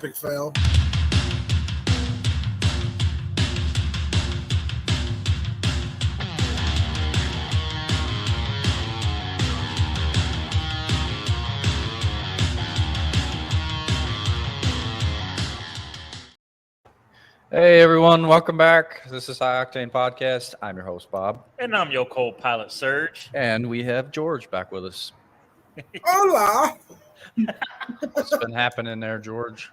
epic fail. Hey everyone, welcome back. This is Octane Podcast. I'm your host, Bob. And I'm your copilot, Serge. And we have George back with us. Hola! What's been happening there, George?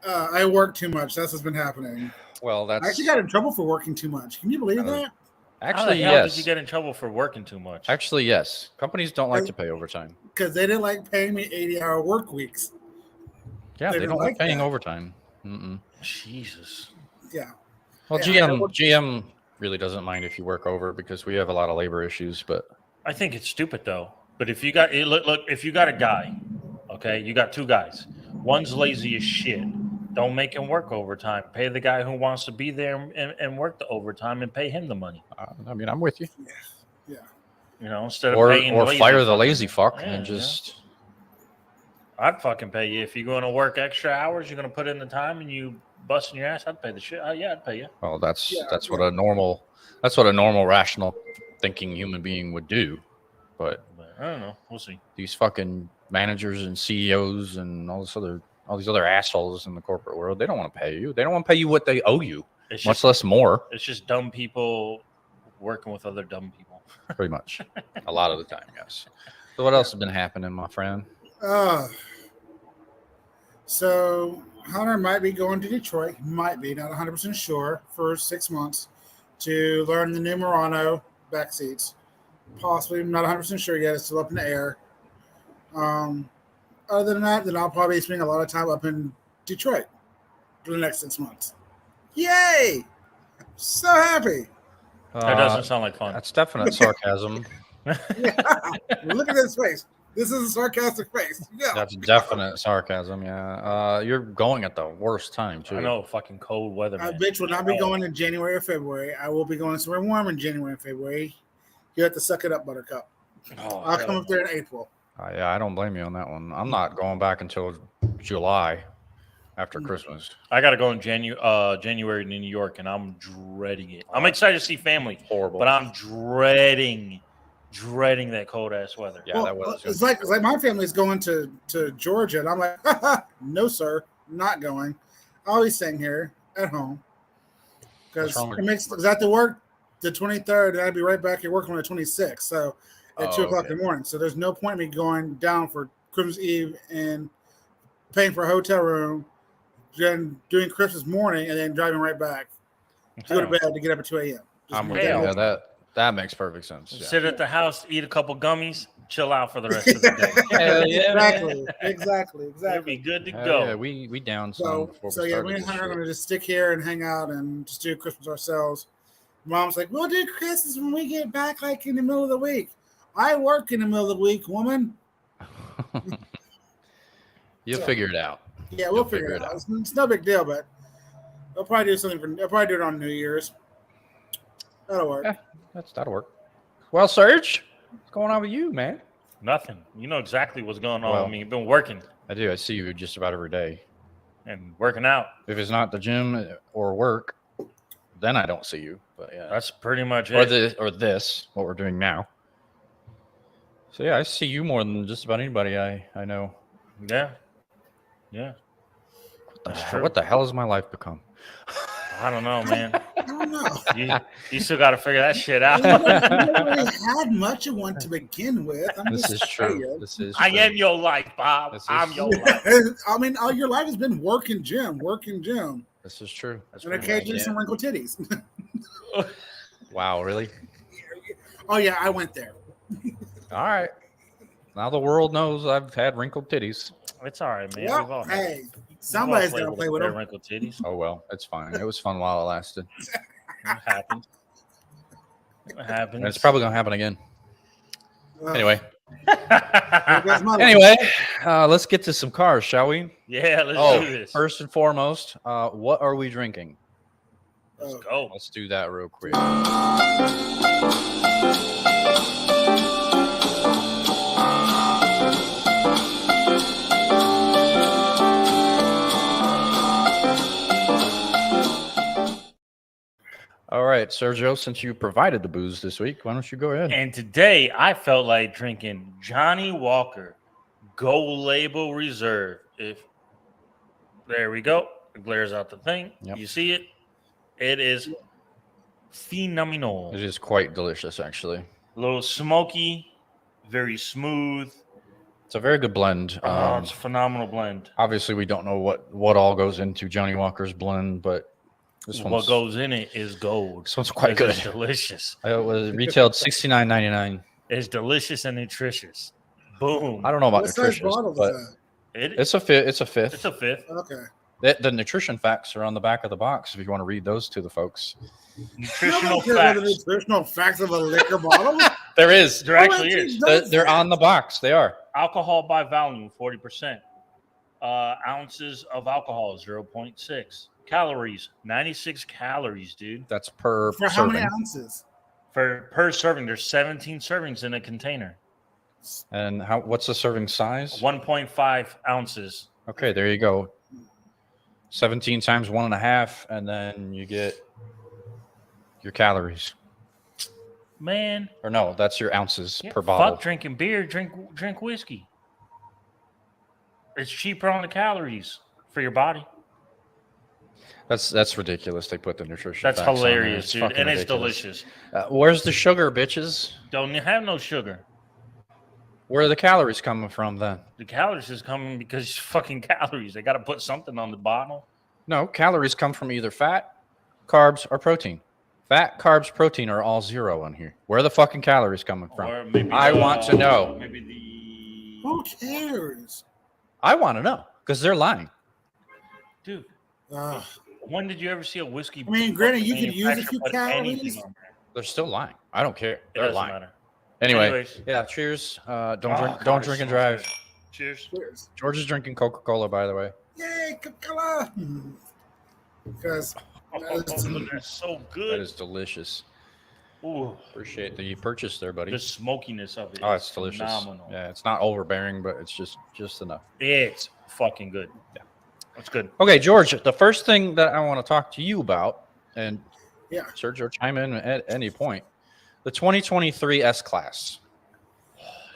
I work too much. That's what's been happening. Well, I actually got in trouble for working too much. Can you believe that? Actually, How the hell yes. did you get in trouble for working too much? Actually, yes. Companies don't like to pay overtime. Because they didn't like paying me 80-hour work weeks. Yeah, they don't like paying that. overtime. Jesus. Yeah. Well, Yeah, GM really doesn't mind if you work over because we have a lot of labor issues. But I think it's stupid though. But if you got look, if you got a guy, okay, you got two guys. One's lazy as shit. Don't make him work overtime. Pay the guy who wants to be there and work the overtime and pay him the money. I mean, I'm with you. Yeah. You know, instead of Or paying fire the lazy fuck Yeah, and just. I'd fucking pay you if you're going to work extra hours. You're going to put in the time and you busting your ass. I'd pay the shit. Yeah, I'd pay you. Well, that's what a normal rational thinking human being would do. But I don't know. We'll see. These fucking managers and CEOs and all these other assholes in the corporate world, they don't want to pay you. They don't want to pay you what they owe you, much less more. It's just dumb people working with other dumb people. Pretty much. A lot of the time, yes. So what else has been happening, my friend? So Hunter might be going to Detroit. Might be, not 100% sure, for 6 months to learn the new Murano back seats. Possibly, not 100% sure yet. It's still up in the air. Other than that, then I'll probably spend a lot of time up in Detroit for the next 6 months. Yay! So happy. That doesn't sound like fun. That's definite sarcasm. Look at his face. This is a sarcastic face. Yeah. That's definite sarcasm, yeah. You're going at the worst time, too. I know, fucking cold weather, man. Bitch will not be going in January or February. I will be going somewhere warm in January and February. You have to suck it up, Buttercup. I'll come up there in April. Yeah, I don't blame you on that one. I'm not going back until July after Christmas. I got to go in January to New York, and I'm dreading it. I'm excited to see family. Horrible. But I'm dreading that cold-ass weather. Yeah, that was. It's like my family's going to Georgia, and I'm like, no, sir, not going. I'll be staying here at home. Because I have to work the 23rd, and I'd be right back at work on the 26th. So at 2 o'clock in the morning. So there's no point in me going down for Christmas Eve and paying for a hotel room, then doing Christmas morning, and then driving right back to go to bed to get up at 2 a.m. I'm with you. Yeah, that makes perfect sense. Yeah. Sit at the house, eat a couple gummies, chill out for the rest of the day. Hell yeah, Exactly. It'll be good to go. Yeah, we down some. So we and Hunter are going to just stick here and hang out and just do Christmas ourselves. Mom's like, we'll do Christmas when we get back, like in the middle of the week. I work in the middle of the week, woman. You'll figure it out. Yeah, we'll figure it out. It's no big deal, but I'll probably do something. I'll probably do it on New Year's. That'll work. Yeah, that'll work. Well, Serge, what's going on with you, man? Nothing. You know exactly what's going on with me. You've been working. I do. I see you just about every day. And working out. If it's not the gym or work, then I don't see you. But yeah, that's pretty much it. Or this, what we're doing now. So yeah, I see you more than just about anybody I know. Yeah. What the hell has my life become? I don't know, man. I don't know. You still got to figure that shit out. You never really had much of one to begin with. This is true. I am your life, Bob. I'm your life. I mean, all your life has been working gym. This is true. And occasionally some wrinkled titties. Wow, really? Oh, yeah, I went there. All right. Now the world knows I've had wrinkled titties. It's all right, man. Well, hey, somebody's going to play with them. Wrinkled titties. Oh, well, it's fine. It was fun while it lasted. It happened. And it's probably going to happen again. Anyway. Let's get to some cars, shall we? Yeah, let's do this. First and foremost, what are we drinking? Let's go. Let's do that real quick. All right, Sergio, since you provided the booze this week, why don't you go ahead? And today I felt like drinking Johnny Walker Gold Label Reserve. There we go. It glares out the thing. Yep. You see it? It is phenomenal. It is quite delicious, actually. A little smoky, very smooth. It's a very good blend. It's a phenomenal blend. Obviously, we don't know what all goes into Johnny Walker's blend, but what goes in it is gold. This one's quite good. It's delicious. It was retailed $69.99. It's delicious and nutritious. Boom. I don't know about What size nutritious, bottle but is it's a fifth. It's a fifth. It's a fifth. that? Okay. The nutrition facts are on the back of the box if you want to read those to the folks. Nutritional The facts. nutritional facts of a liquor bottle. There is. There actually is. They're on the box. They are. Alcohol by volume, 40%. Ounces of alcohol, 0.6. Calories, 96 calories, dude. That's per For how serving. many ounces? Per serving, there's 17 servings in a container. And what's the serving size? 1.5 ounces. Okay, there you go. 17 times 1.5, and then you get your calories. Man. Or no, that's your ounces per bottle. Fuck drinking beer, drink whiskey. It's cheaper on the calories for your body. That's ridiculous. They put the nutrition. That's facts on there. hilarious, dude. fucking And it's ridiculous. delicious. Where's the sugar, bitches? Don't have no sugar. Where are the calories coming from then? The calories is coming because it's fucking calories. They got to put something on the bottle. No, calories come from either fat, carbs, or protein. Fat, carbs, protein are all zero on here. Where are the fucking calories coming from? Or maybe I want to know. Maybe the... Who cares? I want to know because they're lying. Dude, Ugh. when did you ever see a whiskey? I mean, granted, you could use a manufacturer few put anything calories. on there? They're still lying. I don't care. It They're doesn't lying. matter. Anyway, Anyways. yeah. Cheers. Don't God, drink it and smells drive. good. Cheers. Cheers. George is drinking Coca-Cola, by the way. Yay, Coca-Cola. Because That's so That good. is delicious. Ooh, Appreciate the purchase there, buddy. the smokiness of it. Oh, is it's delicious. Phenomenal. Yeah, it's not overbearing, but it's just enough. It's fucking good. Yeah. That's good. Okay, George, the first thing that I want to talk to you about, and Yeah. Sergio, chime in at any point, the 2023 S-Class.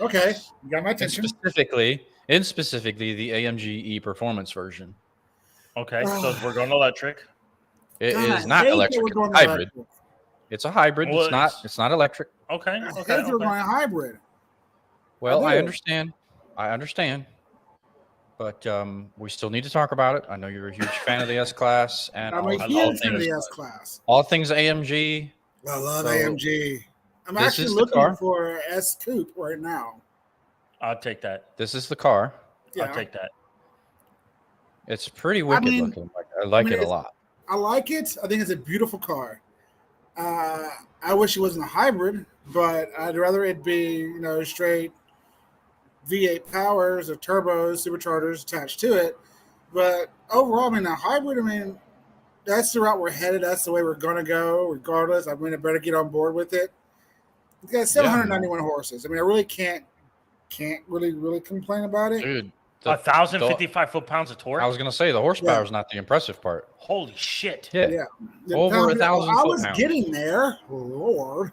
Okay, you got my And attention. specifically the AMG E Performance version. Okay, so we're going electric. It God, is not I hate that electric, we're it's going hybrid. electric. It's a hybrid. Well, It's not electric. Okay, I hate okay, that we're okay. going hybrid. Well, I do. understand. But we still need to talk about it. I know you're a huge fan of the S-Class and I'm all, a all huge fan of things, the S-Class. all things AMG. I love So, AMG. I'm this actually is the looking car. for an S Coupe right now. I'll take that. This is the car. Yeah, I'll take that. It's pretty wicked mean- looking. I like it a it's- lot. I like it. I think it's a beautiful car. I wish it wasn't a hybrid, but I'd rather it be, straight V8 powers or turbos, superchargers attached to it. But overall, a hybrid, that's the route we're headed. That's the way we're going to go, regardless. I better get on board with it. It's got 791 horses. I really can't really complain about it. Dude, 1,055 foot-pounds of torque. I was going to say the horsepower is not the impressive part. Holy shit! Yeah. Yeah. The Over pound- 1,000 I was foot-pounds. getting there. Lord.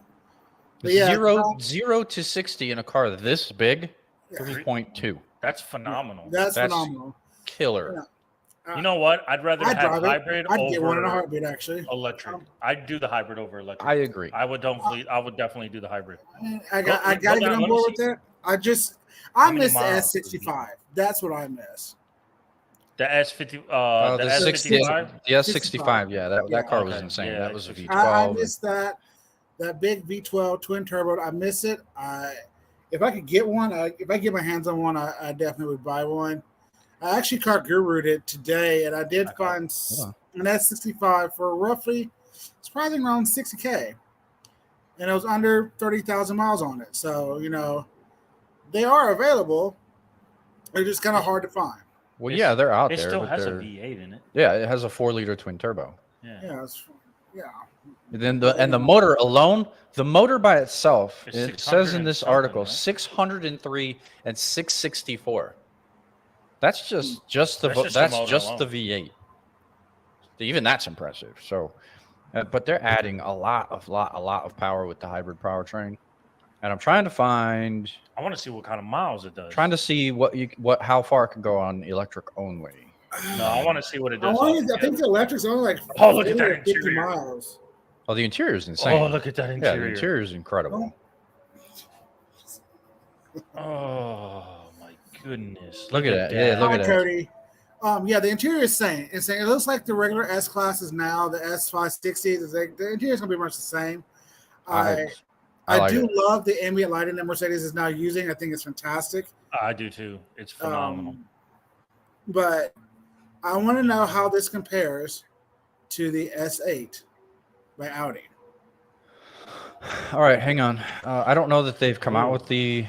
But yeah, Zero to 60 in a car this big, 3.2. That's phenomenal. That's That's phenomenal. Killer. You know what? I'd rather I'd have drive it. hybrid I'd get one in a over heartbeat, actually. electric. I'd do the hybrid over electric. I agree. I would definitely do the hybrid. I got to Hold get on, on let me board see. with it. I How many miss the miles? S65. That's what I miss. The S50, The the 60, S55. the S65, yeah, that car was Okay. insane. Yeah, that was a V12. I miss that big V12 twin turbo. I miss it. If I could get one, if I get my hands on one, I definitely would buy one. I actually car guru'd it today, and I did find an S65 for roughly, surprisingly around 60K, and it was under 30,000 miles on it. So they are available. They're just kind of hard to find. Well, yeah, they're out It there. still but has a they're- V8 in it. Yeah, it has a 4-liter twin turbo. Yeah. Yeah. And then the motor alone, the motor by itself, It's it 600 says in and this something, article, right? 603 and 664. That's just That's just the that's motor just alone. the V8. Even that's impressive. So But they're adding a lot of power with the hybrid powertrain, and I'm trying to find. I want to see what kind of miles it does. Trying to see how far it can go on electric only. No, I want to see what it does. I think the electric's only like look at that 50 interior. miles. Oh, the interior is insane. Oh, look at that interior. Yeah, the interior is incredible. Oh my goodness! Look at that. Yeah, look at that. Cody. Yeah, the interior is insane. It looks like the regular S classes now, the S560s. The interior is going to be much the same. I do love the ambient lighting that Mercedes is now using. I think it's fantastic. I do too. It's phenomenal. But I want to know how this compares to the S8 by Audi. All right, hang on. I don't know that they've come out with the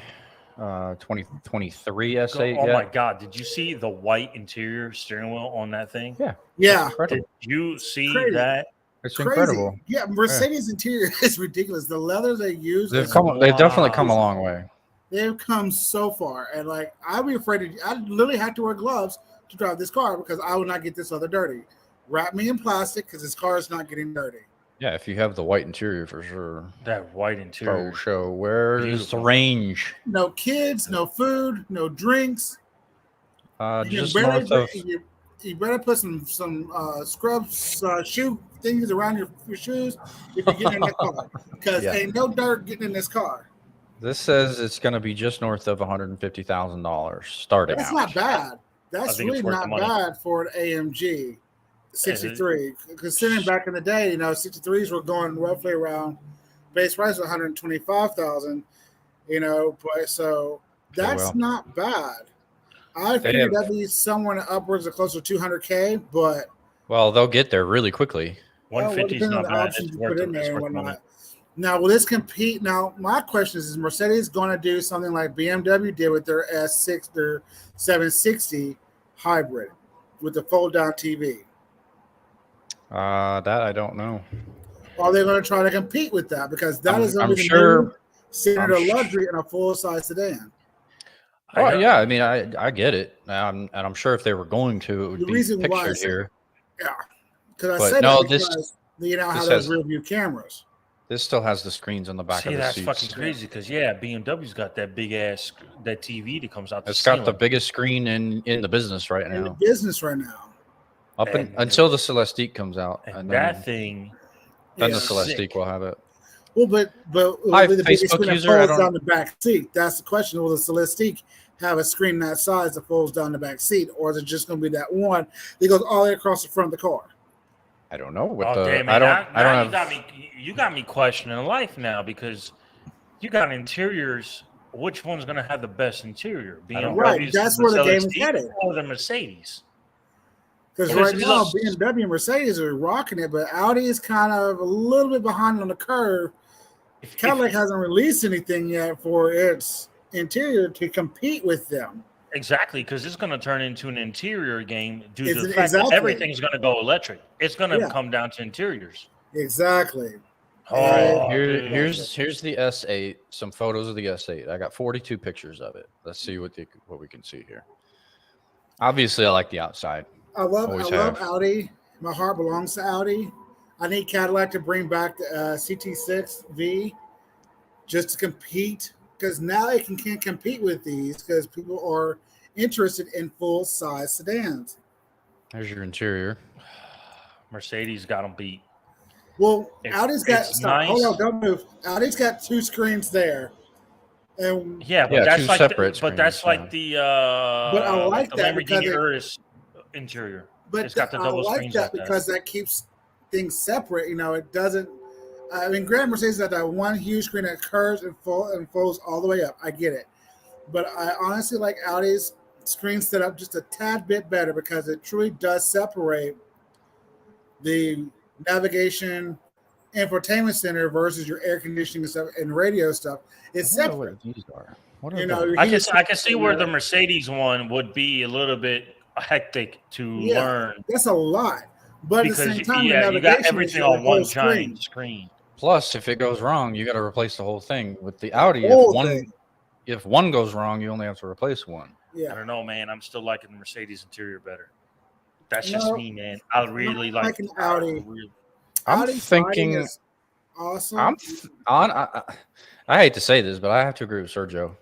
2023 S8 Oh yet. my God! Did you see the white interior steering wheel on that thing? Yeah. Did you see that? It's incredible. Yeah, Mercedes interior is ridiculous. The leather they use. They've definitely come a long way. They've come so far, and like I'd be afraid I literally have to wear gloves to drive this car because I will not get this leather dirty. Wrap me in plastic because this car is not getting dirty. Yeah, if you have the white interior for sure. That white interior. Oh, show. Where is the range? No kids, no food, no drinks. Just north of. You better put some scrubs, shoe things around your shoes if you get in the car because ain't no dirt getting in this car. This says it's going to be just north of $150,000 starting. That's out. not bad. That's really not bad for an AMG 63. Considering back in the day, 63s were going roughly around base price of $125,000. But so that's not bad. I figured that'd be somewhere upwards of close to $200K, but they'll get there really quickly. 150 is not bad. It's worth it. It's worth money. Now, will this compete? Now, my question is Mercedes going to do something like BMW did with their S6, their 760 hybrid with the fold-down TV? That I don't know. Are they going to try to compete with that? Because that is I'm sure standard of luxury in a full-size sedan. Oh yeah, I mean, I get it, and I'm sure if they were going to, it would be pictured here. Yeah, because I said because how those rear view cameras. This still has the screens on the back of the seats. That's fucking crazy because BMW's got that big ass that TV that comes out. It's got the biggest screen in the business right now. In the business right now. Until the Celestiq comes out, and that thing. Then the Celestiq will have it. Well, but Hi, the biggest Facebook screen user. that folds down the back seat. That's the question. Will the Celestiq have a screen that size that folds down the back seat, or is it just going to be that one that goes all the way across the front of the car? I don't know. You got me questioning life now because you got interiors. Which one's going to have the best interior? Right, that's where the game is headed. Or the Mercedes? Because right now, BMW and Mercedes are rocking it, but Audi is kind of a little bit behind on the curve. Cadillac hasn't released anything yet for its interior to compete with them. Exactly, because it's going to turn into an interior game due to the fact that everything's going to go electric. It's going to come down to interiors. Exactly. Here's the S8. Some photos of the S8. I got 42 pictures of it. Let's see what we can see here. Obviously, I like the outside. I love Audi. My heart belongs to Audi. I need Cadillac to bring back the CT6V just to compete, because now it can compete with these because people are interested in full-size sedans. There's your interior. Mercedes got them beat. Well, Audi's got – hold on, don't move. Audi's got two screens there. And that's like separate but that's like the but I like the that Lamborghini Urus interior. But it's got the double screens that because that keeps things separate. It doesn't. I mean, Grand Mercedes has that one huge screen that curves and folds all the way up. I get it, but I honestly like Audi's screen set up just a tad bit better because it truly does separate the navigation, infotainment center versus your air conditioning stuff and radio stuff. It's separate. These are. I can see where the Mercedes one would be a little bit hectic to learn. That's a lot, but because at the same time, you got everything on one giant screen. Plus, if it goes wrong, you got to replace the whole thing. With the Audi, if one goes wrong, you only have to replace one. Yeah, I don't know, man. I'm still liking the Mercedes interior better. That's just me, man. I really like an Audi. I'm Audi thinking. is awesome. I hate to say this, but I have to agree with Sergio.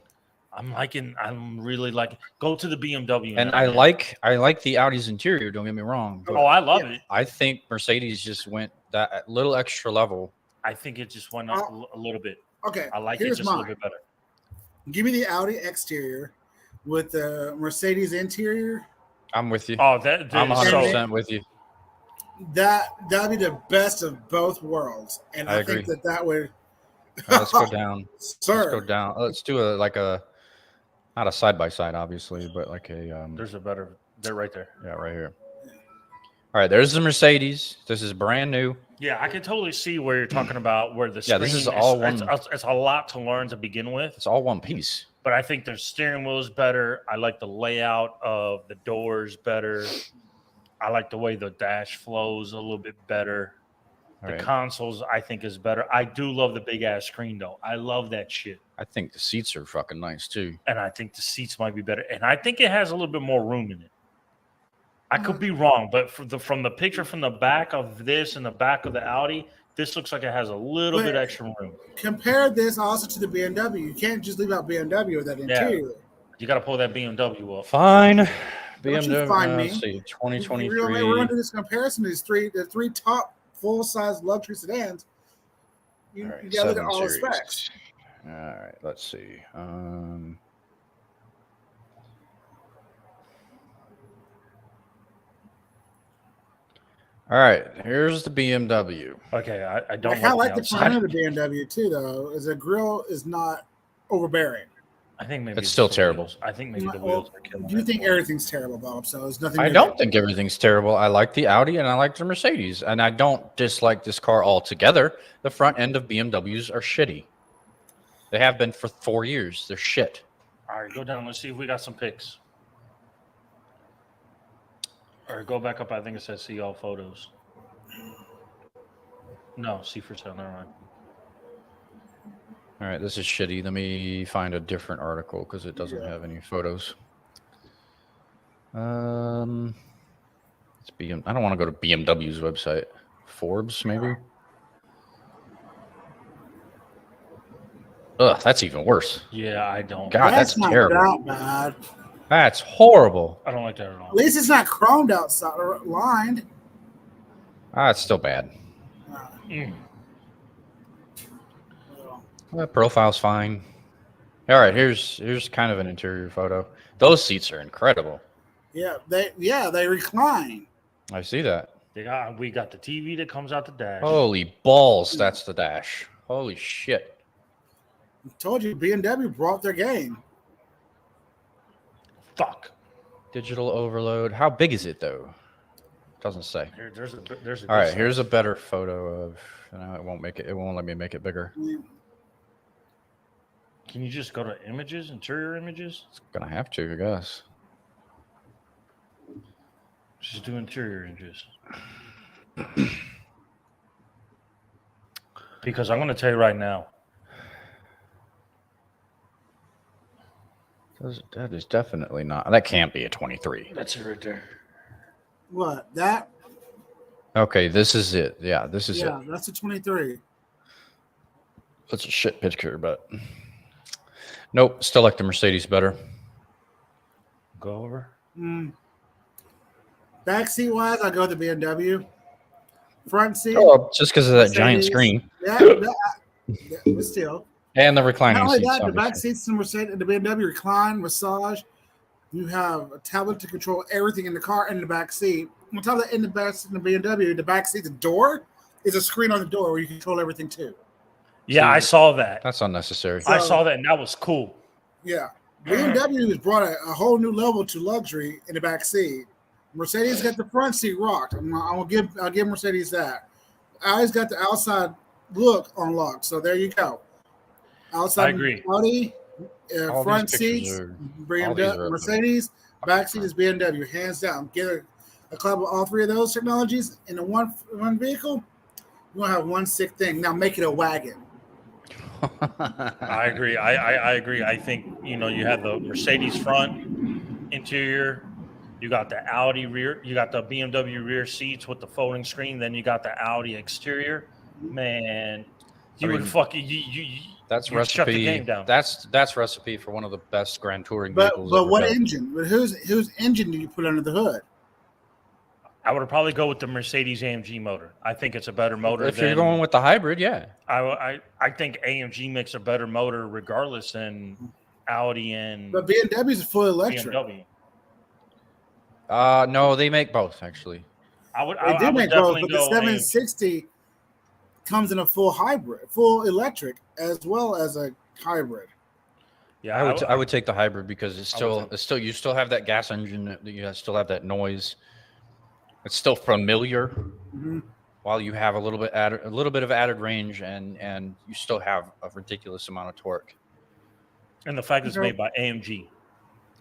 I'm really liking. Go to the BMW. And now, I man. like the Audi's interior. Don't get me wrong. But I love it. I think Mercedes just went that little extra level. I think it just went up a little bit. Okay, I like it just a little bit better. Give me the Audi exterior with the Mercedes interior. I'm with you. Oh, I'm 100% with you. That'd be the best of both worlds, and I agree. think that would. Let's go down. Sir. Let's go down. Let's do not a side by side, obviously, but like a. There's a better. They're right there. Yeah, right here. All right, there's the Mercedes. This is brand new. Yeah, I can totally see where you're talking about. Where the this is all one. It's a lot to learn to begin with. It's all one piece. But I think their steering wheel is better. I like the layout of the doors better. I like the way the dash flows a little bit better. The consoles, I think, is better. I do love the big ass screen, though. I love that shit. I think the seats are fucking nice too. And I think the seats might be better. And I think it has a little bit more room in it. I could be wrong, but from the picture from the back of this and the back of the Audi, this looks like it has a little bit extra room. Compare this also to the BMW. You can't just leave out BMW with that interior. Yeah. You got to pull that BMW up. Fine. BMW. Find me. Let's see, 2023. We're going to do this comparison. The three top full-size luxury sedans. You got to look at all the specs. All right, let's see. All right, here's the BMW. Okay, I don't. I like the front of the BMW too, though. Is the grill is not overbearing. I think maybe it's still terrible. I think maybe the wheels are killing. Do you think everything's terrible, Bob? So there's nothing. I don't think everything's terrible. I like the Audi and I like the Mercedes, and I don't dislike this car altogether. The front end of BMWs are shitty. They have been for 4 years. They're shit. All right, go down. Let's see if we got some pics. All right, go back up. I think it says see all photos. No, see for sale. Never mind. All right, this is shitty. Let me find a different article because it doesn't have any photos. It's I don't want to go to BMW's website. Forbes, maybe? Ugh, that's even worse. Yeah, I don't. God, that's terrible. That bad. That's horrible. I don't like that at all. At least it's not chromed outside or lined. It's still bad. Profile's fine. All right, here's kind of an interior photo. Those seats are incredible. Yeah, they recline. I see that. We got the TV that comes out the dash. Holy balls, that's the dash. Holy shit. I told you, BMW brought their game. Fuck. Digital overload. How big is it though? Doesn't say. There's a All right, here's a better photo of. No, it won't make it. It won't let me make it bigger. Can you just go to images, interior images? It's gonna have to, I guess. Just do interior images. Because I'm going to tell you right now. That is definitely not. That can't be a 23. That's it right there. What? That? Okay, this is it. Yeah, this is it. Yeah, that's a 23. That's a shit picture, but nope. Still like the Mercedes better. Go over. Backseat wise, I go with the BMW. Front seat. Oh, just because of that giant screen. Yeah, but still. And the reclining Not only seats. that, the back seats in the BMW recline, massage. You have a tablet to control everything in the car and the back seat. On top of that, in the BMW, the back seat, the door is a screen on the door where you control everything too. Yeah, I saw that. That's unnecessary. I saw that, and that was cool. Yeah, BMW has brought a whole new level to luxury in the back seat. Mercedes got the front seat rocked. I'll give Mercedes that. Audi's got the outside look unlocked. So there you go. Outside I agree. Audi, front seats, BMW, Mercedes, back seat is BMW, hands down. Get a club of all three of those technologies in a one vehicle. You're gonna have one sick thing. Now make it a wagon. I agree. I agree. I think you have the Mercedes front interior, You got the Audi rear. You got the BMW rear seats with the folding screen. Then you got the Audi exterior. Man, that's you'd shut the recipe. game down. That's recipe for one of the best Grand Touring But vehicles. but ever what built. engine? But whose engine do you put under the hood? I would probably go with the Mercedes AMG motor. I think it's a better motor. If you're going with the hybrid, yeah. I think AMG makes a better motor regardless than Audi and But BMW is full electric. BMW. No, they make both actually. They do make both, but the 760 comes in a full hybrid, full electric, as well as a hybrid. Yeah, I would take the hybrid because it's still you still have that gas engine, you still have that noise. It's still familiar, while you have a little bit of added range, and you still have a ridiculous amount of torque. And the fact it's made by AMG,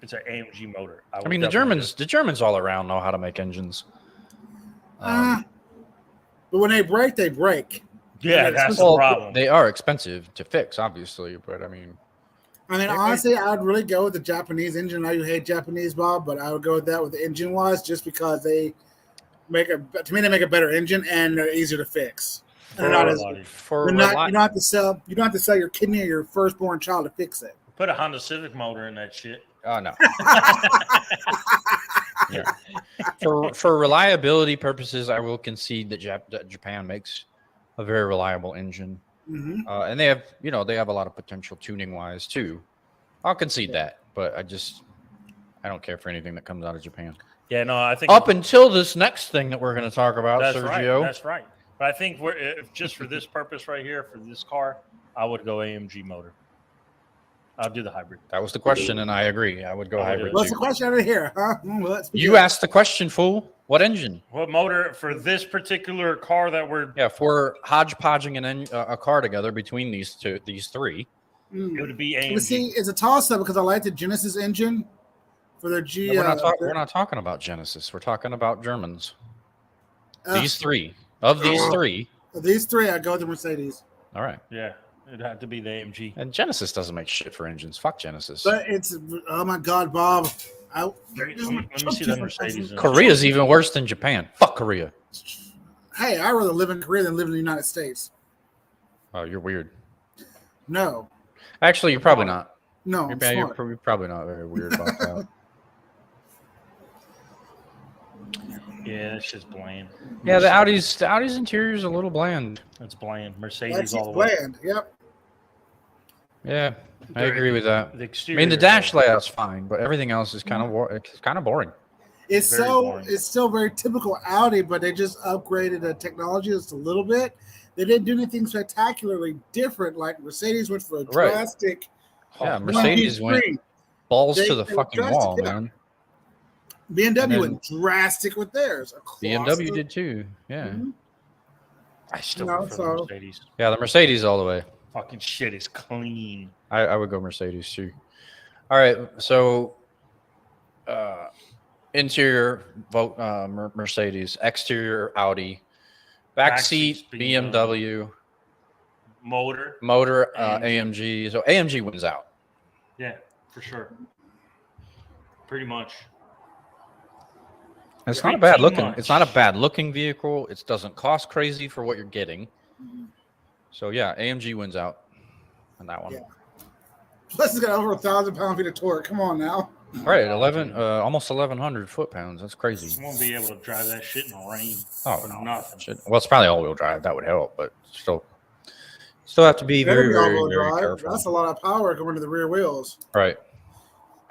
it's an AMG motor. I mean, the Germans all around know how to make engines. But when they break, they break. Yeah, that's the problem. They are expensive to fix, obviously, but I mean, honestly, I would really go with the Japanese engine. I know you hate Japanese, Bob, but I would go with that with the engine wise, just because they make a better engine and they're easier to fix. And you don't have to sell your kidney or your firstborn child to fix it. Put a Honda Civic motor in that shit. Oh no. Yeah. For reliability purposes, I will concede that Japan makes a very reliable engine, and they have a lot of potential tuning wise too. I'll concede that, but I don't care for anything that comes out of Japan. Yeah, no, I think up until this next thing that we're going to talk about, Sergio. That's right. But I think just for this purpose right here, for this car, I would go AMG motor. I'll do the hybrid. That was the question, and I agree. I would go hybrid. What's the question over here? Huh? You asked the question, fool. What engine? What motor for this particular car that we're? Yeah, if we're hodgepodging a car together between these three, it would be AMG. But see, it's a toss-up because I like the Genesis engine for their G. No, we're not talking about Genesis. We're talking about Germans. These three. Of these three, I go with the Mercedes. All right. Yeah, it'd have to be the AMG. And Genesis doesn't make shit for engines. Fuck Genesis. But oh my God, Bob. Let me see the Mercedes. Korea's even worse than Japan. Fuck Korea. Hey, I'd rather live in Korea than live in the United States. Oh, you're weird. No. Actually, you're probably not. No, you're probably not very weird about that. Yeah, that's just bland. Yeah, the Audi's interior is a little bland. It's bland. Mercedes all the way. Bland. Yep. Yeah, I agree with that. The exterior, I mean, the dash layout's fine, but everything else is kind of boring. It's still very typical Audi, but they just upgraded the technology just a little bit. They didn't do anything spectacularly different. Like Mercedes went for a drastic. Yeah, Mercedes went balls to the fucking wall, man. BMW went drastic with theirs. BMW did too. Yeah. Mm-hmm. I still prefer the Mercedes. Yeah, the Mercedes all the way. Fucking shit is clean. I would go Mercedes too. All right, so interior Mercedes, exterior Audi, backseat BMW, motor AMG. So AMG wins out. Yeah, for sure. Pretty much. It's not a bad looking. It's not a bad looking vehicle. It doesn't cost crazy for what you're getting. So yeah, AMG wins out on that one. Yeah. Plus, it's got over 1,000 pound-feet of torque. Come on now. All right, almost 1,100 foot-pounds. That's crazy. You won't be able to drive that shit in the rain. Oh no, nothing. Shit. Well, it's probably all-wheel drive. That would help, but still have to be very careful. That's a lot of power going to the rear wheels. Right.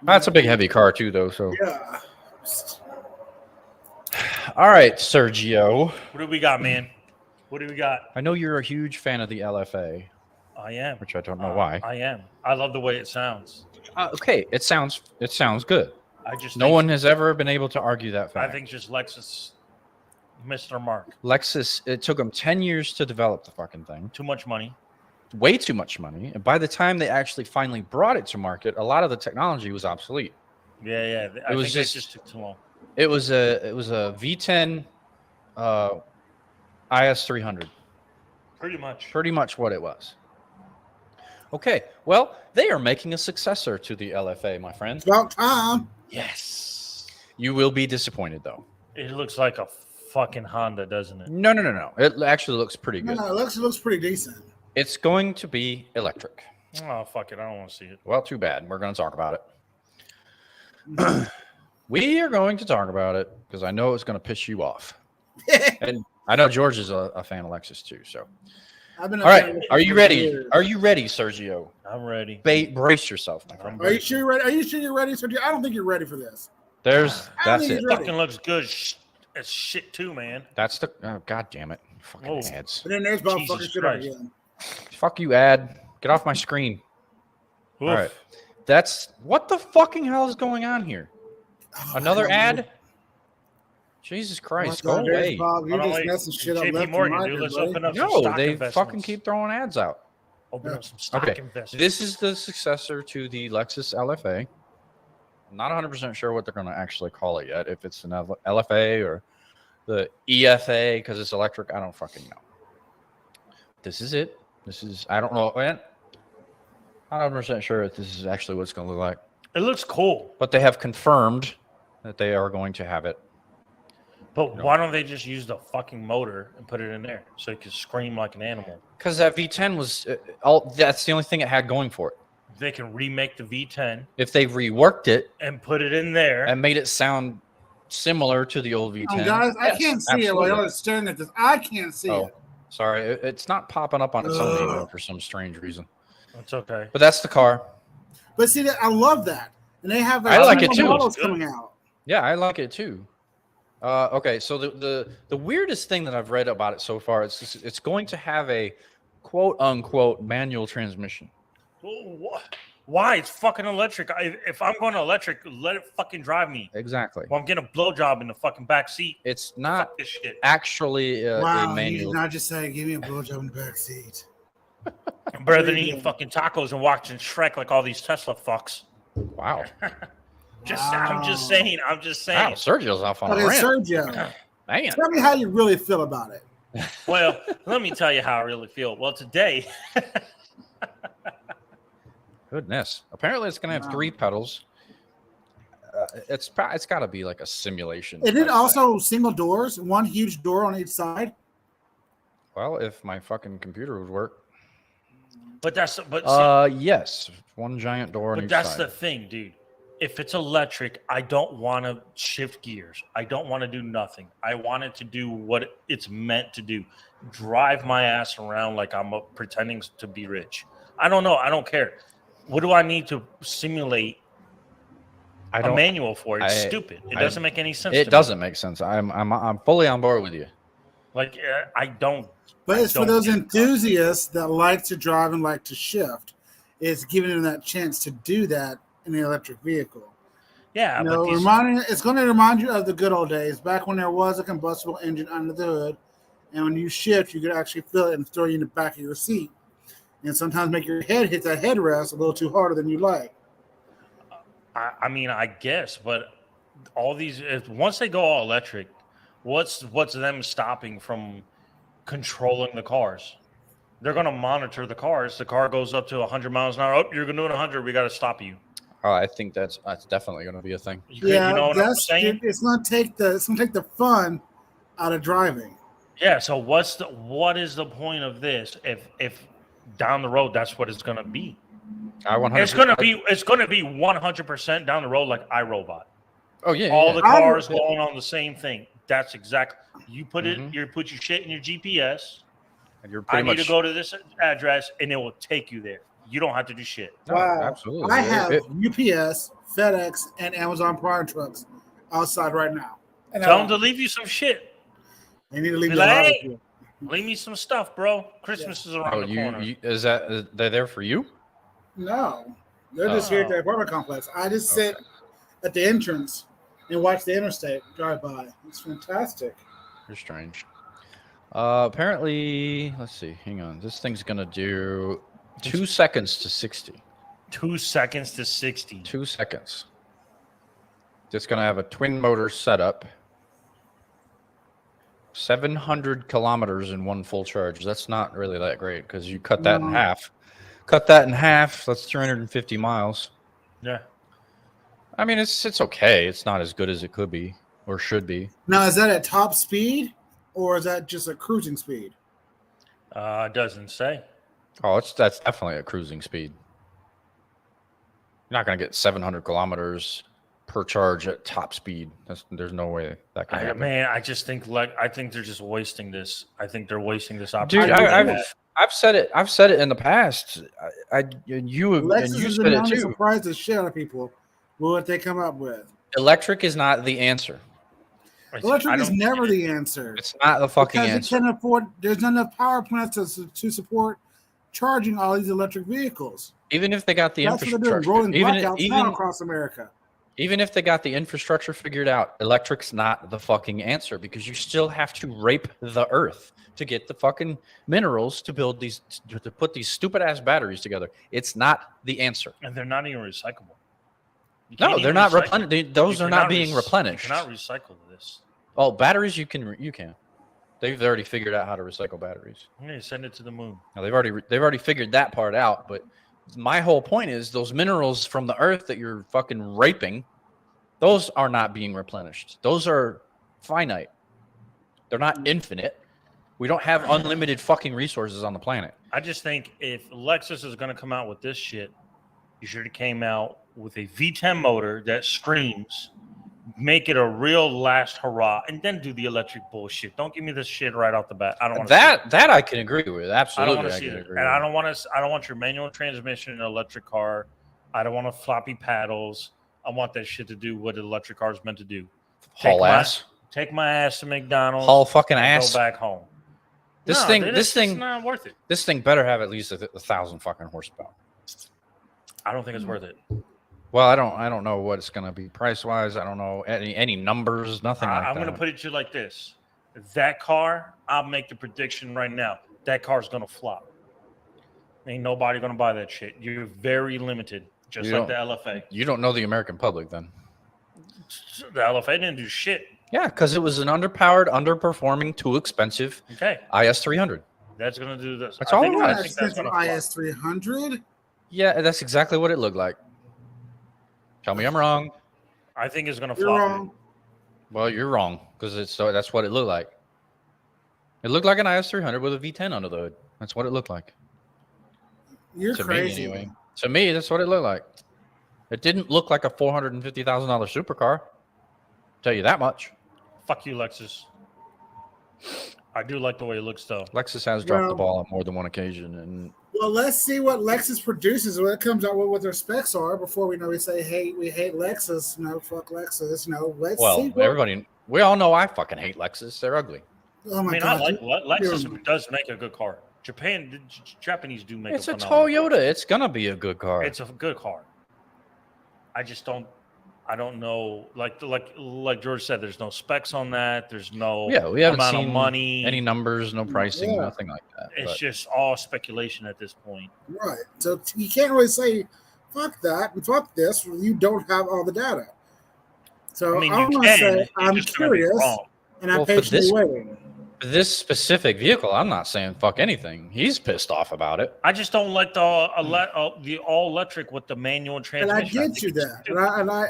That's a big, heavy car too, though. So yeah. All right, Sergio. What do we got, man? What do we got? I know you're a huge fan of the LFA. I am. Which I don't know why. I am. I love the way it sounds. Okay, it sounds good. No one has ever been able to argue that fact. I think just Lexus missed their mark. Lexus, it took them 10 years to develop the fucking thing. Too much money. Way too much money. And by the time they actually finally brought it to market, a lot of the technology was obsolete. Yeah. I think it just took too long. It was a V10 IS300. Pretty much what it was. Okay, well, they are making a successor to the LFA, my friend. It's about time. Yes. You will be disappointed, though. It looks like a fucking Honda, doesn't it? No. It actually looks pretty good. No, it looks pretty decent. It's going to be electric. Oh, fuck it. I don't want to see it. Well, too bad. We're going to talk about it. We are going to talk about it because I know it's going to piss you off. And I know George is a fan of Lexus, too. So, all right. Are you ready? Are you ready, Sergio? I'm ready. Brace yourself, my friend. Are you sure you're ready? Are you sure you're ready, Sergio? I don't think you're ready for this. That's it. Fucking looks good as shit, too, man. That's the... Oh, God damn it. Fucking ads. And then there's about fucking shit again. Fuck you, ad. Get off my screen. Oof. All right. That's... What the fucking hell is going on here? Another ad? Jesus Christ, go away. Bob, you're just messing shit up left Morgan, and right, dude, let's buddy. open up some No, stock they investments. fucking keep throwing ads out. Open up some stock investments. This is the successor to the Lexus LFA. I'm not 100% sure what they're going to actually call it yet. If it's an LFA or the EFA because it's electric, I don't fucking know. This is it. This is, I don't know, man. I'm not 100% sure if this is actually what it's going to look like. It looks cool. But they have confirmed that they are going to have it. But why don't they just use the fucking motor and put it in there so it can scream like an animal? Because that V10 was that's the only thing it had going for it. They can remake the V10 if they reworked it and put it in there and made it sound similar to the old V10. Oh, guys, I can't see it while y'all staring at this. I can't see it. Sorry, it's not popping up on its own email for some strange reason. That's okay. But that's the car. But see, I love that, and they have I like it too. models coming out. Yeah, I like it too. Okay, so the weirdest thing that I've read about it so far is it's going to have a quote unquote manual transmission. Why? It's fucking electric. If I'm going to electric, let it fucking drive me. Exactly. Well, I'm getting a blowjob in the fucking back seat. It's not this shit. actually a manual. You did not just say, give me a blowjob in the back seat. Better than eating fucking tacos and watching Shrek like all these Tesla fucks. Wow. I'm just saying. Wow, Sergio's off on a rant. Sergio, man. Tell me how you really feel about it. Well, let me tell you how I really feel. Well, today... Goodness. Apparently, it's going to have 3 pedals. It's got to be like a simulation. It did also single doors, one huge door on each side. Well, if my fucking computer would work. But yes, one giant door on each side. But that's the thing, dude. If it's electric, I don't want to shift gears. I don't want to do nothing. I want it to do what it's meant to do. Drive my ass around like I'm pretending to be rich. I don't know. I don't care. What do I need to simulate a manual for? It's stupid. It doesn't make any sense. It doesn't make sense. I'm fully on board with you. Like I don't. But it's for those enthusiasts that like to drive and like to shift. It's giving them that chance to do that in the electric vehicle. Yeah, it's going to remind you of the good old days back when there was a combustible engine under the hood, and when you shift, you could actually feel it and throw you in the back of your seat. And sometimes make your head hit that headrest a little too harder than you like. I mean, I guess, but all these once they go all electric, what's them stopping from controlling the cars? They're going to monitor the cars. The car goes up to 100 miles an hour. Oh, you're going to do 100. We got to stop you. Oh, I think that's definitely going to be a thing. You know what I'm saying? It's going to take the fun out of driving. Yeah. So what is the point of this if down the road that's what it's going to be? It's going to be 100% down the road like iRobot. Oh yeah. All the cars going on the same thing. That's exactly. You put it. You put your shit in your GPS. And you're I need to go to this address, and it will take you there. You don't have to do shit. Wow. Absolutely. I have UPS, FedEx, and Amazon Prime trucks outside right now. And tell them to leave you some shit. They need to leave you leave me some stuff, bro. Christmas is around the corner. Is they're there for you? No. They're just here at the apartment complex. I just sit at the entrance and watch the interstate drive by. It's fantastic. You're strange. Apparently, let's see. Hang on. This thing's going to do 2 seconds to 60. 2 seconds to 60. 2 seconds. It's going to have a twin motor setup. 700 kilometers in one full charge. That's not really that great because you cut that in half. Cut that in half. That's 350 miles. Yeah. I mean, it's okay. It's not as good as it could be or should be. Now, is that at top speed or is that just a cruising speed? It doesn't say. Oh, that's definitely a cruising speed. You're not going to get 700 kilometers per charge at top speed. There's no way that can happen. Man, I just think I think they're just wasting this. I think they're wasting this Dude, opportunity. I've said it. I've said it in the past. You said it too. Surprised the shit out of people with what they come up with. Electric is not the answer. Electric is never the answer. It's not the fucking because answer. It can't afford. There's not enough power plants to support charging all these electric vehicles. Even if they got the infrastructure, rolling blackouts across America. Even if they got the infrastructure figured out, electric's not the fucking answer because you still have to rape the earth to get the fucking minerals to build these, to put these stupid ass batteries together. It's not the answer. And they're not even recyclable. No, they're not replenished. Those are not being replenished. You cannot recycle this. Oh, batteries, you can. They've already figured out how to recycle batteries. Yeah, send it to the moon. Now, they've already figured that part out, but my whole point is those minerals from the earth that you're fucking raping, those are not being replenished. Those are finite. They're not infinite. We don't have unlimited fucking resources on the planet. I just think if Lexus is going to come out with this shit, you should have came out with a V10 motor that screams, make it a real last hurrah, and then do the electric bullshit. Don't give me this shit right off the bat. I don't want that. That I can agree with. Absolutely, I don't want to see it. And I don't want your manual transmission in an electric car. I don't want floppy paddles. I want that shit to do what an electric car is meant to do. Take my ass to McDonald's. Haul fucking ass. Go back home. This thing, not worth it. This thing better have at least 1,000 fucking horsepower. I don't think it's worth it. Well, I don't know what it's going to be price wise. I don't know any numbers, nothing like that. I'm going to put it to you like this: that car, I'll make the prediction right now. That car's going to flop. Ain't nobody going to buy that shit. You're very limited, just like the LFA. You don't know the American public, then. The LFA didn't do shit. Yeah, because it was an underpowered, underperforming, too expensive IS300. That's going to do this. That's all it was. I think that's an IS300. Yeah, that's exactly what it looked like. Tell me I'm wrong. I think it's going to flop. You're wrong. Well, you're wrong because that's what it looked like. It looked like an IS300 with a V10 under the hood. That's what it looked like. You're crazy. Me, anyway. To me, that's what it looked like. It didn't look like a $450,000 supercar. Tell you that much. Fuck you, Lexus. I do like the way it looks, though. Lexus has dropped the ball on more than one occasion, and well, let's see what Lexus produces when it comes out with what their specs are before we say, hey, we hate Lexus. No, fuck Lexus. No, let's see. Everybody, we all know I fucking hate Lexus. They're ugly. Oh my God. I like what Lexus does make a good car. Japanese do make. It's a Toyota. It's gonna be a good car. It's a good car. I just don't. I don't know. Like George said, there's no specs on that. There's no we haven't amount seen of money, any numbers, no pricing, nothing like that. It's just all speculation at this point. Right. So you can't really say fuck that and fuck this when you don't have all the data. So I'm going to say I'm curious and I'm patiently waiting. This specific vehicle, I'm not saying fuck anything. He's pissed off about it. I just don't like the all electric with the manual transmission. And I get you that,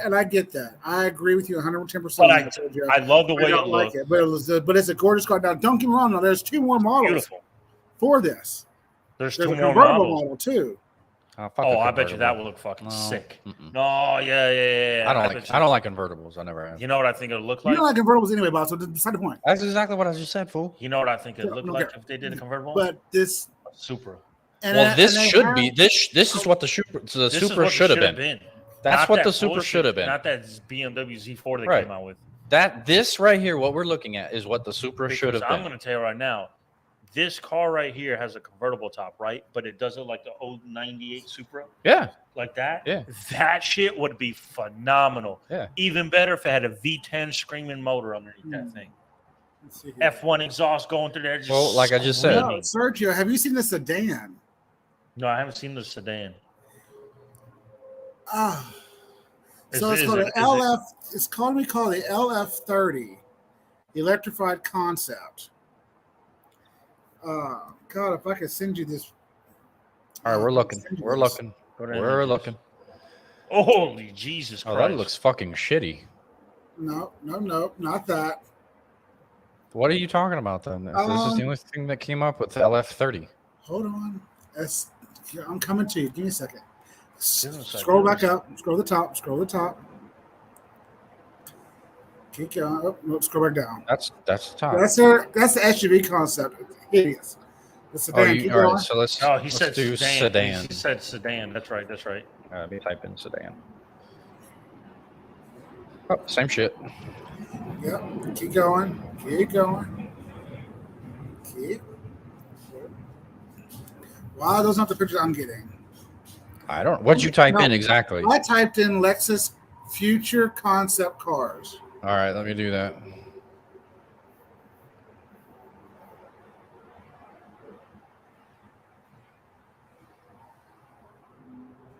and I get that. I agree with you 110%. I love the way it looks. But it's a gorgeous car. Now, don't get me wrong. Now, there's two more models for this. There's two more convertible models. Model too. I bet you that would look fucking sick. No, yeah. I don't like convertibles. I never have. You know what I think it would look like? You don't like convertibles anyway, boss. So beside the point. That's exactly what I just said, fool. You know what I think it would look like if they did a convertible? But this Supra. This is what the Supra should have been. That's what the Supra should have been. Not that BMW Z4 they came out with. This right here, what we're looking at, is what the Supra should have been. I'm going to tell you right now. This car right here has a convertible top, right? But it doesn't like the old 98 Supra. Yeah. Like that? Yeah. That shit would be phenomenal. Yeah. Even better if it had a V10 screaming motor underneath that thing. F1 exhaust going through there. Well, like I just said. No, Sergio, have you seen the sedan? No, I haven't seen the sedan. So it's called the LF. It's called the LF30 electrified concept. God, if I could send you this. All right, we're looking. Holy Jesus Christ! Oh, that looks fucking shitty. No, not that. What are you talking about then? This is the only thing that came up with the LF30. Hold on. I'm coming to you. Give me a second. Give me a second. Scroll back up. Scroll the top. Scroll the top. Keep going. Oh, no, scroll back down. That's the top. That's the SUV concept. It's hideous. The sedan. All right, so let's do sedan. He said sedan. That's right. Let me type in sedan. Oh, same shit. Yep. Keep going. Keep. Wow, those aren't the pictures I'm getting. I don't. What'd you type in exactly? I typed in Lexus future concept cars. All right, let me do that.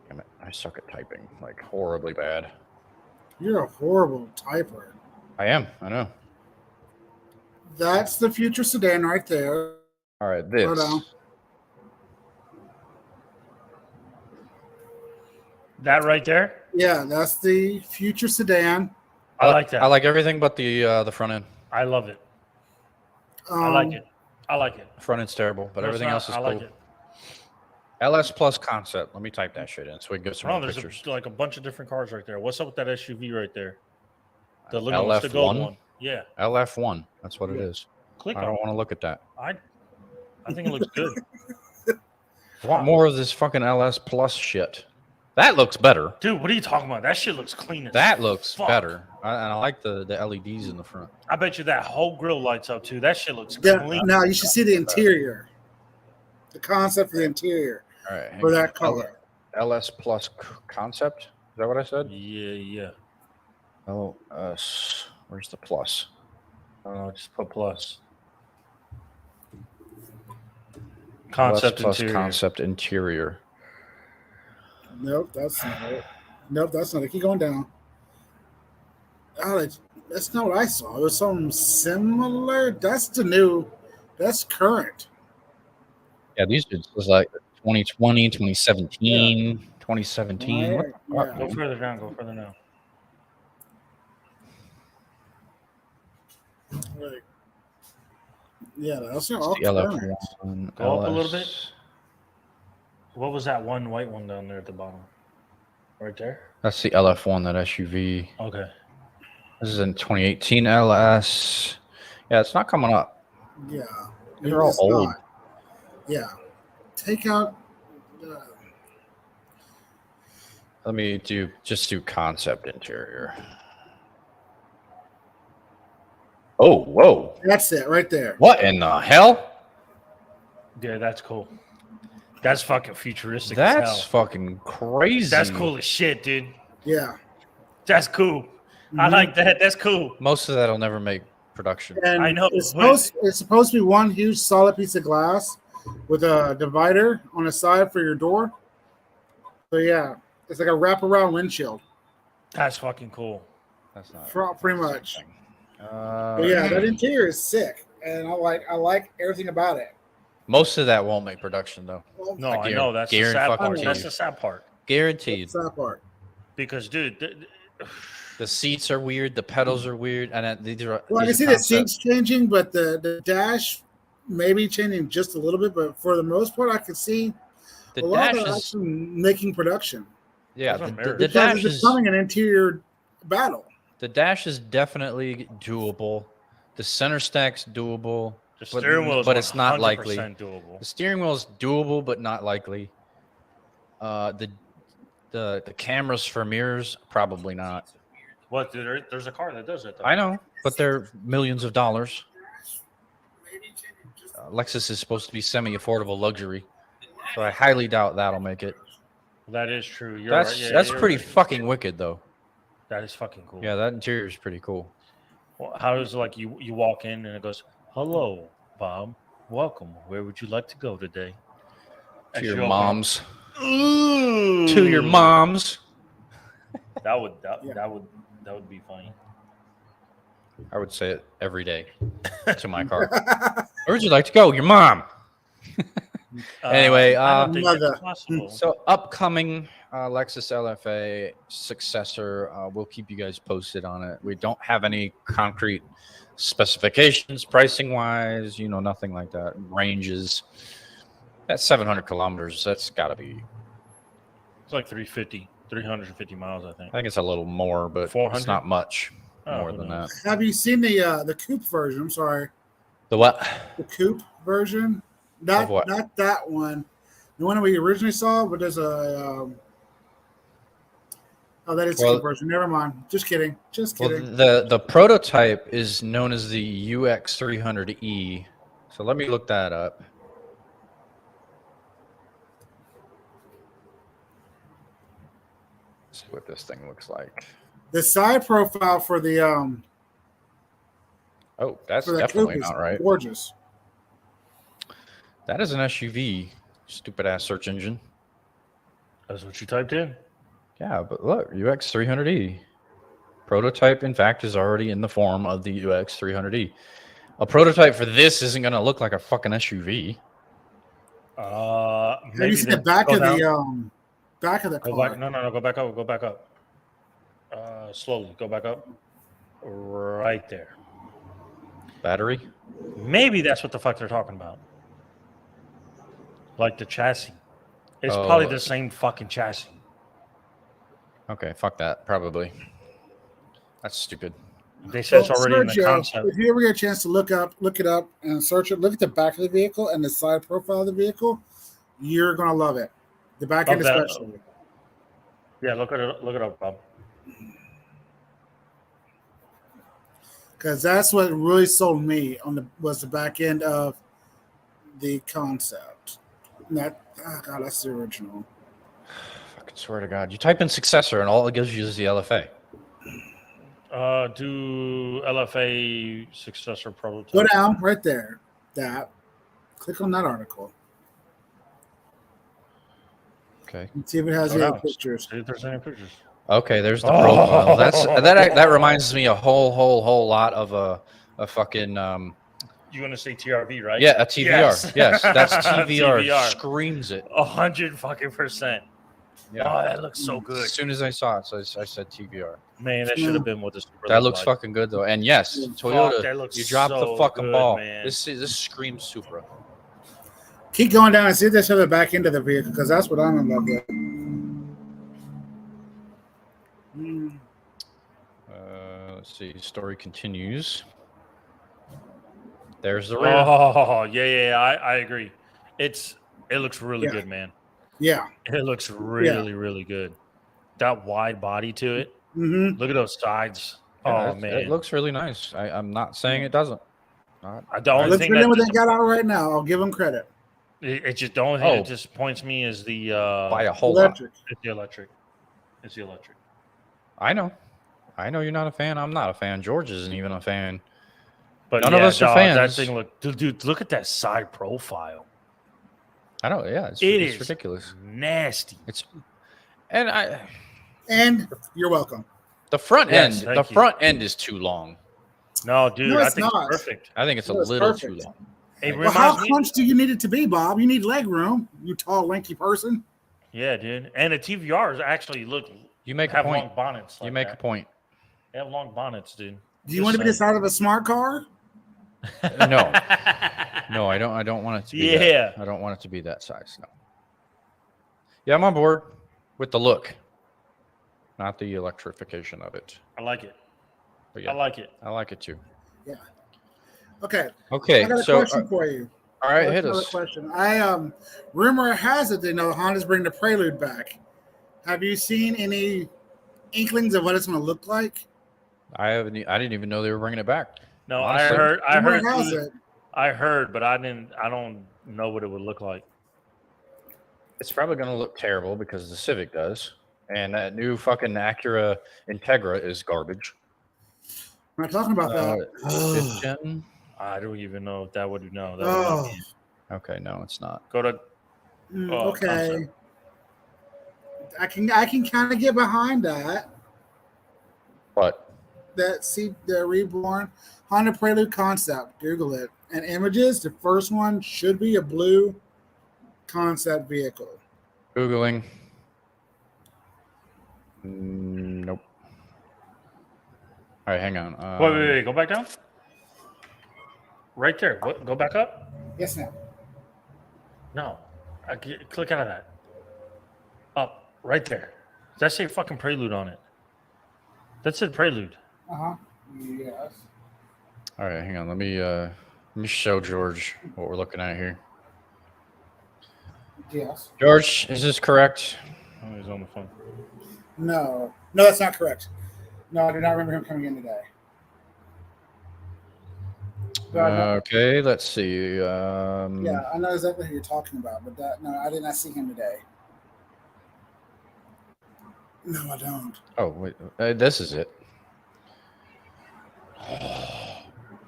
Damn it, I suck at typing, like horribly bad. You're a horrible typer. I am. I know. That's the future sedan right there. All right, this. That right there. Yeah, that's the future sedan. I like that. I like everything but the front end. I love it. I like it. The front end's terrible, but everything else is cool. I like it. LS Plus concept. Let me type that shit in so we can get some there's pictures. like a bunch of different cars right there. What's up with that SUV right there? The little LF1? the gold one. Yeah. LF1. That's what it is. Click I don't want to look at that. I think it looks good. I want more of this fucking LS Plus shit. That looks better. Dude, what are you talking about? That shit looks clean as That looks fuck. better. And I like the LEDs in the front. I bet you that whole grill lights up too. That shit looks clean. Now you should see the interior. The concept for the interior. All right. For that color. LS Plus concept? Is that what I said? Yeah. Oh, where's the plus? Just put plus. Concept LS Plus interior. concept interior. Nope, that's not it. Nope, that's not it. Keep going down. Oh, that's not what I saw. It was something similar. That's current. Yeah, these was like 2020, 2017, 2017. Right, What? yeah. Go further down. Right. Yeah, that's all The current. LF1, Go up a little LS. bit. What was that one white one down there at the bottom? Right there? That's the LF1, that SUV. Okay. This is in 2018 LS. Yeah, it's not coming up. Yeah. They're all It's old. not. Yeah. Take out. Let me just do concept interior. Oh, whoa. That's it right there. What in the hell? Yeah, that's cool. That's fucking futuristic That's as hell. fucking crazy. That's cool as shit, dude. Yeah. That's cool. I like that. That's cool. Most of that'll never make production. And I know. It's supposed to be one huge solid piece of glass with a divider on the side for your door. So yeah, it's like a wraparound windshield. That's fucking cool. That's not Pretty much. Uh, But yeah, that interior is sick, and I like everything about it. Most of that won't make production though. No, I know. That's the sad part. That's the sad part. Guaranteed. That's that part. Because, dude, The seats are weird. The pedals are weird, and these are. Well, I can these see are the seats changing, but the dash maybe changing just a little bit. But for the most part, I could see The a lot dash of is actually making production. yeah. Those are The mirrors. Because dash it's is becoming an interior battle. the dash is definitely doable. The center stack's doable. the steering wheel is but it's not 100% likely. doable. The steering wheel is doable, but not likely. The cameras for mirrors, probably not. What? There's a car that does it, though. I know, but they're millions of dollars. Lexus is supposed to be semi-affordable luxury, so I highly doubt that'll make it. That is true. You're That's right. Yeah, that's you're pretty right. fucking wicked, though. That is fucking cool. Yeah, that interior is pretty cool. Well, how is it like you walk in and it goes, "Hello, Bob. Welcome. Where would you like to go today?" To As your you open moms. up, Ooh. To your moms. That would be funny. I would say it every day to my car. Where would you like to go? Your mom. Anyway, I don't think Mother. that's possible. So upcoming Lexus LFA successor. We'll keep you guys posted on it. We don't have any concrete specifications, pricing wise. Nothing like that. Ranges. That's 700 kilometers. That's got to be. It's like 350 miles, I think. I think it's a little more, but 400? It's not much more than that. Have you seen the coupe version? I'm sorry. The what? The coupe version. Not that one. The one we originally saw, but there's a. That is the coupe version. Never mind. Just kidding. Well, the prototype is known as the UX300E. So let me look that up. See what this thing looks like. The side profile for the that's definitely not right. Gorgeous. That is an SUV. Stupid ass search engine. That's what you typed in. Yeah, but look, UX300E. Prototype, in fact, is already in the form of the UX300E. A prototype for this isn't going to look like a fucking SUV. Have you seen the back of the car? No, go back up. Slowly, go back up. Right there. Battery? Maybe that's what the fuck they're talking about. Like the chassis. It's probably the same fucking chassis. Okay, fuck that. Probably. That's stupid. They said it's already Sergio, in the concept. If you ever get a chance to look it up and search it, look at the back of the vehicle and the side profile of the vehicle, you're gonna love it. The back end especially. Yeah, look it up, Bob. Because that's what really sold me was the back end of the concept. That's the original. Fucking swear to God. You type in successor and all it gives you is the LFA. Do LFA successor prototype. Go down right there. Click on that article. Okay. And see if it has any pictures. See if there's any pictures. Okay, there's the profile. That reminds me a whole lot of a fucking You want to say TRV, right? yeah, a TVR. Yes, that's TVR. TVR. Screams it. 100%. Yeah. Oh, that looks so good. As soon as I saw it, so I said TVR. Man, that should have been what this. That looks fucking good though. And yes, Toyota, that looks you dropped so the fucking good, ball. Man. This screams Supra. Keep going down and see if they show the back end of the vehicle because that's what I'm in love with. Let's see. Story continues. There's the rear. Oh yeah, I agree. It looks really good, man. Yeah, it looks really good. That wide body to it. Mm-hmm. Look at those sides. Yeah, man, it looks really nice. I'm not saying it doesn't. The only Let's thing what they got out right now. I'll give them credit. It just the only thing that disappoints me is the by a whole electric. lot. It's the electric. It's the electric. I know you're not a fan. I'm not a fan. George isn't even a fan. But none of us are fans. That thing dude, look at that side profile. I know, yeah, it's ridiculous. Nasty. And you're welcome. The front end is too long. No, dude, no, I think not. it's perfect. I think it's a little too long. Well, how close do you need it to be, Bob? You need leg room, you tall, lanky person. Yeah, dude. And the TVRs actually have long bonnets. You make a point. They have long bonnets, dude. Do you want to be the side of a smart car? No, I don't. I don't want it to be. Yeah, I don't want it to be that size. No. Yeah, I'm on board with the look, not the electrification of it. I like it. But yeah, I like it. I like it too. Yeah. Okay. Okay. I got a question for you. All right, hit us. Question. Rumor has it Honda's bringing the Prelude back. Have you seen any inklings of what it's going to look like? I didn't even know they were bringing it back. No, honestly. I heard, but I don't know what it would look like. It's probably going to look terrible because the Civic does, and that new fucking Acura Integra is garbage. I'm not talking about that. Fifth gen? I don't even know if that would know. Okay, no, it's not. Go to. Okay. I can kind of get behind that. What? The reborn Honda Prelude concept. Google it. And images. The first one should be a blue concept vehicle. Googling. Nope. All right, hang on. Wait. Go back down. Right there. What? Go back up. Yes, ma'am. No. Click out of that. Up. Right there. Does that say fucking Prelude on it? That said Prelude. Uh-huh. Yes. All right, hang on. Let me show George what we're looking at here. Yes. George, is this correct? Oh, he's on the phone. No, that's not correct. No, I do not remember him coming in today. Okay, let's see. Yeah, I know exactly who you're talking about, but I did not see him today. No, I don't. Oh, wait. This is it.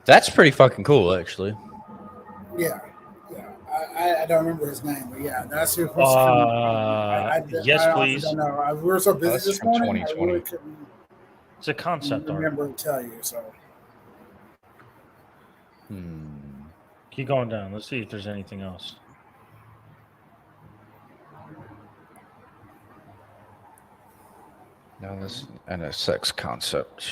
That's pretty fucking cool, actually. Yeah. I don't remember his name, but yeah, that's who. Yes, please. I don't know. We were so busy this morning. I really couldn't. It's a concept art. Remember to tell you. So. Keep going down. Let's see if there's anything else. Now this NSX concept.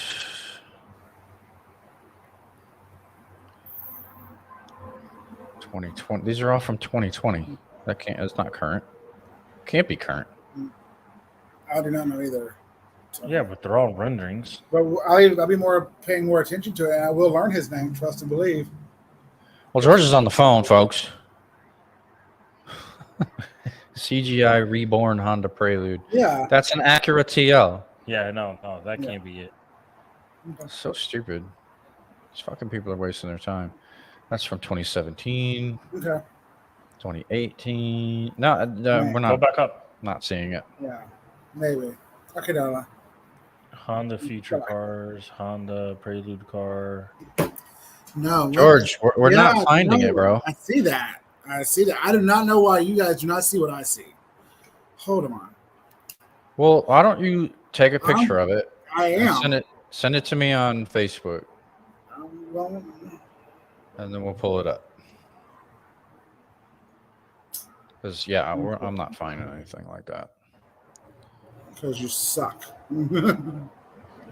2020. These are all from 2020. That's not current. Can't be current. I do not know either. So. Yeah, but they're all renderings. But I'll be paying more attention to it, and I will learn his name. Trust and believe. Well, George is on the phone, folks. CGI reborn Honda Prelude. Yeah, that's an Acura TL. Yeah, no, that can't be it. That's so stupid. These fucking people are wasting their time. That's from 2017. Okay. 2018. No, we're not. Go back up. Not seeing it. Yeah, maybe. Okay, Donna. Honda future cars, Honda Prelude car. No, George, we're not finding it, bro. I see that. I do not know why you guys do not see what I see. Hold on. Well, why don't you take a picture of it? I am. Send it to me on Facebook. Well, and then we'll pull it up. Because, yeah, I'm not finding anything like that. Because you suck.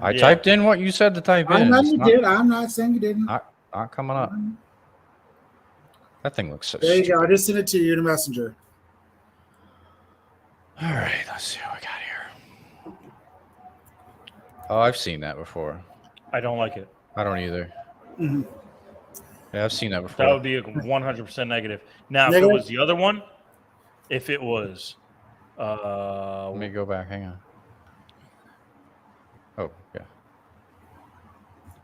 I typed in what you said to type in. I know you did. I'm not saying you didn't. Not coming up. That thing looks so There you stupid. go. I just sent it to you in a messenger. All right, let's see what we got here. Oh, I've seen that before. I don't like it. I don't either. Mm-hmm. Yeah, I've seen that before. That would be a 100% negative. Now, if it was the other one, if it was... Let me go back. Hang on. Oh, yeah.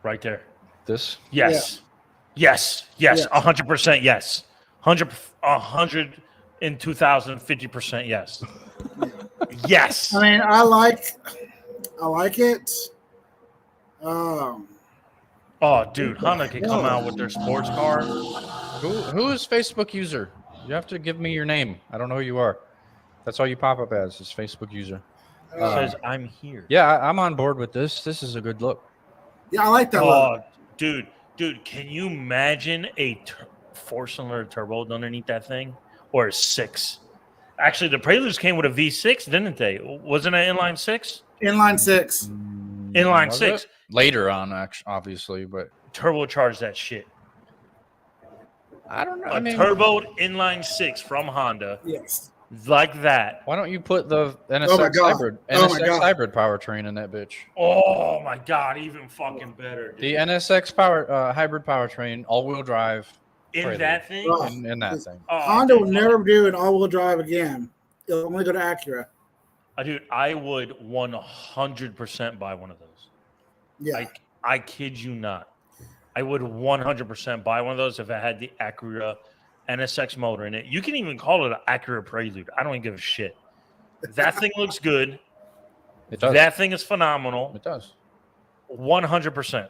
Right there. This? Yes. Yeah. Yes. 100% yes. 100 in 2050% yes. Yes. I mean, I like it. Oh, dude, Honda can come out with their sports car. Who is Facebook user? You have to give me your name. I don't know who you are. That's all you pop up as is Facebook user. It says I'm here. Yeah, I'm on board with this. This is a good look. Yeah, I like that. Oh, dude, can you imagine a four-cylinder turbo underneath that thing, or a 6? Actually, the Preludes came with a V6, didn't they? Wasn't it inline 6? Inline 6. Inline 6. Later on, obviously, but turbocharge that shit. I don't know. A turboed inline 6 from Honda. Yes. Like that. Why don't you put the NSX hybrid powertrain in that bitch? Oh my god, even fucking better. Dude. The NSX hybrid powertrain, all-wheel drive. In that thing? In that thing. Honda will never do an all-wheel drive again. It'll only go to Acura. Dude, I would 100% buy one of those. Yeah. I kid you not. I would 100% buy one of those if it had the Acura NSX motor in it. You can even call it an Acura Prelude. I don't even give a shit. That thing looks good. It does. That thing is phenomenal. It does. 100%.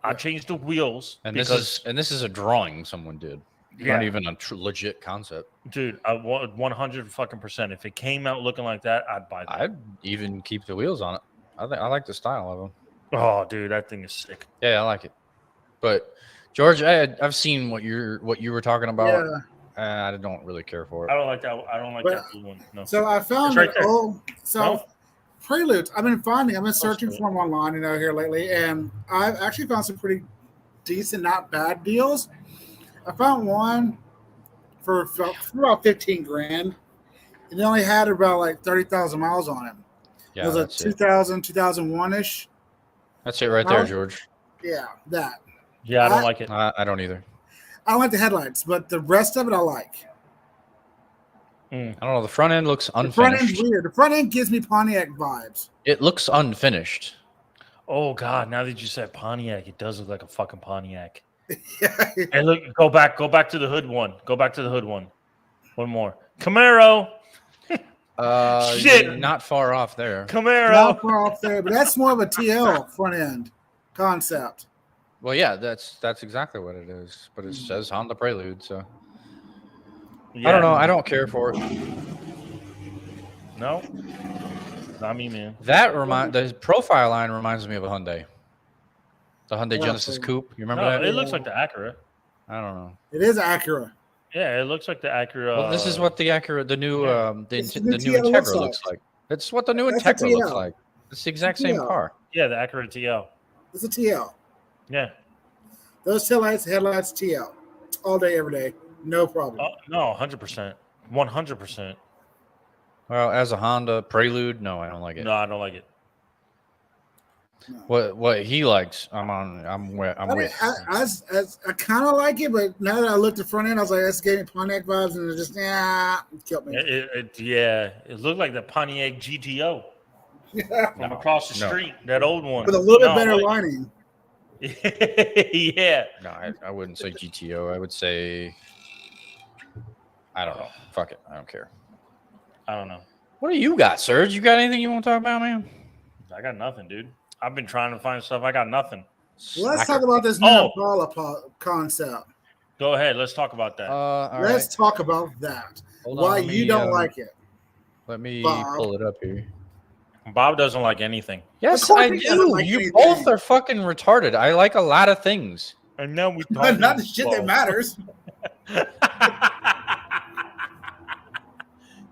I changed the wheels. And this is a drawing someone did. Not even a legit concept. Dude, 100%. If it came out looking like that, I'd buy that. I'd even keep the wheels on it. I like the style of them. Oh, dude, that thing is sick. Yeah, I like it. But George, I've seen what you were talking about. Yeah. I don't really care for it. I don't like that. I don't like that blue one. No. So I found right it. Preludes. I've been searching for them online, here lately, and I've actually found some pretty decent, not bad deals. I found one for about 15 grand, and they only had about like 30,000 miles on him. Yeah, it was a 2001 ish. That's it right there, George. Yeah, that. Yeah, I don't like it. I don't either. I don't like the headlights, but the rest of it I like. I don't know. The front end looks unfinished. The front end's weird. The front end gives me Pontiac vibes. It looks unfinished. Oh God! Now that you said Pontiac, it does look like a fucking Pontiac. Yeah. And look, go back to the hood one. Go back to the hood one. One more. Camaro. Shit, not far off there. Camaro. Not far off there, but that's more of a TL front end concept. Well, yeah, that's exactly what it is. But it says Honda Prelude, so yeah. I don't know. I don't care for it. No, not me, man. The profile line reminds me of a Hyundai. The Hyundai Genesis Coupe. You remember that? It looks like the Acura. I don't know. It is Acura. Yeah, it looks like the Acura. Well, this is what the Acura, the new the new Integra looks like. It's what the new Integra looks like. It's the exact same car. Yeah, the Acura TL. It's a TL. Yeah. Those taillights, headlights, TL. All day, every day. No problem. No, 100%. 100%. Well, as a Honda Prelude, no, I don't like it. No, I don't like it. No. What he likes, I'm with. I kind of like it, but now that I looked at the front end, I was like, that's giving me Pontiac vibes, and it just it killed me. It looked like the Pontiac GTO from across the street, that old one with a little bit better lining. Yeah. No, I wouldn't say GTO. I would say, I don't know. Fuck it. I don't care. I don't know. What do you got, Serge? You got anything you want to talk about, man? I got nothing, dude. I've been trying to find stuff. I got nothing. Let's talk about this new Impala concept. Go ahead. Let's talk about that. Let's talk about that. Why you don't like it? Let me pull it up here. Bob doesn't like anything. Yes, I do. Like you both are fucking retarded. I like a lot of things. And now we talk not the shit that matters.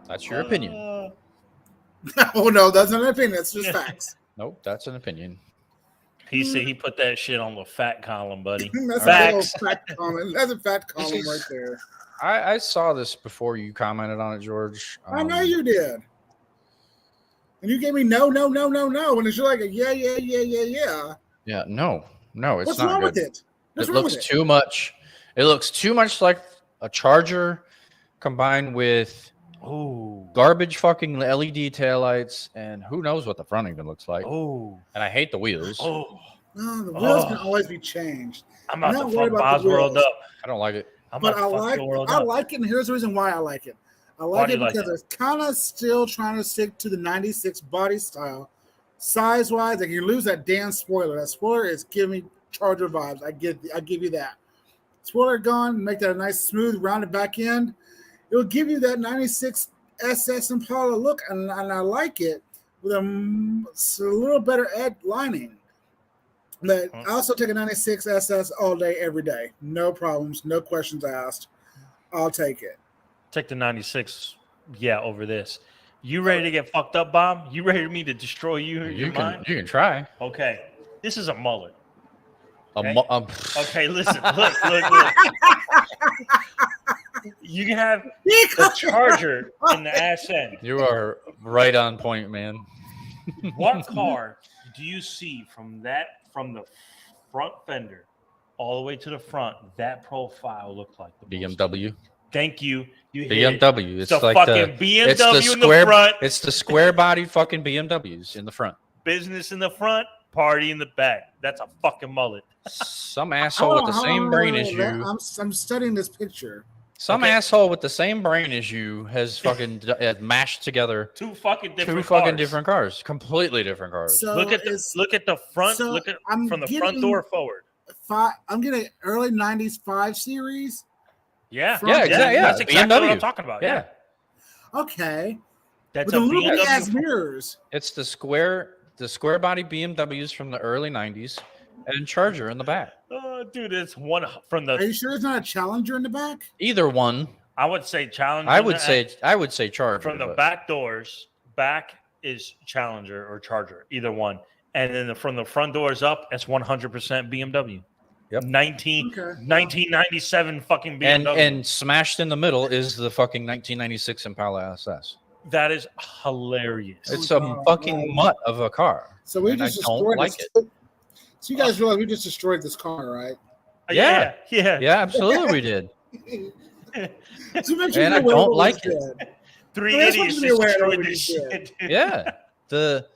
That's your opinion. Oh no, that's not an opinion. That's just facts. Nope, that's an opinion. He said he put that shit on the fat column, buddy. That's facts. That's a fat column right there. I saw this before you commented on it, George. I know you did. And you gave me no. And it's like a yeah. Yeah, no, it's What's not wrong good. with it? It looks too much. It looks too much like a Charger combined with garbage fucking LED taillights, and who knows what the front even looks like. Oh, and I hate the wheels. No, the wheels can always be changed. I'm about to fuck Bob's world up. I don't like it. But I like it, and here's the reason why I like it. I like it because it's kind of still trying to stick to the 96 body style. Size-wise, like you lose that damn spoiler. That spoiler is giving me Charger vibes. I give you that. Spoiler gone, make that a nice, smooth, rounded back end. It will give you that 96 SS Impala look, and I like it with a little better lining. But I also take a 96 SS all day, every day. No problems, no questions asked. I'll take it. Take the 96, over this. You ready to get fucked up, Bob? You ready for me to destroy you? You can try. Okay, this is a mullet. Okay, okay listen, look. You can have the Charger in the ass end. You are right on point, man. What car do you see from the front fender all the way to the front? That profile looked like the BMW. Thank you. BMW. It's like fucking BMW it's the in the front. It's the square body fucking BMWs in the front. Business in the front, party in the back. That's a fucking mullet. Some asshole with the same brain as you. I'm studying this picture. Some asshole with the same brain as you has fucking mashed together two fucking different cars, completely different cars. So look at the front. So look at from the front door forward. I'm getting early '90s 5 Series. Yeah, exactly. Yeah, that's exactly what I'm talking about. Yeah. Okay. That's with a little bit ass mirrors. It's the square body BMWs from the early '90s, and Charger in the back. Oh, dude, it's one from the. Are you sure it's not a Challenger in the back? Either one. I would say Challenger. I would say Charger from the back doors. Back is Challenger or Charger, either one. And then from the front doors up, it's 100% BMW. Yep. 1997 fucking BMW. And smashed in the middle is the fucking 1996 Impala SS. That is hilarious. It's a fucking mutt of a car. So we just destroyed it. So you guys realize we just destroyed this car, right? Yeah. Absolutely, we did. And I don't like it. 3 idiots destroyed this shit. Yeah, the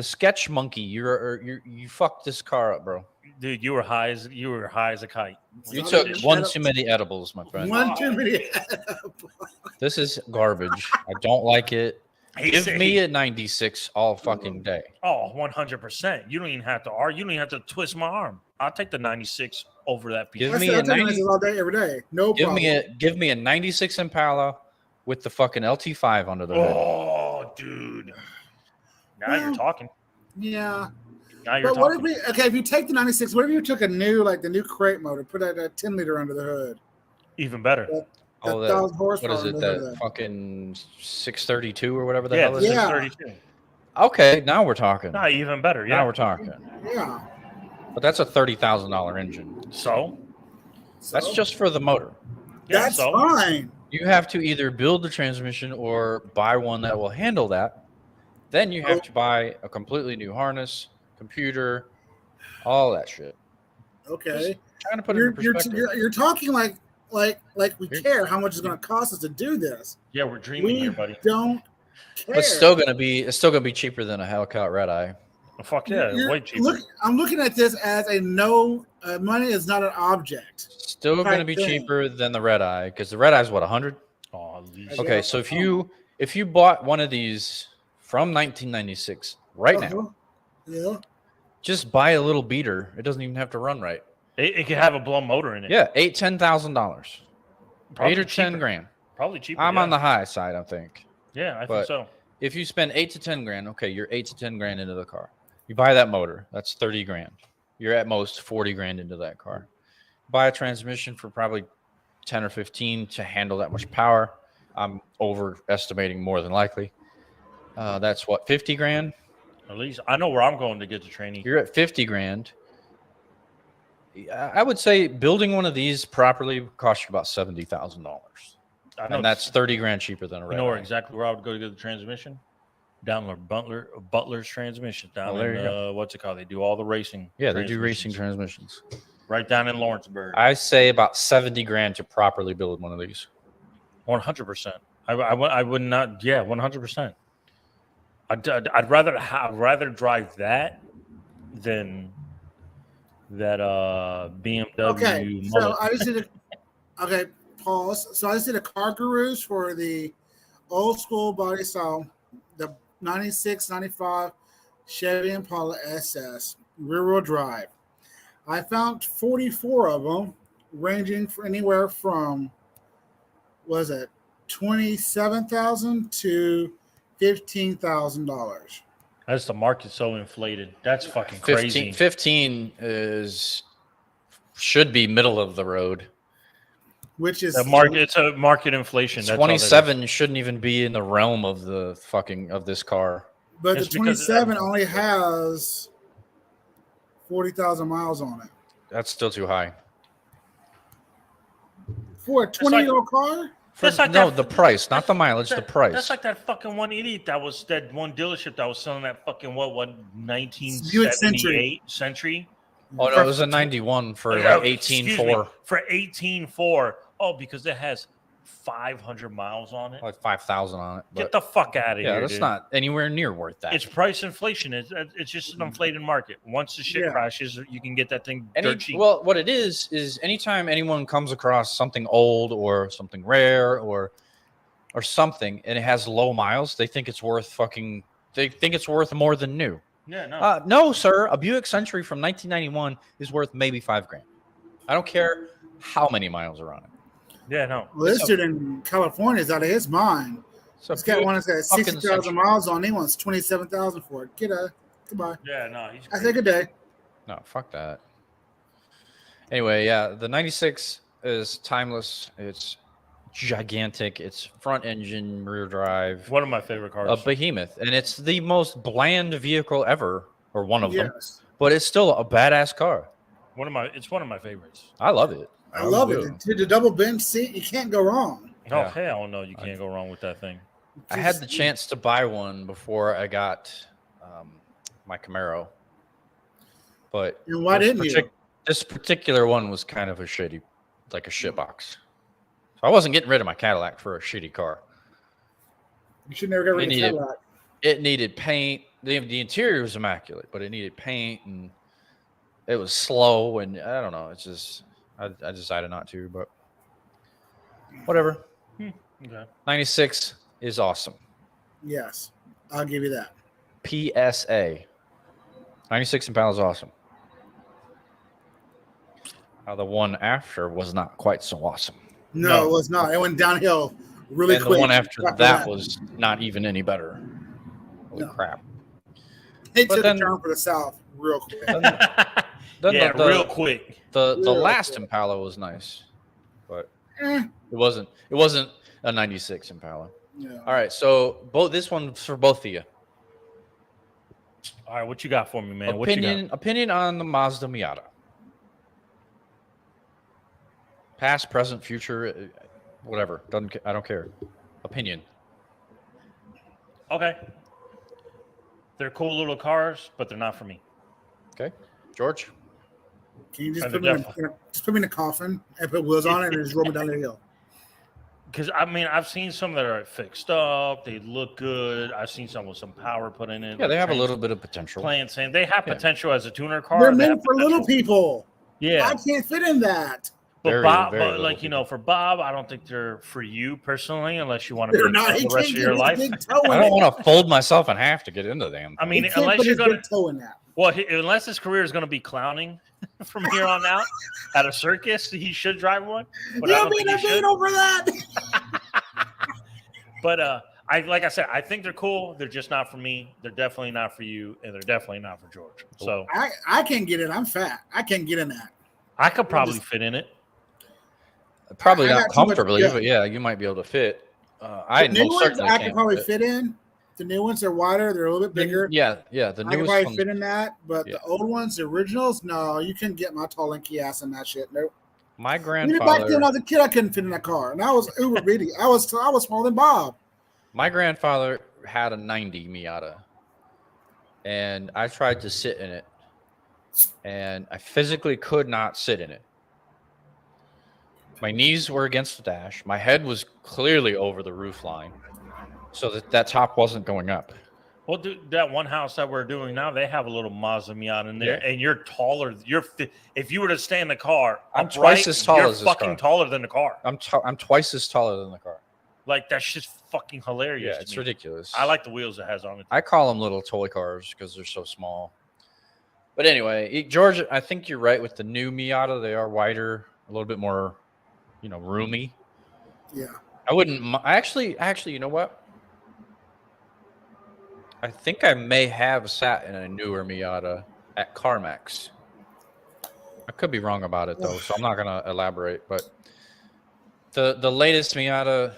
sketch monkey. You fucked this car up, bro. Dude, you were high as a kite. You took one too many edibles, my friend. One too many edibles. This is garbage. I don't like it. Give me a 96 all fucking day. Oh, 100%. You don't even have to argue. You don't even have to twist my arm. I'll take the 96 over that piece. Give me a 96 all day, every day. No problem. Give me a 96 Impala with the fucking LT5 under the hood. Oh, dude. Now you're talking. Yeah. Now you're talking. If you take the 96, what if you took the new crate motor, put a 10-liter under the hood? Even better. What is it? That fucking 632 or whatever the hell it is? 632. Okay, now we're talking. Not even better. Yeah. Now we're talking. Yeah. But that's a $30,000 engine. So that's just for the motor. Yeah, that's fine. You have to either build the transmission or buy one that will handle that. Then you have to buy a completely new harness, computer, all that shit. Okay. Just trying to put it in perspective. You're talking like we care how much it's going to cost us to do this. Yeah, we're dreaming here, buddy. Don't care. But it's still going to be cheaper than a Hellcat Red Eye. Well, fuck yeah, way cheaper. Look, I'm looking at this as money is not an object. Still going to be cheaper than the Red Eye because the Red Eye is what, 100? Oh, okay, so if you bought one of these from 1996 right now, just buy a little beater. It doesn't even have to run right. It could have a blown motor in it. Yeah, $10,000. $8 or 10 grand. Probably cheaper. I'm on the high side, I think. Yeah, I think so. If you spend 8 to 10 grand, okay, you're 8 to 10 grand into the car. You buy that motor, that's 30 grand. You're at most 40 grand into that car. Buy a transmission for probably 10 or 15 to handle that much power. I'm overestimating more than likely. That's what, 50 grand? At least I know where I'm going to get the training. You're at 50 grand. I would say building one of these properly would cost you about $70,000. And that's 30 grand cheaper than a Red Eye. You know exactly where I would go to get the transmission? Down Butler's transmission. Down in, what's it called? They do all the racing. Yeah, they do racing transmissions. Right down in Lawrenceburg. I say about 70 grand to properly build one of these. 100%. I would not. Yeah, 100%. I'd rather drive that than that BMW. Okay, so I just did pause. So I just did a car gurus for the old school body style, the 96, 95 Chevy Impala SS rear wheel drive. I found 44 of them, ranging for anywhere from $27,000 to $15,000. That's the market so inflated. That's fucking crazy. 15 should be middle of the road. Which is it's a market inflation. 27 shouldn't even be in the realm of the of this car. But the 27 only has 40,000 miles on it. That's still too high. For a 20-year-old car? The price, not the mileage, the price. That's like that fucking one idiot that one dealership that was selling that fucking 1978 Century. Oh no, it was a 91 for like 18.4. For 18.4. Oh, because it has 500 miles on it. Like 5,000 on it. Get the fuck out of here. Yeah, that's not anywhere near worth that. It's price inflation. It's just an inflated market. Once the shit crashes, you can get that thing dirt cheap. Well, what it is anytime anyone comes across something old or something rare or something and it has low miles, they think it's worth more than new. Yeah, no. No, sir. A Buick Century from 1991 is worth maybe $5 grand. I don't care how many miles are on it. Yeah, no. Well, this dude in California is out of his mind. He's got one that's got 60,000 miles on. He wants 27,000 for it. Goodbye. Yeah, no. I say good day. No, fuck that. Anyway, yeah, the 96 is timeless. It's gigantic. It's front engine, rear drive. One of my favorite cars. A behemoth, and it's the most bland vehicle ever, or one of them. But it's still a badass car. It's one of my favorites. I love it. I love it. The double bench seat, you can't go wrong. Oh, hell no, you can't go wrong with that thing. I had the chance to buy one before I got my Camaro. But and why didn't you? This particular one was kind of a shitty, like a shit box. So I wasn't getting rid of my Cadillac for a shitty car. You should never get rid of a Cadillac. It needed paint. The interior was immaculate, but it needed paint, and it was slow, and I don't know. It's just I decided not to, but whatever. Okay. 96 is awesome. Yes, I'll give you that. PSA. 96 Impala is awesome. The one after was not quite so awesome. No, it was not. It went downhill really quick. And the one after that was not even any better. Holy crap. They took a turn for the south real quick. Real quick. The last Impala was nice, but it wasn't a 96 Impala. Yeah. All right, so this one's for both of you. All right, what you got for me, man? Opinion on the Mazda Miata. Past, present, future, whatever. I don't care. Opinion. Okay. They're cool little cars, but they're not for me. Okay. George? Can you just put me in a coffin and put wheels on it and just roll me down the hill? Because, I mean, I've seen some that are fixed up. They look good. I've seen some with some power put in it. Yeah, they have a little bit of potential. Saying they have potential as a tuner car. They're meant for little people. Yeah. I can't fit in that. But Bob, for Bob, I don't think they're for you personally, unless you want to be the rest of your life. I don't want to fold myself in half to get into them. I mean, unless you're going to unless his career is going to be clowning from here on out at a circus, he should drive one. But you're being a beat over that. But like I said, I think they're cool. They're just not for me. They're definitely not for you, and they're definitely not for George. So I can't get it. I'm fat. I can't get in that. I could probably fit in it. Probably not comfortably, but yeah, you might be able to fit. I could probably fit in. The new ones are wider; they're a little bit bigger. Yeah. The I could probably fit in that, but the old ones, the originals, no, you couldn't get my tall lanky ass in that shit. Nope. My grandfather. Back then, when I was a kid, I couldn't fit in that car, and I was uber bitty. I was smaller than Bob. My grandfather had a 90 Miata, and I tried to sit in it, and I physically could not sit in it. My knees were against the dash. My head was clearly over the roof line, so that top wasn't going up. Well, dude, that one house that we're doing now, they have a little Mazda Miata in there, and you're taller. If you were to stay in the car, I'm twice as tall as this car. You're fucking taller than the car. I'm twice as taller than the car. Like, that's just fucking hilarious. Yeah, it's ridiculous. I like the wheels it has on it. I call them little toy cars because they're so small. But anyway, George, I think you're right with the new Miata. They are wider, a little bit more, roomy. Yeah. I wouldn't actually, you know what? I think I may have sat in a newer Miata at CarMax. I could be wrong about it though, so I'm not gonna elaborate. But the latest Miata,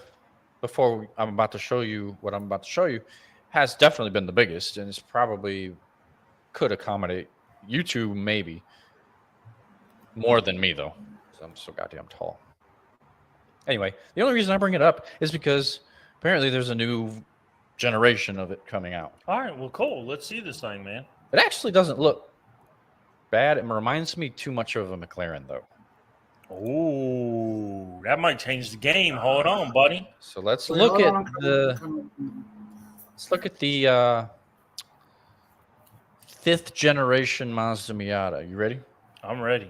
before I'm about to show you what I'm about to show you, has definitely been the biggest, and it's probably could accommodate you two maybe more than me though. So I'm so goddamn tall. Anyway, the only reason I bring it up is because apparently there's a new generation of it coming out. All right, well, cool. Let's see this thing, man. It actually doesn't look bad. It reminds me too much of a McLaren, though. Oh, that might change the game. Hold on, buddy. So let's look at the fifth generation Mazda Miata. You ready? I'm ready.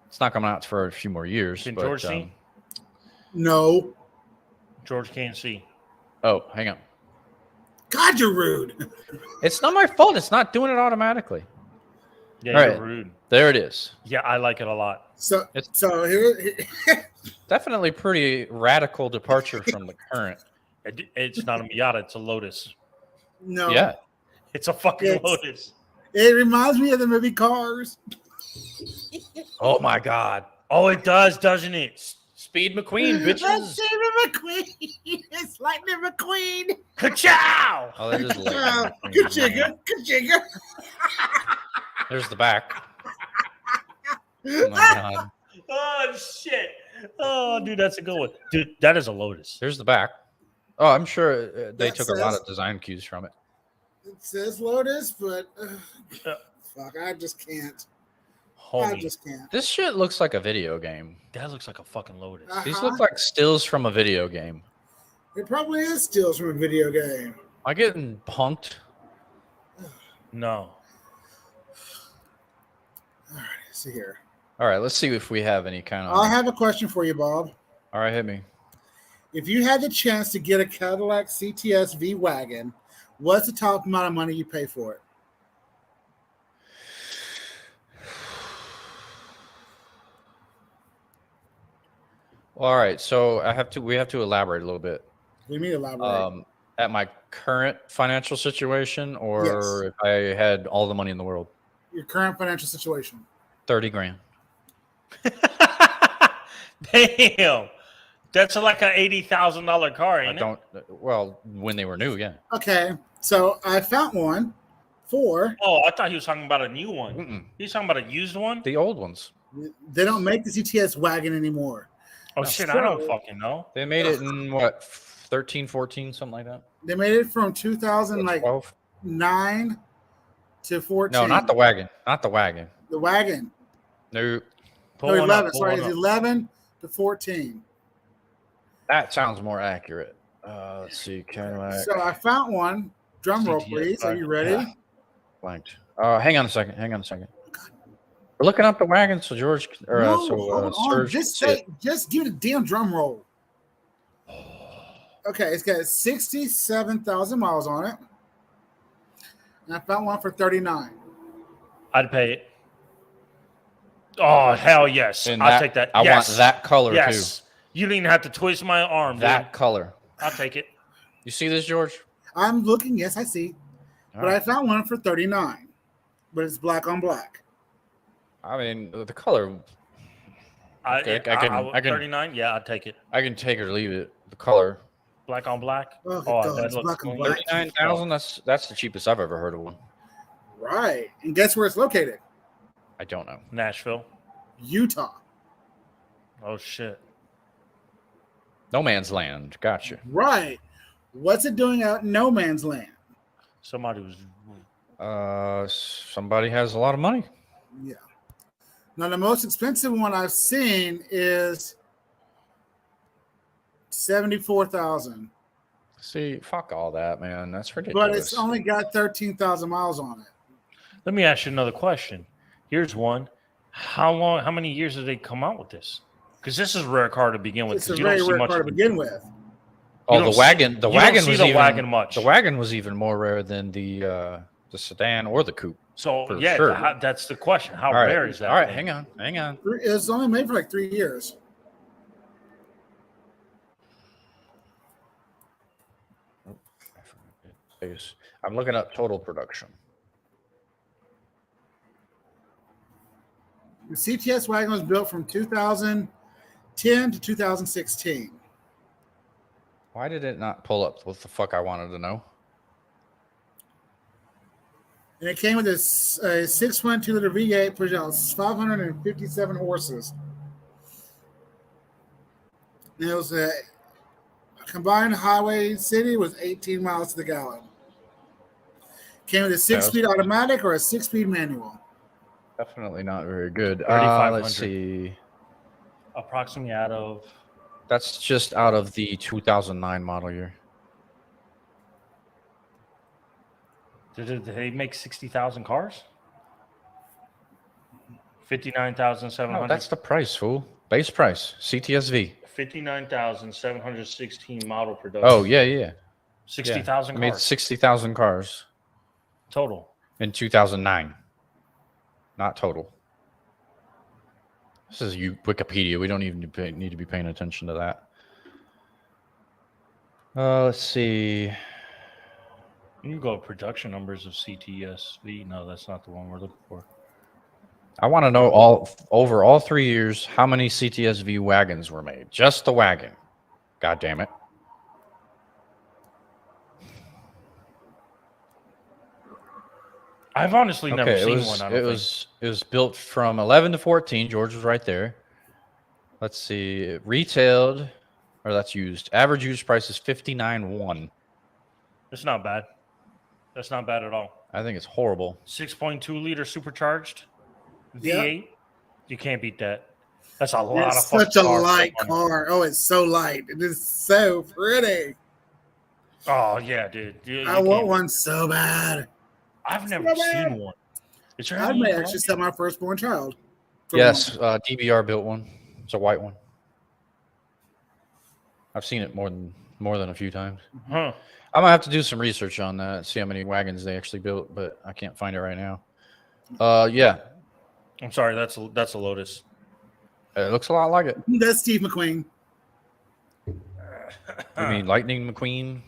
It's not coming out for a few more years. Can George see? No. George can't see. Oh, hang on. God, you're rude. It's not my fault. It's not doing it automatically. Yeah, you're rude. There it is. Yeah, I like it a lot. So here definitely pretty radical departure from the current. It's not a Miata. It's a Lotus. No. Yeah. It's a fucking Lotus. It reminds me of the movie Cars. Oh, my God. Oh, it does, doesn't it? Speed McQueen, bitches. Stephen McQueen. It's Lightning McQueen. Ka-chow! Oh, that is Lightning McQueen. Ka-chigga. There's the back. Oh my god. Oh shit! Oh, dude, that's a good one. Dude, that is a Lotus. There's the back. Oh, I'm sure they That took a lot of design cues from it. It says Lotus, but fuck, I just can't. Homie, I just can't. This shit looks like a video game. that looks like a fucking Lotus. These look like stills from a video game. It probably is stills from a video game. Am I getting punked? No. All right, see here. All right, let's see if we have any kind of. I have a question for you, Bob. All right, hit me. If you had the chance to get a Cadillac CTS V wagon, what's the top amount of money you pay for it? All right, so we have to elaborate a little bit. What do you mean elaborate? At my current financial situation, or Yes. if I had all the money in the world. Your current financial situation. 30 grand. Damn. That's like an $80,000 car, ain't it? Well, when they were new, yeah. Okay, so I found one for. Oh, I thought he was talking about a new one. Mm-mm. He's talking about a used one? The old ones. They don't make the CTS wagon anymore. Oh, shit, I don't fucking know. They made it in what, 13, 14, something like that? They made it from 2009 12? to 14. No, not the wagon. Not the wagon. The wagon. No. Pull No, one 11. up, pull Sorry, one it's up. 11 to 14. That sounds more accurate. Let's see. Cadillac. So I found one. Drum roll, CTS please. Are you wagon. ready? Blanked. Hang on a second. We're looking up the wagon, so George or No, so hold on. Serge. Just give it a damn drum roll. Okay, it's got 67,000 miles on it. And I found one for 39. I'd pay it. Oh, hell yes. And I'll take that. I Yes. want that color Yes. You didn't even have to twist my arm, too. That dude. color. I'll take it. You see this, George? I'm looking. Yes, I see. All But right. I found one for 39. But it's black on black. I mean, the color. Okay, I can- 39? Yeah, I'd take it. I can take it or leave it. The color. Black on black? Oh, Oh, God, that it's looks black on clean. black. 39,000. That's the cheapest I've ever heard of one. Right. And guess where it's located? I don't know. Nashville. Utah. Oh, shit. No man's land. Gotcha. Right. What's it doing out in no man's land? Somebody was. Somebody has a lot of money. Yeah. Now, the most expensive one I've seen is 74,000. See, fuck all that, man. That's But ridiculous. it's only got 13,000 miles on it. Let me ask you another question. Here's one. How many years did they come out with this? Because this is a rare car to begin with. It's a 'cause you don't very see rare much car of to it. begin with. You the don't wagon. see- The you wagon don't see was the even wagon much. The wagon was even more rare than the sedan or the coupe. So For yeah, sure. that's the question. How All right, rare is that? all right. thing? Hang on. It was only made for like 3 years. I'm looking up total production. The CTS wagon was built from 2010 to 2016. Why did it not pull up what the fuck I wanted to know? And it came with a 6.2-liter V8, pushing out 557 horses. And it was a combined highway city was 18 miles to the gallon. Came with a 6-speed automatic or a 6-speed manual. Definitely not very good. 3,500. Let's see. Approximately out of. That's just out of the 2009 model year. Did they make 60,000 cars? 59,700. No, that's the price, fool. Base price. CTSV. 59,716 model production. Oh, yeah. 60,000 I made cars 60,000 cars total. in 2009. Not total. This is Wikipedia. We don't even need to be paying attention to that. Let's see. You can go production numbers of CTSV. No, that's not the one we're looking for. I want to know over all 3 years how many CTSV wagons were made. Just the wagon. God damn it. I've honestly never seen one. It was built from 11 to 14. George was right there. Let's see. It retailed, or that's used. Average used price is $59,100. It's not bad. That's not bad at all. I think it's horrible. 6.2 liter supercharged V8. Yep. You can't beat that. That's a lot of such a light car. Oh, it's so light. It is so pretty. Oh yeah, dude. I want one so bad. I've never seen one. I may actually sell my firstborn child. Yes, DBR built one. It's a white one. I've seen it more than a few times. Huh. I'm gonna have to do some research on that, see how many wagons they actually built, but I can't find it right now. Yeah. I'm sorry, that's a Lotus. It looks a lot like it. That's Steve McQueen. You mean Lightning McQueen?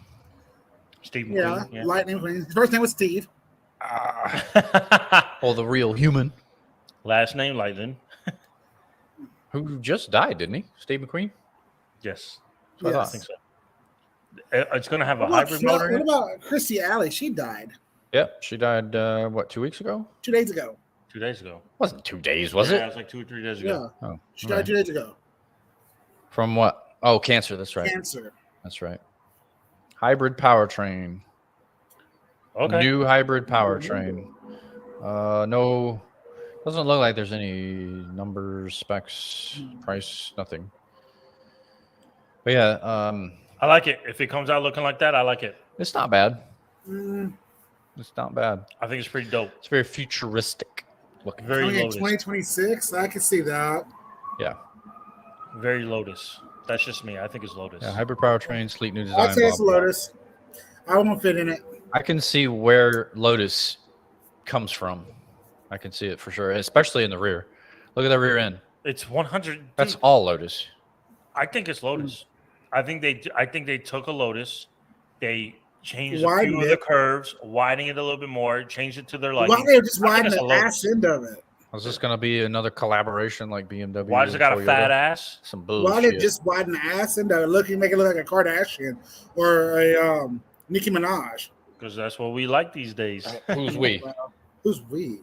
Steve McQueen. Yeah, Lightning McQueen. His first name was Steve. Well, the real human. Last name Lightning. Who just died, didn't he? Steve McQueen? Yes. Yes. I think so. It's going to have a hybrid motor. What about Christy Alley? She died. Yep, she died, 2 weeks ago? 2 days ago. 2 days ago. Wasn't 2 days, was Yeah, it? it was like 2 or 3 days ago. Yeah. Oh, She died 2 days ago. From what? Oh, cancer. That's right. Cancer. That's right. Hybrid powertrain. Okay. New hybrid powertrain. No, doesn't look like there's any numbers, specs, price, nothing. But yeah, I like it. If it comes out looking like that, I like it. it's not bad. Mm, It's not bad. I think it's pretty dope. It's very futuristic looking. Very in Lotus. 2026, I can see that. Yeah. Very Lotus. That's just me. I think it's Lotus. Yeah, hybrid powertrain, sleek new design. I'd say it's blah, blah, blah. Lotus. I won't fit in it. I can see where Lotus comes from. I can see it for sure, especially in the rear. Look at the rear end. It's 100. That's all Lotus. I think it's Lotus. I think they took a Lotus. They changed a Widened few of the it. curves, widening it a little bit more, changed it to their liking. Why they just I think widen it's the a Lotus. ass end of it? Is this going to be another collaboration like BMW? Why does it got a Toyota? fat ass? Some Why bullshit. they just widen the ass end of it? Make it look like a Kardashian or a Nicki Minaj. Because that's what we like these days. Who's we? Who's we?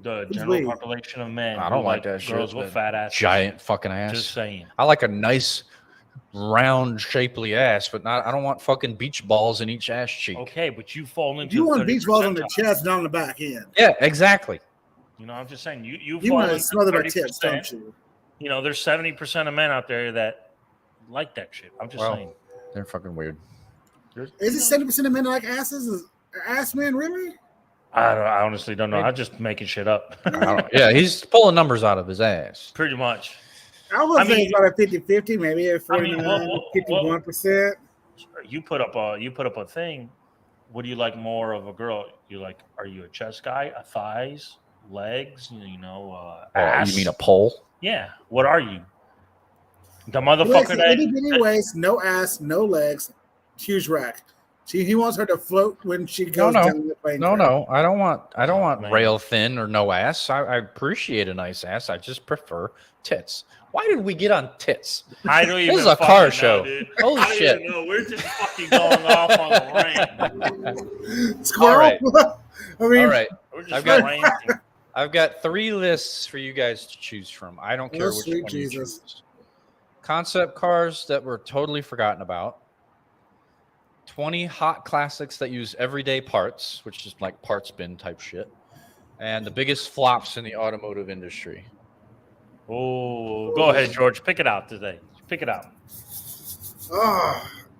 The Who's general we? population of men. I don't who like that shit, girls with but fat asses. Giant fucking ass. Just saying. I like a nice, round, shapely ass, but not. I don't want fucking beach balls in each ass cheek. Okay, but you fall into You the want beach balls on the 30%. chest, not on the back end. Yeah, exactly. You know, I'm just saying you You fall want to into smother my 30%. tips, don't you? You know, there's 70% of men out there that like that shit. I'm just saying. They're fucking weird. Is it 70% of men that like asses? Is ass men really? I honestly don't know. I'm just making shit up. Yeah, he's pulling numbers out of his ass. Pretty much. I would say mean- it's about a 50-50, maybe a 49, well, 51%. You put up a thing. What do you like more of a girl? Are you a chest guy, a thighs, legs, ass? You mean a pole? Yeah. What are you? The He likes motherfucker it that itty bitty waist, no ass, no legs, huge rack. He wants her to float when she goes down the plane. No. I don't want man. rail thin or no ass. I appreciate a nice ass. I just prefer tits. Why did we get on tits? I don't even This is a fucking car know, show. dude. Holy I don't shit. even know. We're just fucking going off on a rant. Squirrel. All right. I mean, All right. We're just I've got- ranting. I've got 3 lists for you guys to choose from. I don't care Oh, which sweet one you Jesus. choose. Concept cars that were totally forgotten about. 20 hot classics that use everyday parts, which is like parts bin type shit. And the biggest flops in the automotive industry. Oh, go ahead, George. Pick it out today. Pick it out.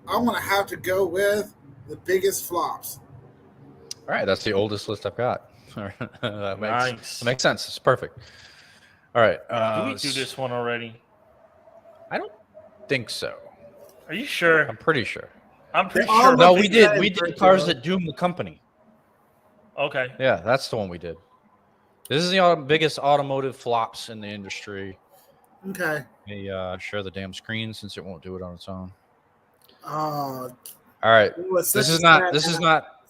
I'm going to have to go with the biggest flops. All right, that's the oldest list I've got. that Nice. makes sense. It's perfect. All right. Did we do this one already? I don't think so. Are you sure? I'm pretty sure. I'm pretty They all sure. look No, like we that did. We in did Virtual. cars that doom the company. Okay. Yeah, that's the one we did. This is the biggest automotive flops in the industry. Okay. Let me share the damn screen since it won't do it on its own. Uh, All right. well, This is not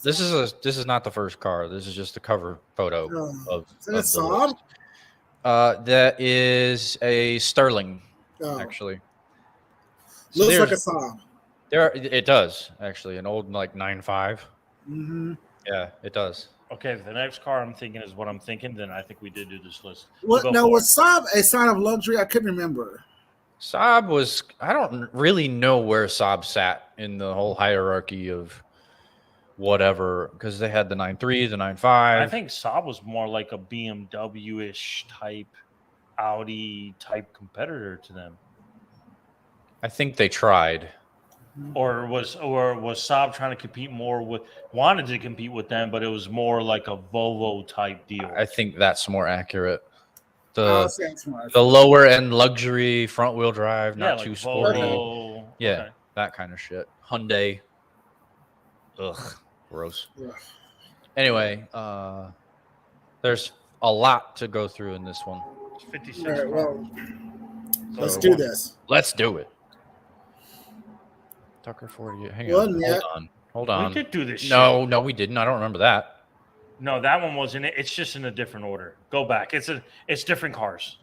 This is not the first car. This is just a cover photo of. Is that a Saab? That is a Sterling, actually. So looks like a Saab. It does actually an old like 9.5. Mm-hmm. Yeah, it does. Okay, if the next car I'm thinking is what I'm thinking, then I think we did do this list. What? Now, was Saab a sign of luxury? I couldn't remember. Saab was. I don't really know where Saab sat in the whole hierarchy of whatever, because they had the 9.3, the 9.5. I think Saab was more like a BMW-ish type, Audi type competitor to them. I think they tried. Or was Saab trying to compete more with, wanted to compete with them, but it was more like a Volvo type deal. I think that's more accurate. The lower end luxury front wheel drive, not like too sporty. Volvo. Yeah, Okay. that kind of shit. Hyundai. Ugh, gross. Yeah. Anyway, there's a lot to go through in this one. It's 56. Right, well, let's do this. Let's do it. Tucker 48. Hang on. Hold on. We did do this. No, we didn't. I don't remember that. No, that one wasn't it. It's just in a different order. Go back. It's different cars.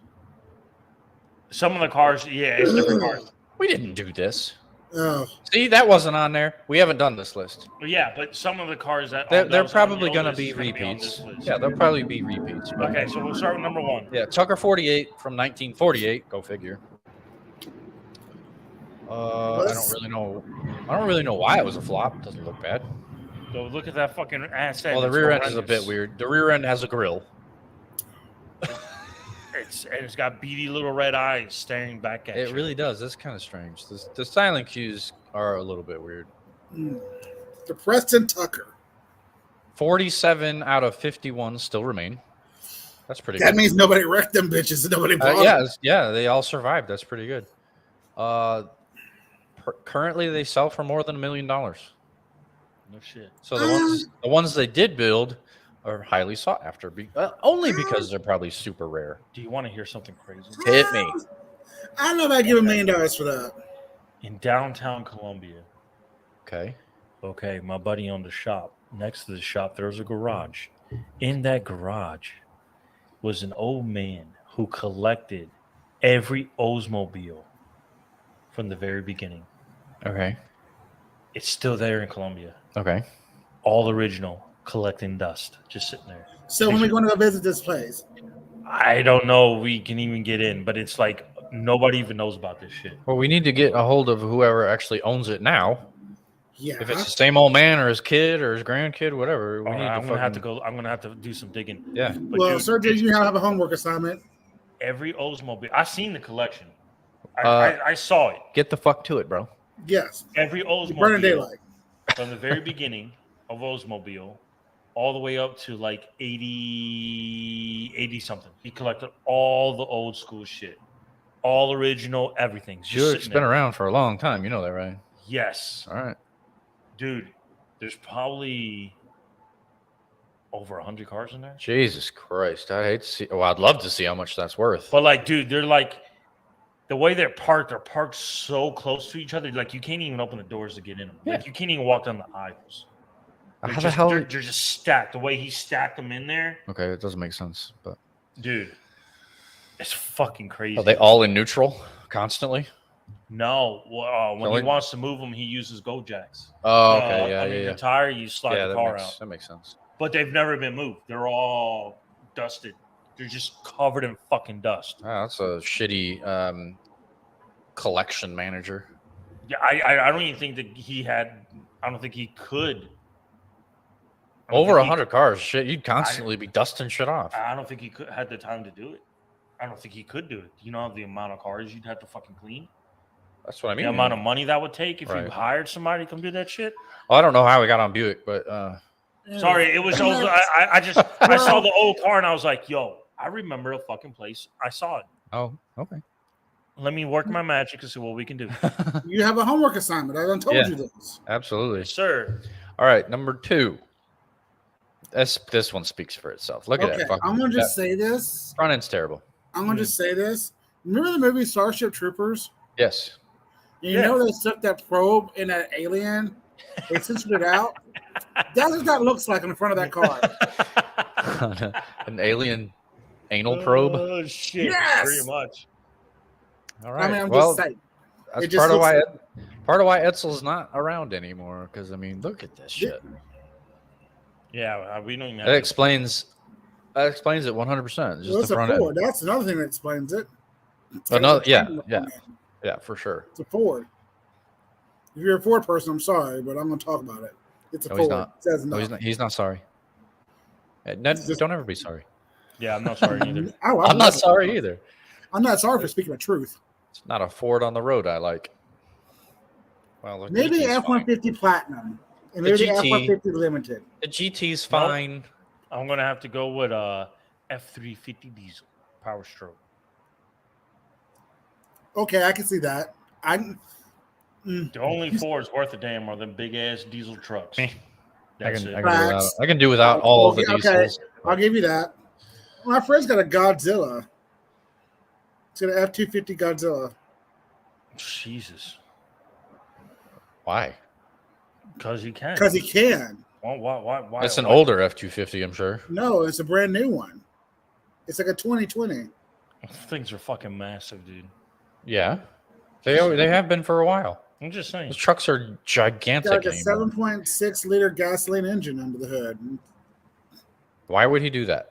Some of the cars, it's different cars. We didn't do this. Oh. See, that wasn't on there. We haven't done this list. Yeah, but some of the cars that they're probably going to be repeats. Yeah, they'll probably be repeats. Okay, so we'll start with number 1. Yeah, Tucker 48 from 1948. Go figure. I don't really know why it was a flop. It doesn't look bad. So look at that fucking ass end. Well, the rear end is a bit weird. The rear end has a grill. It's got beady little red eyes staring back at you. It really does. That's kind of strange. The styling cues are a little bit weird. The Preston Tucker. 47 out of 51 still remain. That's pretty good. That means nobody wrecked them bitches. Nobody bought them. Yeah, they all survived. That's pretty good. Currently, they sell for more than $1 million. No shit. So the ones they did build are highly sought after, only because they're probably super rare. Do you want to hear something crazy? Hit me. I don't know if I give $1 million for that. In downtown Columbia. Okay, my buddy owned a shop. Next to the shop, there was a garage. In that garage was an old man who collected every Oldsmobile from the very beginning. Okay. It's still there in Columbia. Okay. All original, collecting dust, just sitting there. So when we going to go visit this place? I don't know. We can even get in, but it's like nobody even knows about this shit. Well, we need to get a hold of whoever actually owns it now. Yeah. If it's the same old man or his kid or his grandkid, whatever, I'm gonna have to go. I'm gonna have to do some digging. Yeah. But well, Sergio, you have a homework assignment. Every Oldsmobile, I seen the collection. I saw it. Get the fuck to it, bro. Yes. Every Oldsmobile, burning daylight, from the very beginning of Oldsmobile, all the way up to like 80 something. He collected all the old school shit, all original, everything. Buick's been around for a long time. You know that, right? Yes. All right. Dude, there's probably over 100 cars in there. Jesus Christ. I hate to see. Well, I'd love to see how much that's worth. But like, dude, they're like, the way they're parked so close to each other. Like, you can't even open the doors to get in them. Yeah. Like, you can't even walk down the aisles. How the hell? They're just stacked. The way he stacked them in there. Okay, it doesn't make sense. But dude, it's fucking crazy. Are they all in neutral constantly? No. When he wants to move them, he uses go jacks. Oh, okay. The tire, you slide the car out. That makes sense. But they've never been moved. They're all dusted. They're just covered in fucking dust. Oh, that's a shitty collection manager. Yeah, I don't even think that he had. I don't think he could. Over 100 cars, shit, you'd constantly be dusting shit off. I don't think he had the time to do it. I don't think he could do it. You know the amount of cars you'd have to fucking clean? That's what I mean. The amount of money that would take if you hired somebody to come do that shit? Well, I don't know how we got on Buick, but... Sorry, it was... I saw the old car and I was like, yo, I remember a fucking place. I saw it. Oh, okay. Let me work my magic and see what we can do. You have a homework assignment. I done told you this. Absolutely. Yes, sir. All right, number 2. This one speaks for itself. Look at that. I'm gonna just say this. Front end's terrible. I'm gonna just say this. Remember the movie Starship Troopers? Yes. You know they stuck that probe in that alien They censored it out. That's what that looks like in the front of that car. An alien anal probe. Oh shit! Yes! Pretty much. All right. I mean, I'm well, just saying. that's It just part of why Etzel's not around anymore. Because I mean, look at this shit. Yeah, we don't even have That explains it 100%. Well, it's a Ford. That's another thing that explains it. Yeah, for sure. It's a Ford. If you're a Ford person, I'm sorry, but I'm going to talk about it. It's a Ford. He's not. It says no, he's not sorry. Don't ever be sorry. Yeah, I'm not sorry either. I'm not sorry either. I'm not sorry for speaking the truth. It's not a Ford on the road I like. Well, maybe F-150 Platinum. And maybe the F-150 Limited. The GT's fine. Nope. I'm going to have to go with F350 diesel power stroke. Okay, I can see that. The only Fords worth a damn are them big ass diesel trucks. That's it. I can do without all the diesels. Okay, I'll give you that. My friend's got a Godzilla. It's got an F-250 Godzilla. Jesus. Why? Because he can. Because he can. Why? It's an older F-250, I'm sure. No, it's a brand new one. It's like a 2020. Things are fucking massive, dude. Yeah. They have been for a while. I'm just saying. Those trucks are gigantic. It's got like a 7.6 liter gasoline engine under the hood. Why would he do that?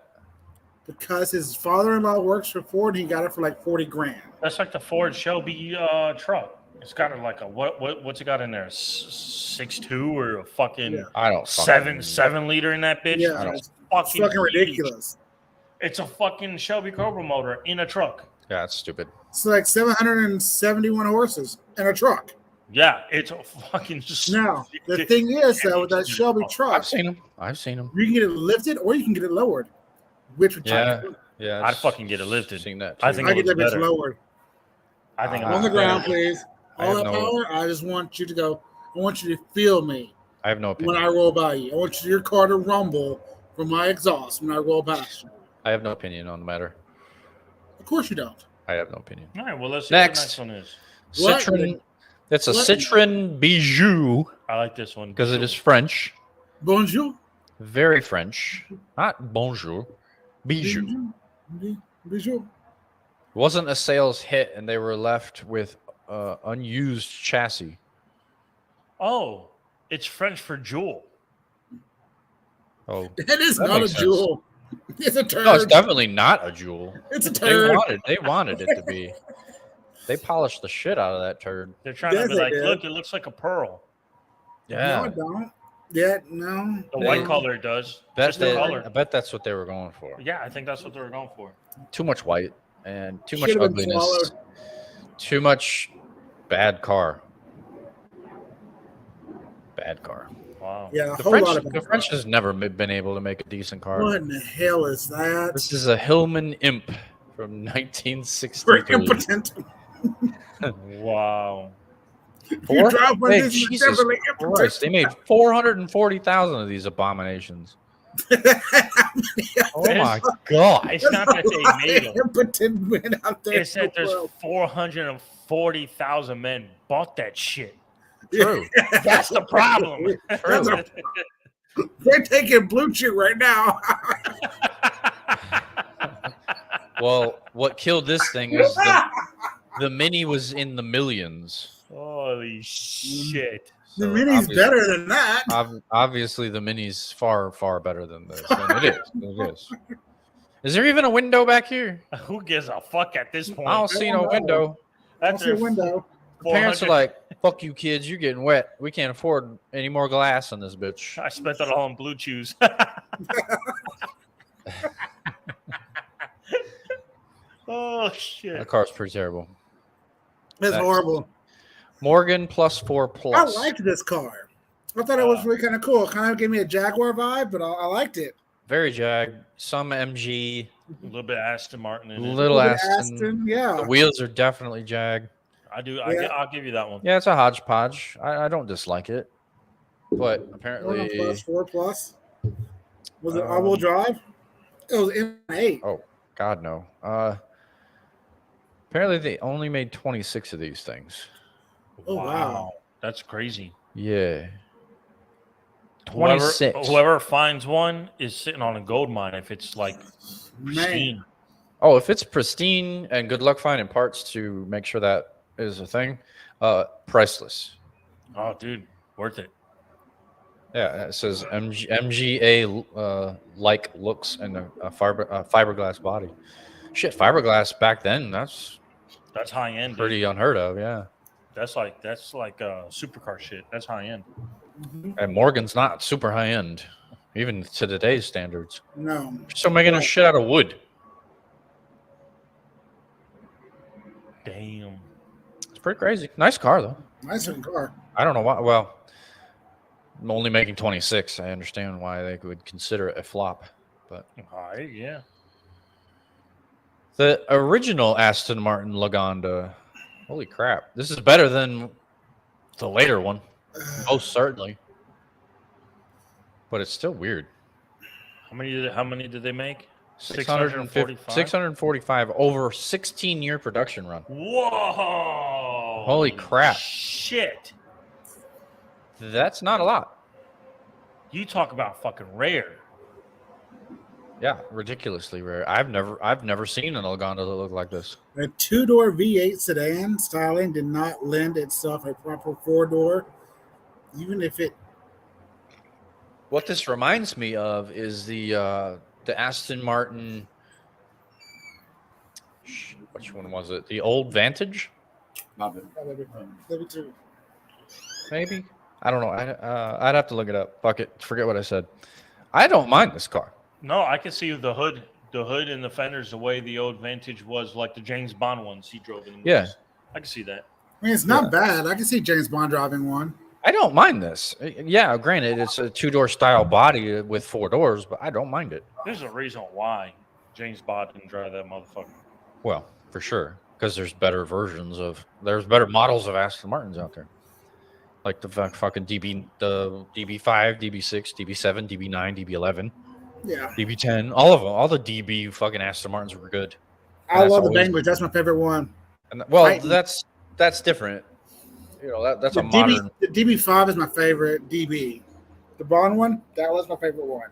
Because his father-in-law works for Ford and he got it for like $40,000. That's like the Ford Shelby truck. It's got like a what's it got in there? 6.2 or a fucking I don't 7 liter in that bitch? Yeah, it's fucking ridiculous. It's a fucking Shelby Cobra motor in a truck. Yeah, that's stupid. It's like 771 horses in a truck. Yeah, it's a fucking. Now the thing is though, with that Shelby truck, I've seen them. You can get it lifted or you can get it lowered. Which would yeah, I'd fucking get it lifted. Seen that too. I think I get that bitch lowered. I think on the ground, please. All that power. I just want you to go. I want you to feel me. I have no opinion when I roll by you. I want your car to rumble from my exhaust when I roll past you. I have no opinion on the matter. Of course you don't. I have no opinion. All right, well, let's see what the next one is. Citroen. It's a Citroen Bijou. I like this one. Because it is French. Bonjour. Very French. Not bonjour. Bijou. Bijou. Wasn't a sales hit, and they were left with unused chassis. Oh, it's French for jewel. Oh, it is not a jewel. It's a turd. No, it's definitely not a jewel. It's a turd. They wanted it to be. They polished the shit out of that turd. They're trying to be like, look, it looks like a pearl. Yeah. No, it don't. Yeah, no. The white color does. I bet that's what they were going for. Yeah, I think that's what they were going for. Too much white and too much ugliness. Too much bad car. Bad car. Wow. Yeah, the French has never been able to make a decent car. What in the hell is that? This is a Hillman Imp from 1963. For impotent. Wow. Jesus Christ, they made 440,000 of these abominations. Oh my God. It's not that they made them. Impotent men out there. It said there's 440,000 men bought that shit. True. That's the problem. They're taking Blue Chew right now. Well, what killed this thing is the Mini was in the millions. Holy shit. The Mini's better than that. Obviously, the Mini's far, far better than this. And it is. It is. Is there even a window back here? Who gives a fuck at this point? I don't see no window. That's a window. Parents are like, fuck you kids, you're getting wet. We can't afford any more glass on this bitch. I spent it all on Blue Chews. Oh, shit. That car's pretty terrible. That's horrible. Morgan +4 Plus. I liked this car. I thought it was really kind of cool. It kind of gave me a Jaguar vibe, but I liked it. Very Jag. Some MG. A little bit Aston Martin in it. Little Aston. Yeah. The wheels are definitely Jag. I do. I'll give you that one. Yeah, it's a hodgepodge. I don't dislike it. But apparently. +4 Plus. Was it all-wheel drive? It was M8. Oh, God, no. Apparently, they only made 26 of these things. Oh, wow. That's crazy. Yeah. 26. Whoever finds one is sitting on a gold mine if it's like pristine. Man. Oh, if it's pristine, and good luck finding parts to make sure that is a thing, priceless. Oh, dude, worth it. Yeah, it says MGA like looks and a fiberglass body. Shit, fiberglass back then, that's high end. pretty Dude. unheard of, yeah. That's like supercar shit. That's high end. And Morgan's not super high end, even to today's standards. No. They're still making a shit out of wood. Damn. It's pretty crazy. Nice car though. Nice looking car. I don't know why. Well, I'm only making 26. I understand why they would consider it a flop, but All right, yeah. the original Aston Martin Lagonda. Holy crap! This is better than the later one, most certainly. But it's still weird. How many did they make? 645 over 16-year production run. Whoa! Holy crap! Shit! That's not a lot. You talk about fucking rare. Yeah, ridiculously rare. I've never seen an Lagonda that looked like this. A two-door V8 sedan styling did not lend itself a proper four-door, even if it. What this reminds me of is the Aston Martin. Which one was it? The old Vantage? Maybe. I don't know. I'd have to look it up. Fuck it. Forget what I said. I don't mind this car. No, I can see the hood and the fenders the way the old Vantage was, like the James Bond ones he drove in the movies. Yeah. I can see that. I mean, it's not bad. I can see James Bond driving one. I don't mind this. Yeah, granted, it's a two-door style body with four doors, but I don't mind it. There's a reason why James Bond didn't drive that motherfucker. Well, for sure, because there's better models of Aston Martins out there, like the fucking the DB5, DB6, DB7, DB9, DB11, Yeah. DB10, all of them, all the DB fucking Aston Martins were good. I love the Bengals. That's my favorite one. And that's different. You know, that's a modern. The DB5 is my favorite DB. The Bond one, that was my favorite one.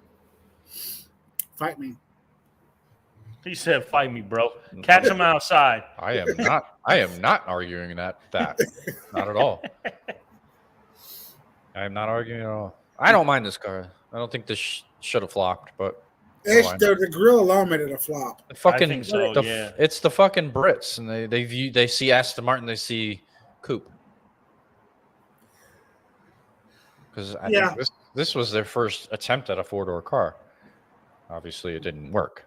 Fight me. He said, "Fight me, bro. Catch him outside." I am not arguing that. Not at all. I am not arguing at all. I don't mind this car. I don't think this should have flopped, but The grill alone made it a flop. I think so, yeah. It's the fucking Brits, and they see Aston Martin, they see Coupe. Because I think this was their first attempt at a four-door car. Obviously, it didn't work.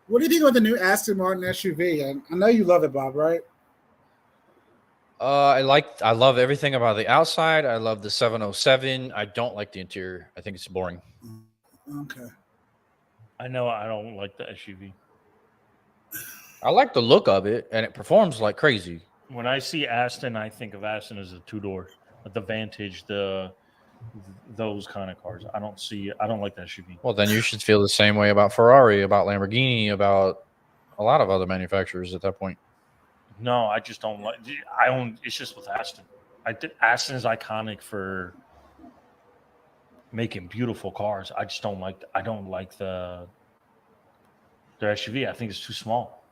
What do you think about the new Aston Martin SUV? I know you love it, Bob, right? I love everything about the outside. I love the 707. I don't like the interior. I think it's boring. Okay. I know I don't like the SUV. I like the look of it, and it performs like crazy. When I see Aston, I think of Aston as a two-door, the Vantage, those kind of cars. I don't like that SUV. Well, then you should feel the same way about Ferrari, about Lamborghini, about a lot of other manufacturers at that point. No, I just don't like. It's just with Aston. Aston is iconic for making beautiful cars. I just don't like. I don't like their SUV. I think it's too small.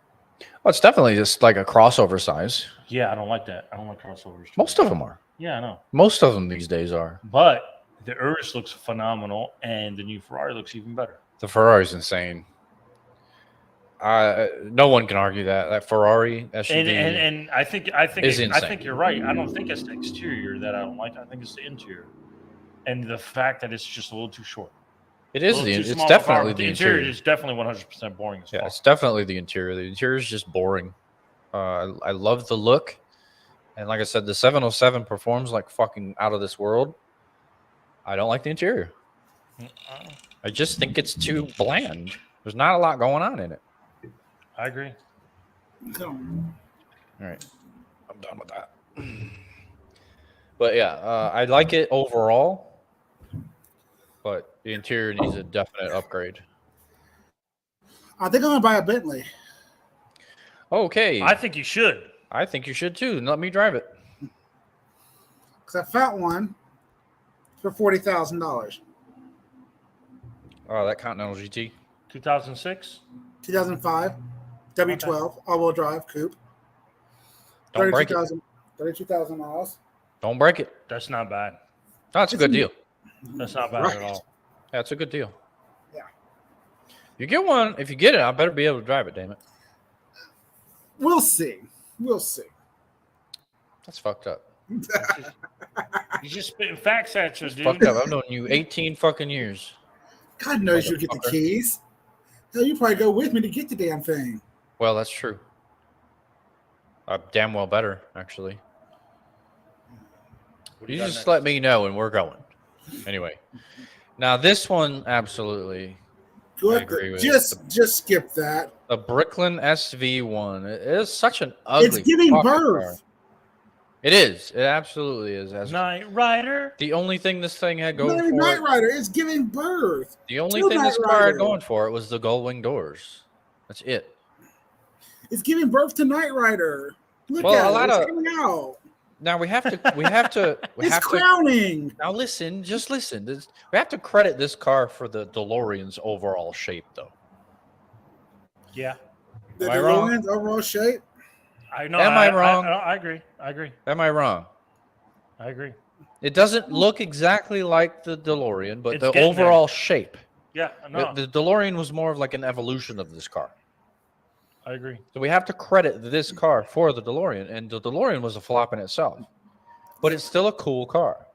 Well, it's definitely just like a crossover size. Yeah, I don't like that. I don't like crossovers. Most of them are. Yeah, I know. Most of them these days are. But the Urus looks phenomenal, and the new Ferrari looks even better. The Ferrari's insane. No one can argue that Ferrari SUV. And I think you're right. I don't think it's the exterior that I don't like. I think it's the interior, and the fact that it's just a little too short. It is it's definitely the interior. Is definitely 100% boring. Yeah, it's definitely the interior. The interior is just boring. I love the look, and like I said, the 707 performs like fucking out of this world. I don't like the interior. I just think it's too bland. There's not a lot going on in it. I agree. All right, I'm done with that. But yeah, I like it overall, but the interior needs a definite upgrade. I think I'm gonna buy a Bentley. Okay, I think you should. I think you should too. Let me drive it. Because I found one for $40,000. Oh, that Continental GT. 2006? 2005, W12, all-wheel drive coupe. Don't break it. 32,000 miles. Don't break it. That's not bad. That's a good deal. That's not bad at all. That's a good deal. Yeah. You get one. If you get it, I better be able to drive it. Damn it. We'll see. That's fucked up. You're just spitting facts at you, dude. Fucked up. I've known you 18 fucking years. God knows you get the keys. Hell, you probably go with me to get the damn thing. Well, that's true. Damn well better, actually. You just let me know and we're going. Anyway. Now, this one, absolutely. Good. I agree with just skip that. The Bricklin SV1. It is such an ugly. It's giving birth. Car. It is. It absolutely is. Knight Rider. The only thing this thing had going for Knight it. Rider. It's giving birth. The only thing this car had going for it was the gull wing doors. That's it. It's giving birth to Knight Rider. Look Well, at a lot it. It's of- coming out. Now we have to. It's crowning. Now listen. Just listen. We have to credit this car for the DeLorean's overall shape, though. Yeah. The Am I wrong? DeLorean's overall shape. I know. Am I wrong? I agree. Am I wrong? I agree. It doesn't look exactly like the DeLorean, but It's the getting overall shape. Yeah, no, The DeLorean was more of like an evolution of this car. I agree. So we have to credit this car for the DeLorean, and the DeLorean was a flop in itself, but it's still a cool car,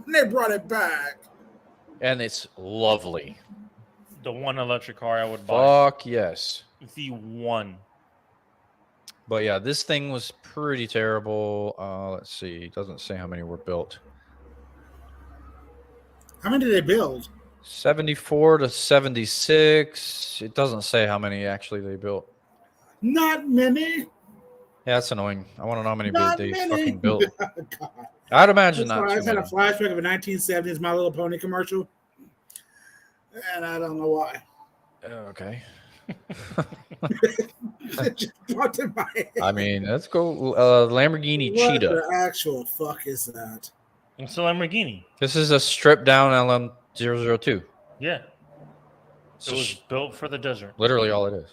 They brought it back. and it's lovely. The one electric car I would buy. Fuck yes. The one. But yeah, this thing was pretty terrible. Let's see. It doesn't say how many were built. How many did they build? 74 to 76. It doesn't say how many actually they built. Not many. Yeah, that's annoying. I want to know how many Not they many. fucking built. God. I'd imagine That's not why I too just had a many. flashback of a 1970s My Little Pony commercial, and I don't know why. Okay. It just popped in my head. I mean, let's go Lamborghini What Cheetah. the actual fuck is that? It's a Lamborghini. This is a stripped down LM002. Yeah. It's It was just built for the desert. literally all it is.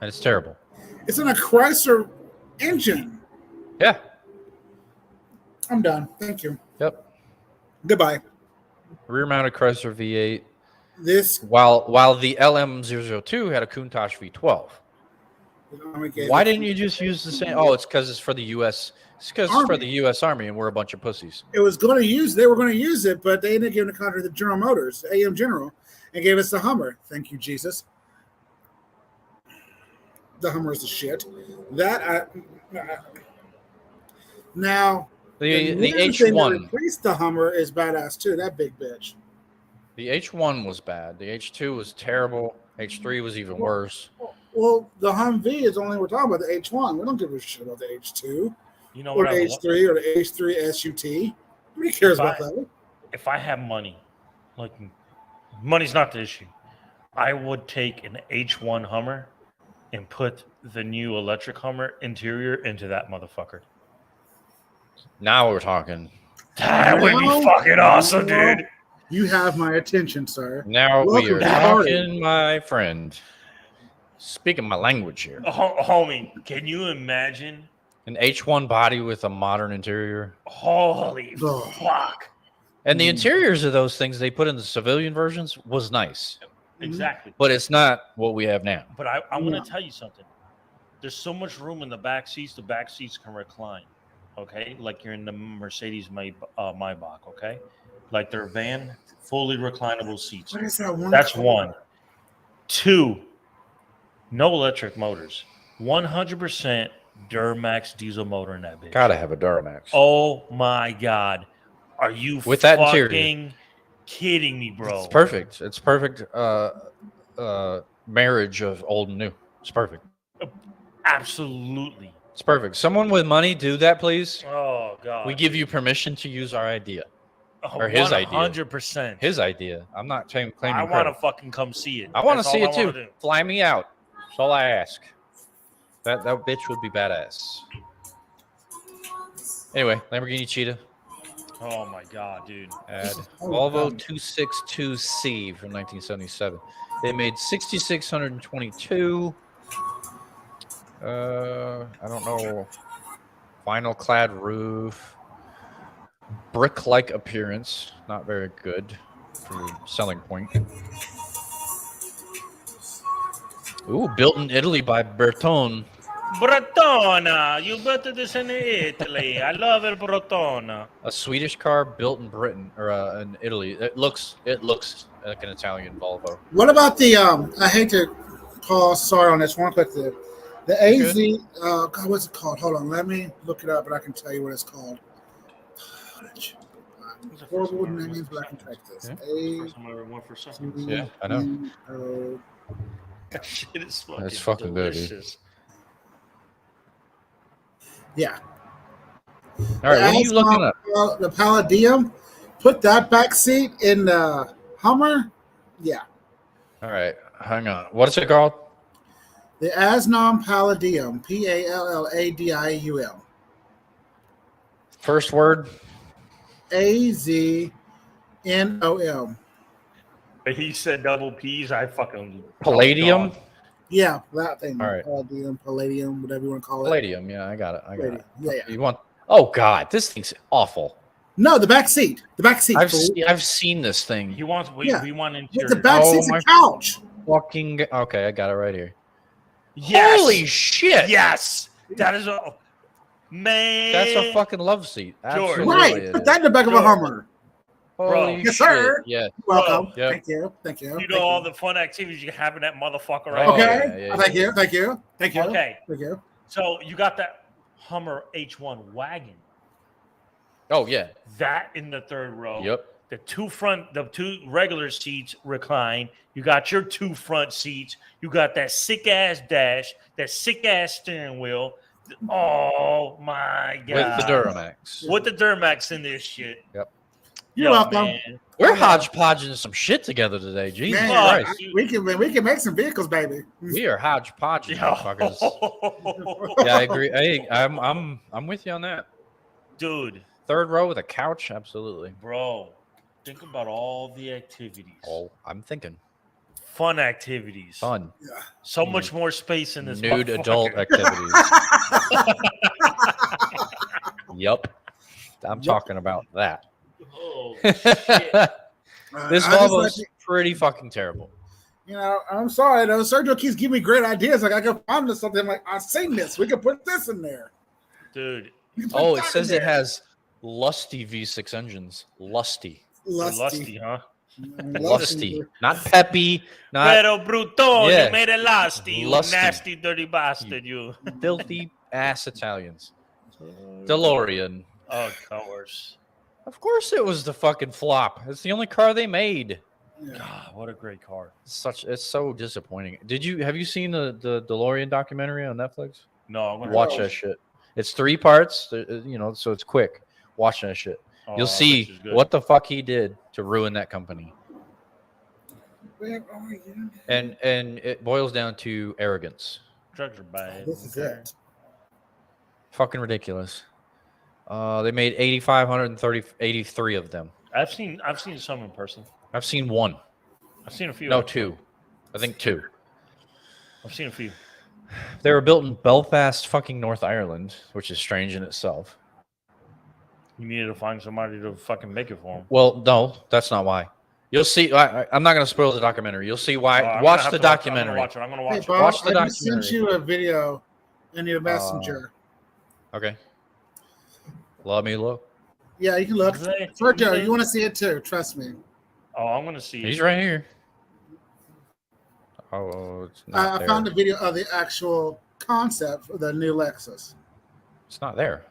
And it's terrible. It's in a Chrysler engine. Yeah. I'm done. Thank you. Yep. Goodbye. Rear mounted Chrysler V8. This. While the LM002 had a Countach V12. Why didn't you just use the same? Oh, it's because it's for the U.S. It's because it's for the U.S. Army, and we're a bunch of pussies. It was going to use. They were going to use it, but they ended up giving the contract to General Motors, AM General, and gave us the Hummer. Thank you, Jesus. The Hummer is the shit. Now The thing that H1. replaced the Hummer is badass too. That big bitch. The H1 was bad. The H2 was terrible. H3 was even worse. Well, the Humvee is only we're talking about the H1. We don't give a shit about the H2 You know or what? the H3 or the H3 SUT. Nobody cares about that. If I have money, like money's not the issue, I would take an H1 Hummer and put the new electric Hummer interior into that motherfucker. Now we're talking. That would be fucking awesome, dude. You have my attention, sir. Now we Welcome are to the party. talking, my friend. Speaking my language here. Homie, can you imagine? An H1 body with a modern interior. Holy Ugh. fuck. And the interiors of those things they put in the civilian versions was nice. Exactly. But it's not what we have now. But I want to tell you something. There's so much room in the back seats. The back seats can recline. Okay, like you're in the Mercedes Maybach. Okay, like their van, fully reclinable seats. What is that one? That's color? one. Two, no electric motors. 100% Duramax diesel motor in that bitch. Gotta have a Duramax. Oh my god, are you With that fucking interior. kidding me, bro? It's perfect. It's perfect marriage of old and new. It's perfect. Absolutely. It's perfect. Someone with money, do that, please. Oh god. We give you permission to use our idea. Or his 100%. idea. 100%. His idea. I'm not claiming I want credit. to fucking come see it. I want to That's see all it I wanna too. do. Fly me out. That's all I ask. That bitch would be badass. Anyway, Lamborghini Cheetah. Oh my god, dude. Add Volvo 262C from 1977. They made 6,622. I don't know. Vinyl clad roof. Brick-like appearance. Not very good for selling point. Ooh, built in Italy by Bertone. Bretona, you built this in Italy. I love it, Bretona. A Swedish car built in Britain or in Italy. It looks like an Italian Volvo. What about the I hate to call sorry on this one, but the AZ God, what's it called? Hold on, let me look it up, but I can tell you what it's called. Horrible names, but I can type this. First time I ever went for seconds. Yeah, I know. That shit is fucking That's fucking delicious. good, dude. Yeah. All right, what are you looking up? The Palladium. Put that back seat in the Hummer. Yeah. All right, hang on. What's it called? The Asnom Palladium. Palladium. First word. AZNOM. He said double P's. I fucking Palladium. Yeah, that thing. All right. Palladium, whatever you want to call it. Palladium. Yeah, I got it. Yeah. You want? Oh God, this thing's awful. No, the back seat. The back seat. I've seen this thing. He wants. We want interior. The back seat's a couch. Fucking okay, I got it right here. Yes. Holy shit! Yes, that is a man. That's a fucking love seat. Absolutely Right. it Put is. that in the back of a Hummer. Holy Yes, shit. sir. Yeah. Welcome. Yep. Thank you. You know all the fun activities you can have in that motherfucker right Oh, there. Okay. yeah. Thank you. Okay. Thank you. So you got that Hummer H1 wagon. Oh yeah. That in the third row. Yep. The two regular seats recline. You got your two front seats. You got that sick ass dash, that sick ass steering wheel. Oh my god! With the Duramax. With the Duramax in this shit. Yep. You're welcome. Man. We're hodgepodging some shit together today. Jesus Man, Christ. we can make some vehicles, baby. We are hodgepodging, motherfuckers. Yeah, I agree. Hey, I'm with you on that. Dude. Third row with a couch, absolutely. Bro, think about all the activities. Oh, I'm thinking. Fun activities. Fun. Yeah. So much more space in this Nude adult activities. Yep. I'm talking about that. Oh, shit. This Volvo's pretty fucking terrible. You know, I'm sorry though. Sergio keeps giving me great ideas. Like I can find something like I've seen this. We can put this in there. Dude. Oh, it says it has lusty V6 engines. Lusty. Lusty, huh? Lusty. Not peppy. Not Pero bruto, Yeah. you made it lusty, you Lusty. nasty, dirty bastard, you. filthy ass Italians. DeLorean. Oh, of course. Of course it was the fucking flop. It's the only car they made. Yeah. God, what a great car. It's so disappointing. Have you seen the DeLorean documentary on Netflix? No, I'm gonna Watch that shit. It's 3 parts, so it's quick. Watch that shit. Oh, You'll see this is good. what the fuck he did to ruin that company. Where are you? And it boils down to arrogance. Drugs are bad. This is it. Fucking ridiculous. They made 83 of them. I've seen some in person. I've seen 1. I've seen a few. No, 2. I think 2. I've seen a few. They were built in Belfast, fucking North Ireland, which is strange in itself. You needed to find somebody to fucking make it for them. Well, no, that's not why. You'll see. I'm not going to spoil the documentary. You'll see why. Watch the documentary. I'm going to watch it. Bob, Watch the I just sent documentary. you a video in your messenger. Okay. Let me look. Yeah, you can look. Sergio, you want to see it too? Trust me. Oh, I'm going to see He's it. right here. Oh, it's not I there. found a video of the actual concept of the new Lexus. It's not there.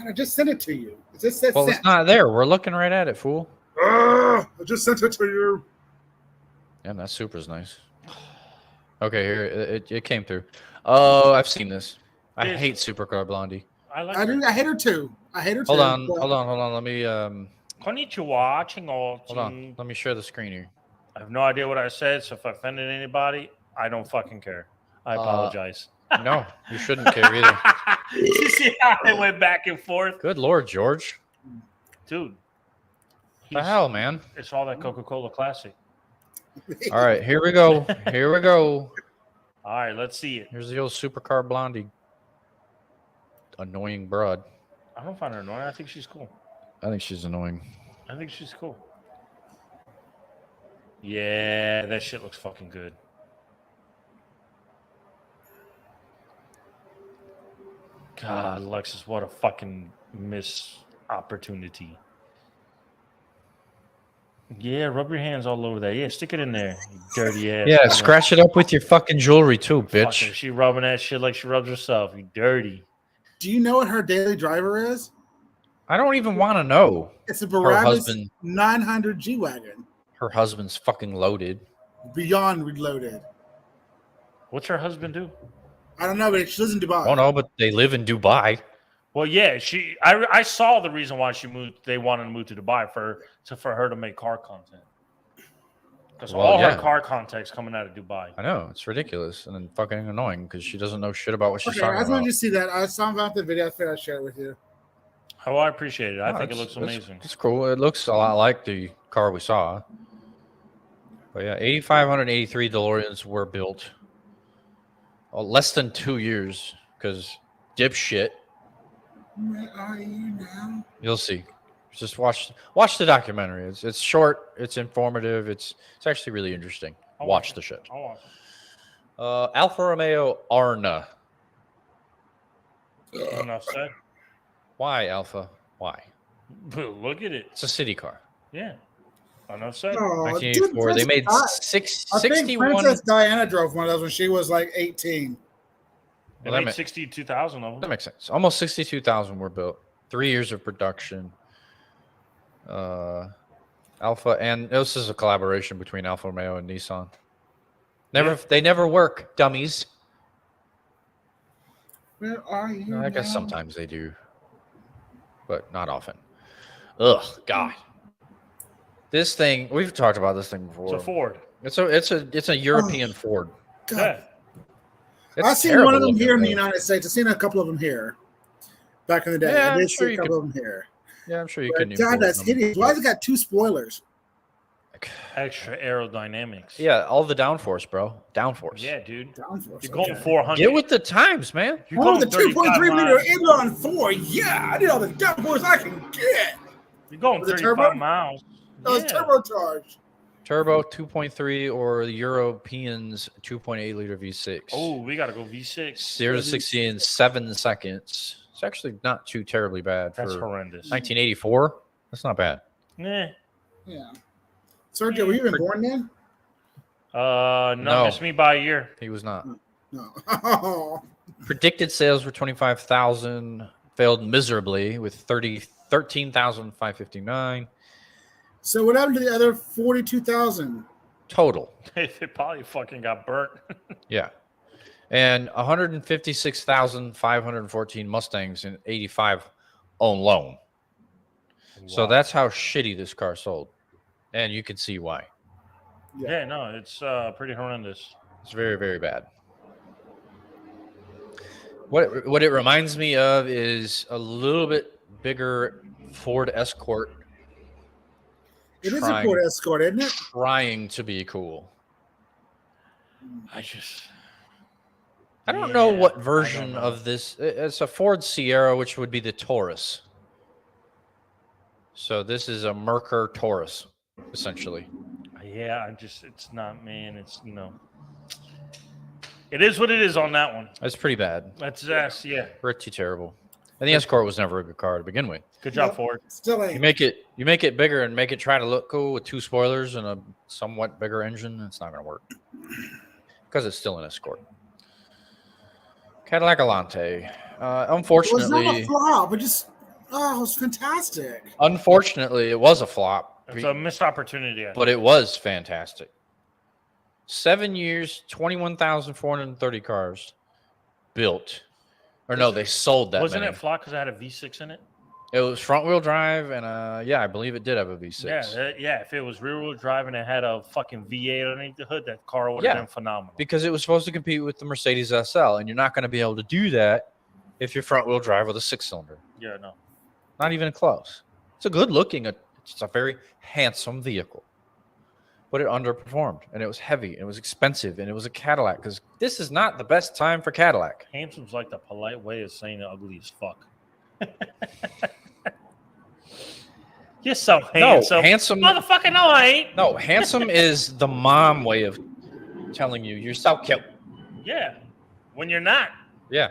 I just sent it to you. It just said Well, sent. it's not there. We're looking right at it, fool. I just sent it to you. Yeah, that Supra's nice. Okay, here it came through. Oh, I've seen this. I hate Supercar Blondie. I like I it. do. I hate her too. Hold on. Let me Konnichiwa, chingo, hold on. Let me share the screen here. I have no idea what I said, so if I offended anybody, I don't fucking care. I apologize. No, you shouldn't care either. You see how they went back and forth? Good Lord, George. dude. The hell, man. It's all that Coca-Cola Classic. All right, here we go. Here we go. All right, let's see it. Here's the old supercar blondie. Annoying broad. I don't find her annoying. I think she's cool. I think she's annoying. I think she's cool. Yeah, that shit looks fucking good. God, Alexis, what a fucking miss opportunity. Yeah, rub your hands all over that. Yeah, stick it in there, you dirty ass. Yeah, scratch it up with your fucking jewelry too, bitch. Fucking, she rubbing that shit like she rubs herself. You dirty. Do you know what her daily driver is? I don't even want to know. It's a Barabbas 900 G-Wagon. Her husband's fucking loaded. Beyond reloaded. What's her husband do? I don't know, but she lives in Dubai. Oh no, but they live in Dubai. Well, yeah, I saw the reason why she moved. They wanted to move to Dubai for her to make car content. Because her car content's coming out of Dubai. I know, it's ridiculous and then fucking annoying because she doesn't know shit about what she's talking I just about. wanted you to see that. I saw about the video. I figured I'd share it with you. Oh, I appreciate it. I think it looks amazing. It's cool. It looks a lot like the car we saw. But yeah, 8,583 DeLoreans were built. Less than 2 years because dipshit. Where are you now? You'll see. Just watch the documentary. It's short. It's informative. It's actually really interesting. Watch the shit. I'll watch it. Alfa Romeo Arna. Enough said. Why Alpha? Why? Look at it. It's a city car. Yeah. Enough said. 1984. They made I 61. think Princess Diana drove one of those when she was like 18. They made 62,000 of them. That makes sense. Almost 62,000 were built. 3 years of production. Alpha, and this is a collaboration between Alfa Romeo and Nissan. They never work, dummies. Where are you? I guess sometimes they do, but not often. Ugh, God. This thing, we've talked about this thing before. It's a Ford. It's a European Ford. Yeah. I've seen one of them here in the United States. I've seen a couple of them here back in the day. Yeah, I did see a couple of them here. Yeah, I'm sure you can. God, that's hideous. Why has it got 2 spoilers? Extra aerodynamics. Yeah, all the downforce, bro. Downforce. Yeah, dude. Downforce. You're going 400. Get with the times, man. You're going going the 2.3 liter miles. inline 4. Yeah, I need all the downforce I can get. You're going 35 miles. No, it's turbocharged. Turbo 2.3 or the Europeans 2.8 liter V6. Oh, we got to go V6. 0 to 60 in 7 seconds. It's actually not too terribly bad. That's for horrendous. 1984. That's not bad. Yeah. Sergio, were you even born then? No, missed me by a year. He was not. No. Predicted sales were 25,000. Failed miserably with 13,559. So what happened to the other 42,000? Total. They probably fucking got burnt. Yeah. And 156,514 Mustangs in 85 on loan. Wow. So that's how shitty this car sold. And you can see why. Yeah, no, it's pretty horrendous. It's very, very bad. What it reminds me of is a little bit bigger Ford Escort. It is a Ford Escort, isn't it? Trying to be cool. I don't know what version of this. It's a Ford Sierra, which would be the Taurus. So this is a Merkur Taurus, essentially. Yeah, it's not, man. It's, it is what it is on that one. That's pretty bad. Yeah. Pretty terrible. And the Escort was never a good car to begin with. Good job, Ford. Still ain't. You make it bigger and make it try to look cool with 2 spoilers and a somewhat bigger engine. It's not going to work because it's still an Escort. Cadillac Alante. Unfortunately, it was not a flop. It was fantastic. Unfortunately, it was a flop. It's a missed opportunity. But it was fantastic. 7 years, 21,430 cars built. Or no, they sold that. Wasn't it flop because it had a V6 in it? It was front wheel drive, and I believe it did have a V6. Yeah. If it was rear wheel drive and it had a fucking V8 underneath the hood, that car would have been phenomenal. Because it was supposed to compete with the Mercedes SL, and you're not going to be able to do that if you're front wheel drive with a 6-cylinder. Yeah, no. Not even close. It's a good looking. It's a very handsome vehicle. But it underperformed, and it was heavy, and it was expensive, and it was a Cadillac. Because this is not the best time for Cadillac. Handsome's like the polite way of saying ugly as fuck. You're so handsome. No, handsome. Motherfucker, no, I ain't. No, handsome is the mom way of telling you you're so cute. Yeah, when you're not. Yeah.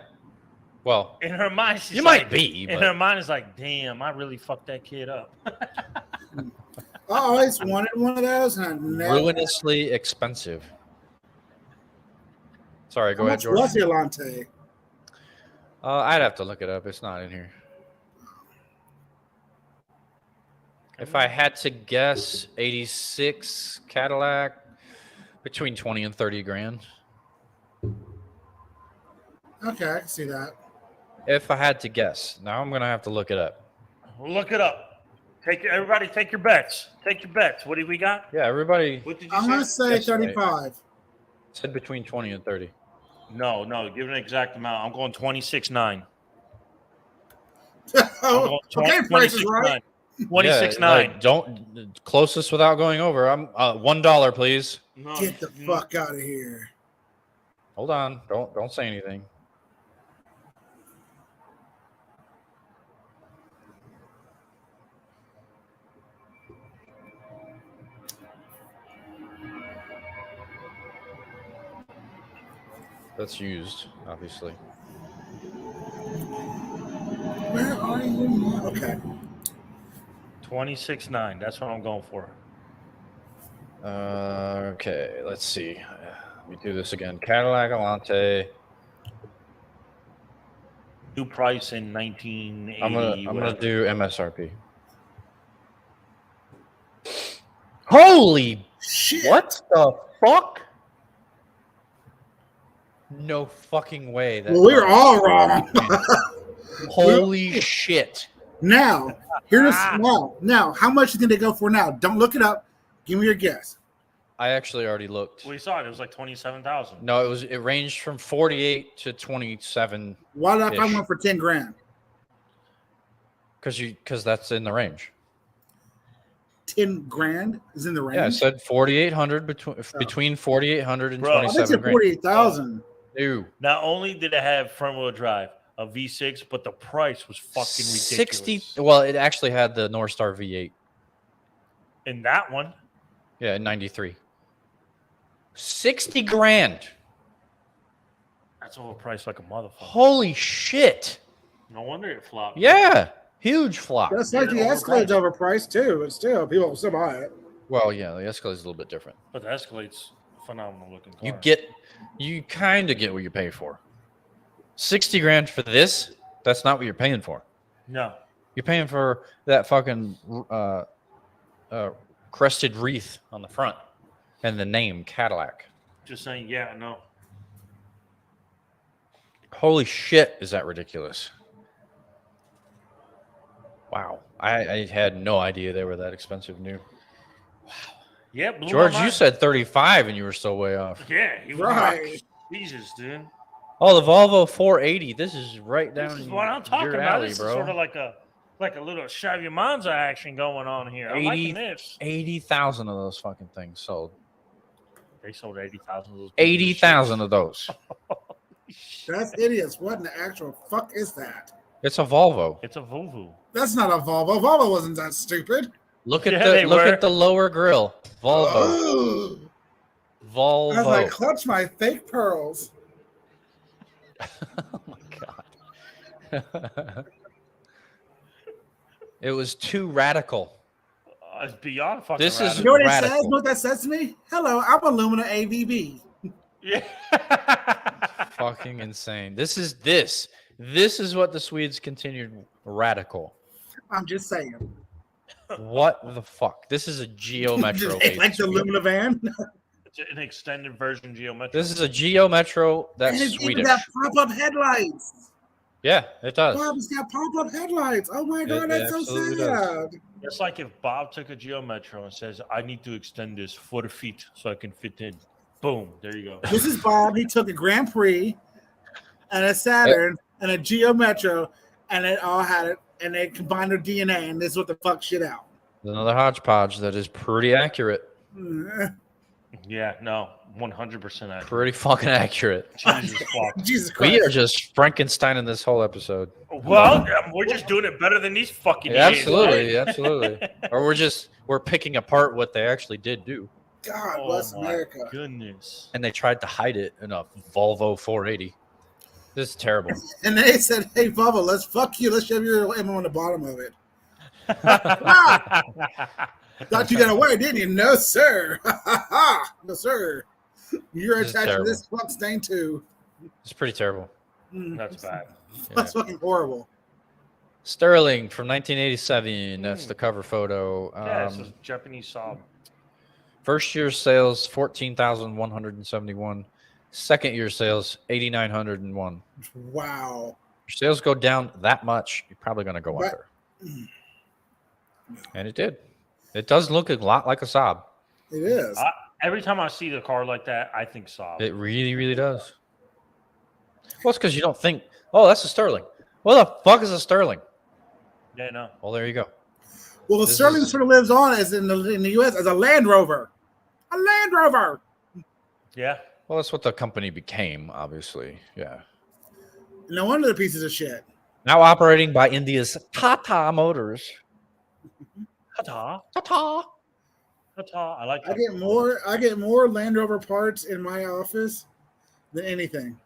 Well, in her mind, she's you like, might be. In her mind, it's like, damn, I really fucked that kid up. I always wanted one of those, and I never. Ruinously expensive. Sorry, go ahead, George. What's the Alante? I'd have to look it up. It's not in here. If I had to guess, 86 Cadillac, between 20 and 30 grand. Okay, I can see that. If I had to guess. Now I'm going to have to look it up. Look it up. Everybody take your bets. Take your bets. What do we got? Yeah, everybody. What did you I'm going to say Yes, 35. Said between 20 and 30. No, give an exact amount. I'm going 26.9. Okay, price is right. 26.9. Like, don't closest without going over. I'm $1, please. No, Get the fuck out of here. Hold on. Don't say anything. That's used, obviously. Where are you now? Okay. 26.9. That's what I'm going for. Okay, let's see. Let me do this again. Cadillac Alante. New price in 1980. I'm gonna do MSRP. Holy Shit. what the fuck? No fucking way. Well, we were all wrong. Holy shit. Now, now, how much do you think they go for now? Don't look it up. Give me your guess. I actually already looked. We saw it. It was like 27,000. No, it ranged from 48 to 27. Why did I find one for 10 grand? Because that's in the range. 10 grand is in the range. Yeah, I said 4,800 between 4,800 and 27 grand. 48,000. Ew. Not only did it have front wheel drive, a V6, but the price was fucking ridiculous. 60. Well, it actually had the North Star V8. In that one. Yeah, in 93. 60 grand. That's overpriced like a motherfucker. Holy shit. No wonder it flopped. Yeah. Huge flop. That's like the Escalade's overpriced too, but still, people will still buy it. Well, yeah, the Escalade's a little bit different. But the Escalade's phenomenal looking car. You kind of get what you pay for. 60 grand for this, that's not what you're paying for. No. You're paying for that fucking crested wreath on the front and the name Cadillac. Just saying, yeah, no. Holy shit, is that ridiculous? Wow. I had no idea they were that expensive new. Wow. Yeah, George, you said 35 and you were so way off. Yeah, you were right. Jesus, dude. Oh, the Volvo 480. This is right down This is what I'm talking your about. alley, This bro. is sort of like a little Chevy Monza action going on here. I'm liking this. 80,000 of those fucking things sold. They sold 80,000 of those. 80,000 of those. That's idiots. What in the actual fuck is that? It's a Volvo. It's a Volvo. That's not a Volvo. Volvo wasn't that stupid. Look at the lower grill. Volvo. Volvo. As I clutch my fake pearls. Oh my god. It was too radical. It's beyond fucking This radical. is You know what it radical. says? You know what that says to me? Hello, I'm Illumina AVB. Yeah. Fucking insane. This is what the Swedes continued radical. I'm just saying. What the fuck? This is a Geo Metro. Like the Illumina van. It's an extended version Geo Metro. This is a Geo Metro that's And it's even Swedish. got pop-up headlights. Yeah, it does. Bob's got pop-up headlights. Oh my god, It that's so absolutely sad. does. It's like if Bob took a Geo Metro and says, I need to extend this 4 feet so I can fit in. Boom. There you go. This is Bob. He took a Grand Prix and a Saturn and a Geo Metro, and it all had and they combine their DNA, and this is what the fuck shit out. Another hodgepodge that is pretty accurate. Yeah, no, 100% accurate. Pretty fucking accurate. Jesus fuck. Jesus Christ. We are just Frankensteining this whole episode. Well, we're just doing it better than these fucking idiots, Absolutely, right? absolutely. Or we're picking apart what they actually did do. God bless America. Goodness. And they tried to hide it in a Volvo 480. This is terrible. And they said, "Hey, Volvo, let's fuck you. Let's shove your ammo on the bottom of it." Thought you got away, didn't you? No, sir. No, sir. You're attached to this fuck stain too. It's pretty terrible. That's bad. That's fucking horrible. Sterling from 1987. That's the cover photo. Yeah, it's a Japanese Saab. First year sales 14,171. Second year sales 8,901. Wow. Your sales go down that much, you're probably going to go under. And it did. It does look a lot like a Saab. It is. Every time I see the car like that, I think Saab. It really, really does. Well, it's because you don't think, oh, that's a Sterling. What the fuck is a Sterling? Yeah, no. Well, there you go. Well, Sterling sort of lives on as in the U.S. as a Land Rover. A Land Rover. Yeah. Well, that's what the company became, obviously. Yeah. No wonder the pieces of shit. Now operating by India's Tata Motors. Ta-ta. Ta-ta. Ta-ta. I like that. I get more Land Rover parts in my office than anything.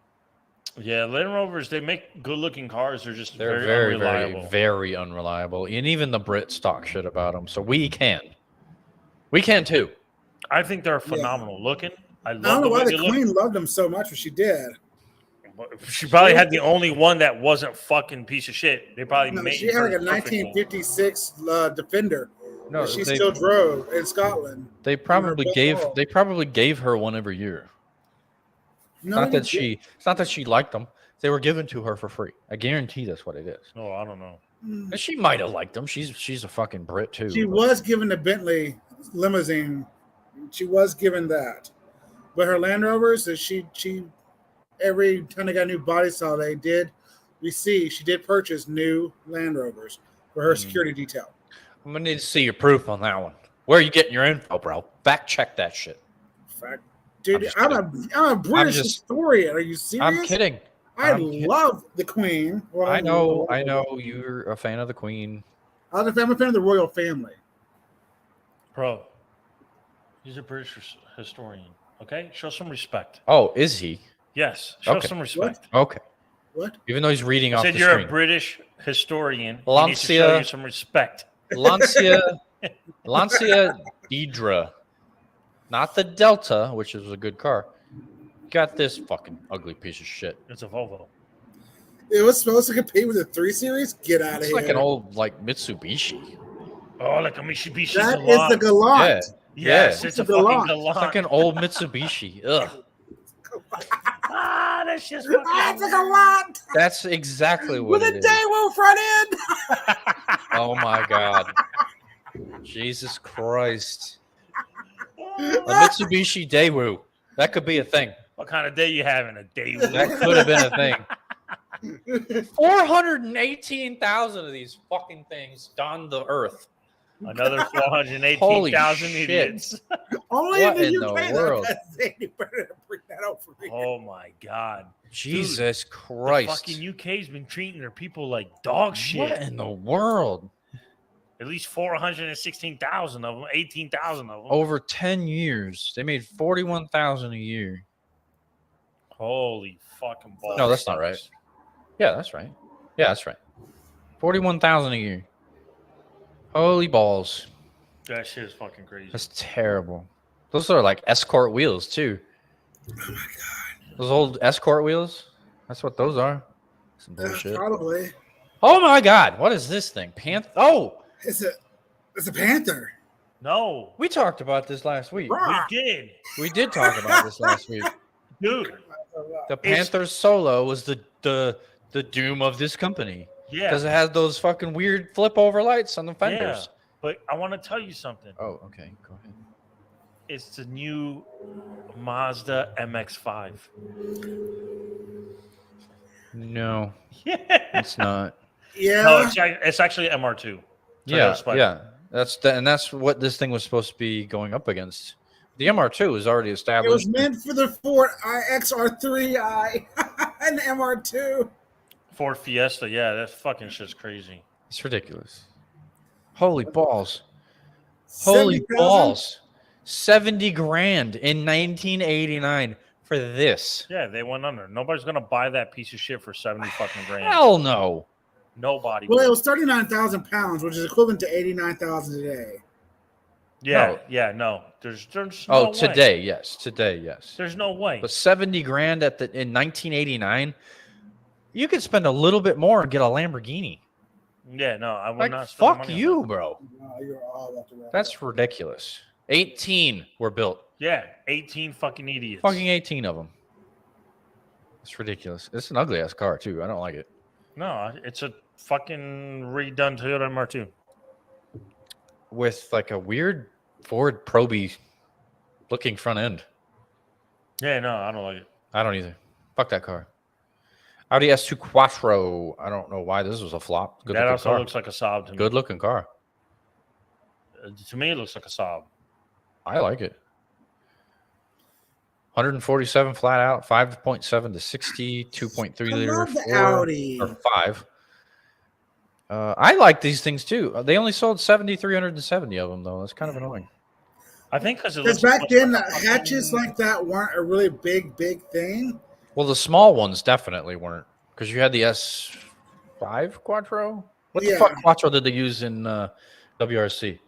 Yeah, Land Rovers, they make good-looking cars. They're just They're very very, unreliable. very unreliable. And even the Brits talk shit about them. So we can. We can too. I think they're phenomenal looking. I don't know why the Queen loved them so much, but she did. She probably had the only one that wasn't fucking piece of shit. They probably made. She had like a 1956 Defender. No, she still drove in Scotland. They probably gave her one every year. No, it's not that she liked them. They were given to her for free. I guarantee that's what it is. No, I don't know. And she might have liked them. She's a fucking Brit too. She was given the Bentley limousine. She was given that, but her Land Rovers, she every time they got a new body style, they did. She did purchase new Land Rovers for her security detail. I'm gonna need to see your proof on that one. Where are you getting your info, bro? Fact check that shit. Fact, dude, I'm a British historian. Are you serious? I'm kidding. I love the Queen. Well, I know you're a fan of the Queen. I'm a fan of the royal family. Bro, he's a British historian. Okay, show some respect. Oh, is he? Yes, show some respect. Okay. What? Even though he's reading off the screen. You're a British historian. Lancia, you need to show you some respect. Lancia Deidre. Not the Delta, which is a good car. Got this fucking ugly piece of shit. It's a Volvo. It was supposed to compete with the 3 Series? Get out of here. It's like an old Oh, Mitsubishi. like a Mitsubishi That Galant. is the Galant. Yeah. Yes, it's a fucking Galant. It's like an old Mitsubishi. Ugh. That's just fucking... That's a Galant. That's exactly what with a Daewoo front end. Oh my god. Jesus Christ. A Mitsubishi Daewoo. That could be a thing. What kind of day you having? A Daewoo? That could have been a thing. 418,000 of these fucking things on the earth. Another 418,000 idiots. Only what in in the UK, the world? You better bring that out for me. Oh my god. Jesus Dude, Christ. The fucking UK's been treating their people like dog shit. What in the world? At least 416,000 of them, 18,000 of them. Over 10 years. They made 41,000 a year. Holy fucking balls. No, that's not right. Yeah, that's right. Yeah, that's right. 41,000 a year. Holy balls. That shit is fucking crazy. That's terrible. Those are like Escort wheels, too. Oh, my God. Those old Escort wheels? That's what those are. Some bullshit. Probably. Oh, my God. What is this thing? Oh! It's a Panther. No. We talked about this last week. We did talk about this last week. Dude. The Panther Solo was the doom of this company. Yeah. Because it has those fucking weird flip over lights on the fenders. Yeah. But I want to tell you something. Oh, okay. Go ahead. It's the new Mazda MX-5. No, Yeah. it's not. Yeah. No, it's actually MR2. Yeah. That's what this thing was supposed to be going up against. The MR2 is already It established. was meant for the Ford XR3i and MR2. Ford Fiesta. Yeah, that fucking shit's crazy. It's ridiculous. Holy balls. 70,000? 70 grand in 1989 for this. Yeah, they went under. Nobody's gonna buy that piece of shit for 70 fucking grand. Hell no. Nobody. Well, it was 39,000 pounds, which is equivalent to 89,000 today. Yeah, no. There's no way. Today, yes. There's no way. But 70 grand in 1989, you could spend a little bit more and get a Lamborghini. Yeah, no, I would not spend fuck money you, on bro. No, you're all about to wrap That's ridiculous. 18 were built. that. Yeah, 18 fucking idiots. Fucking 18 of them. It's ridiculous. It's an ugly ass car too. I don't like it. No, it's a fucking redone Toyota MR2. With like a weird Ford Proby looking front end. Yeah, no, I don't like it. I don't either. Fuck that car. Audi S2 Quattro. I don't know why this was a flop. Good That looking also car. looks like a Saab to me. Good looking car. To me, it looks like a Saab. I like it. 147 flat out, 5.7 to 60, 2.3 liter, love the 4 Audi. or 5. I like these things too. They only sold 7,370 of them though. That's kind of annoying. I think because back then, hatches like that weren't a really big thing. Well, the small ones definitely weren't because you had the S5 Quattro. What the fuck Quattro did they use in WRC?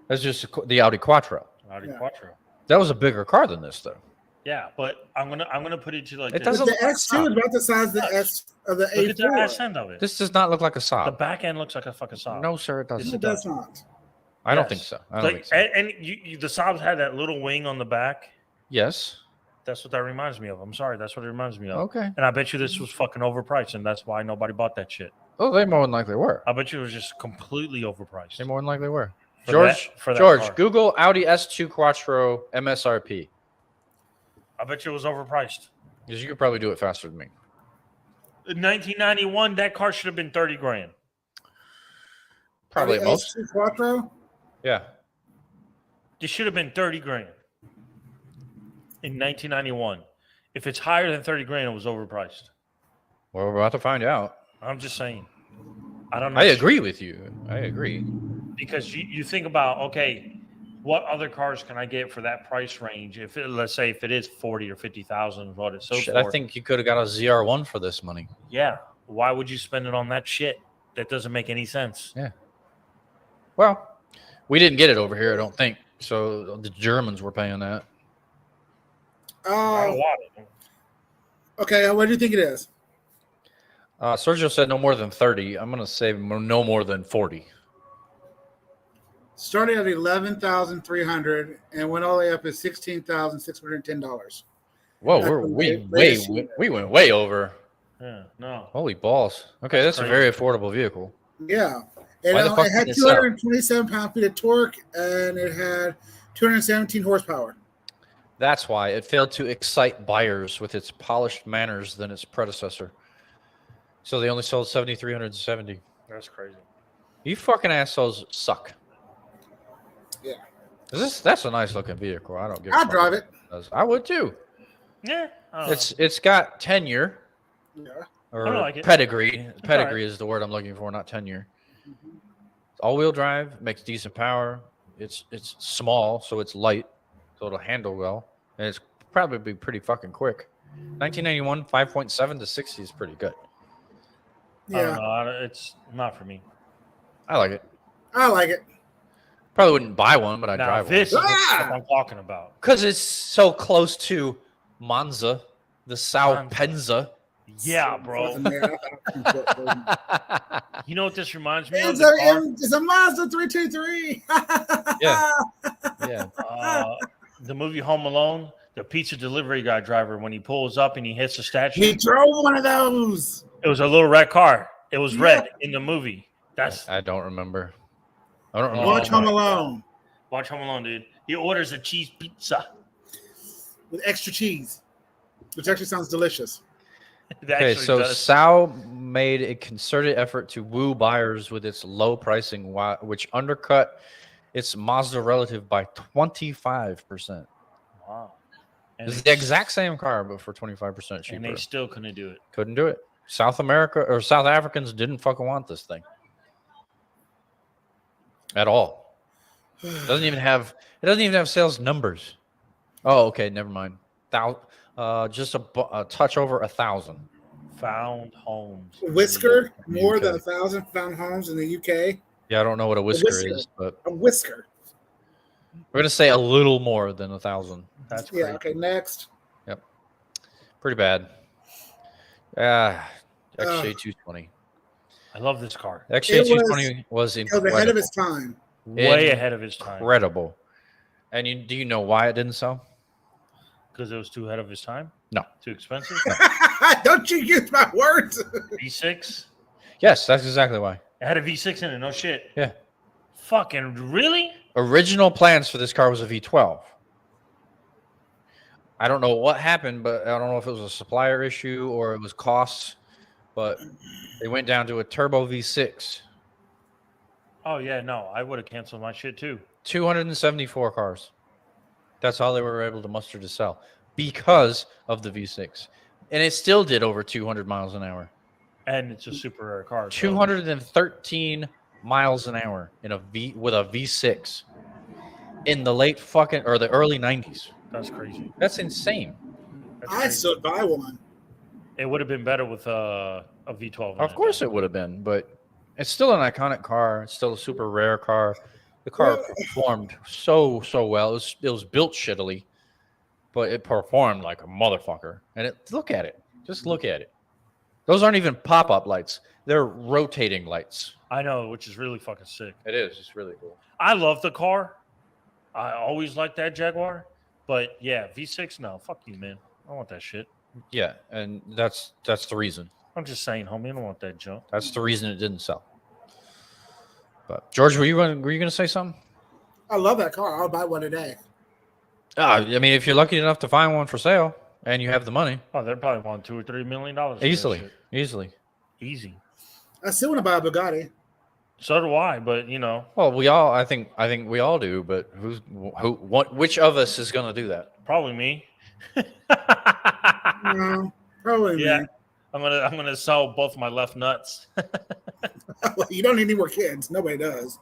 That's just the Audi Quattro. Audi Quattro. That was a bigger car than this though. Yeah, but I'm gonna put it to like It this. doesn't The X2 is about the size of the S of the Look at the A4. ass end of it. This does not look like a The Saab. back end looks like a fucking Saab. No, sir, it doesn't. It does not. I don't think so. I don't think so. And the Saabs had that little wing on the back. Yes. That's what that reminds me of. I'm sorry, that's what it reminds me of. Okay. And I bet you this was fucking overpriced, and that's why nobody bought that shit. Oh, they more than likely were. I bet you it was just completely overpriced. They more than likely were. For George, that George, car. Google Audi S2 Quattro MSRP. I bet you it was overpriced. Because you could probably do it faster than me. In 1991, that car should have been 30 grand. Probably at most. S2 Quattro? Yeah. It should have been 30 grand in 1991. If it's higher than 30 grand, it was overpriced. Well, we're about to find out. I'm just saying. I don't know. I agree with you. I agree. Because you think about, okay, what other cars can I get for that price range? If it, let's say if it is 40 or 50,000, what it's so Shit, for. I think you could have got a ZR1 for this money. Yeah. Why would you spend it on that shit? That doesn't make any sense. Yeah. Well, we didn't get it over here, I don't think. So the Germans were paying that. I don't want it. Okay, what do you think it is? Sergio said no more than 30. I'm going to say no more than 40. Started at 11,300 and went all the way up to $16,610. Whoa, we went way over. Yeah, no. Holy balls. Okay, that's crazy. a very affordable vehicle. Yeah, and Why the fuck it had did it sell? 227 pound-feet of torque, and it had 217 horsepower. That's why it failed to excite buyers with its polished manners than its predecessor. So they only sold 7,370. That's crazy. You fucking assholes suck. Yeah, That's a nice looking vehicle. I don't give. I'd drive it. I would too. Yeah. It's got tenure Yeah, or I like it. pedigree. Pedigree alright. is the word I'm looking for, not tenure. All-wheel drive, makes decent power. It's small, so it's light, so it'll handle well, and it's probably be pretty fucking quick. 1991, 5.7 to 60 is pretty good. I don't yeah, know. It's not for me. I like it. I like it. Probably wouldn't buy one, but I'd Now, drive this one. is the stuff I'm talking about. Because it's so close to Monza, the Sao Monza. Penza. Yeah, bro. You know what this reminds me of? It's a Mazda 323. Yeah. Yeah. The movie Home Alone, the pizza delivery guy driver, when he pulls up and he hits the statue, He drove one of those. it was a little red car. It was red in the movie. That's I don't remember. I don't remember. Watch Home Alone Watch Home Alone, dude. He orders a cheese pizza. with extra cheese, which actually sounds delicious. Okay, so Sao made a concerted effort to woo buyers with its low pricing, which undercut its Mazda relative by 25%. Wow. And it's the exact same car, but for 25% cheaper. And they still couldn't do it. Couldn't do it. South Africans didn't fucking want this thing at all. It doesn't even have sales numbers. Oh, okay, never mind. Just a touch over 1,000 found homes. Whisker more than 1,000 found homes in the UK. Yeah, I don't know what a whisker is, but a whisker. We're gonna say a little more than 1,000. That's crazy. Okay. Next. Yep. Pretty bad. XJ220. I love this car. XJ220 was incredible. Ahead of its time. Way ahead of its time. Incredible. And do you know why it didn't sell? Because it was too ahead of its time? No. Too expensive? Don't you use my words. V6? Yes, that's exactly why. It had a V6 in it. No shit. Yeah. Fucking really? Original plans for this car was a V12. I don't know what happened, but I don't know if it was a supplier issue or it was costs, but they went down to a turbo V6. Oh, yeah, no. I would have canceled my shit too. 274 cars. That's all they were able to muster to sell because of the V6. And it still did over 200 miles an hour. And it's a super rare car. So. 213 miles an hour with a V6 in the the early 90s. That's crazy. That's insane. I still buy one. It would have been better with a V12. Of course it would have been, but it's still an iconic car. It's still a super rare car. The car performed so well. It was built shittily, but it performed like a motherfucker. And look at it. Just look at it. Those aren't even pop-up lights. They're rotating lights. I know, which is really fucking sick. It is. It's really cool. I love the car. I always liked that Jaguar. But yeah, V6, no. Fuck you, man. I don't want that shit. Yeah, and that's the reason. I'm just saying, homie, I don't want that junk. That's the reason it didn't sell. But George, were you going to say something? I love that car. I'll buy one today. I mean, if you're lucky enough to find one for sale and you have the money, they'd probably want $2 or $3 million. Easy. I still want to buy a Bugatti. So do I, but Well, I think we all do, but which of us is going to do that? Probably me. No, probably yeah. me. I'm gonna sell both my left nuts. You don't need any more kids. Nobody does.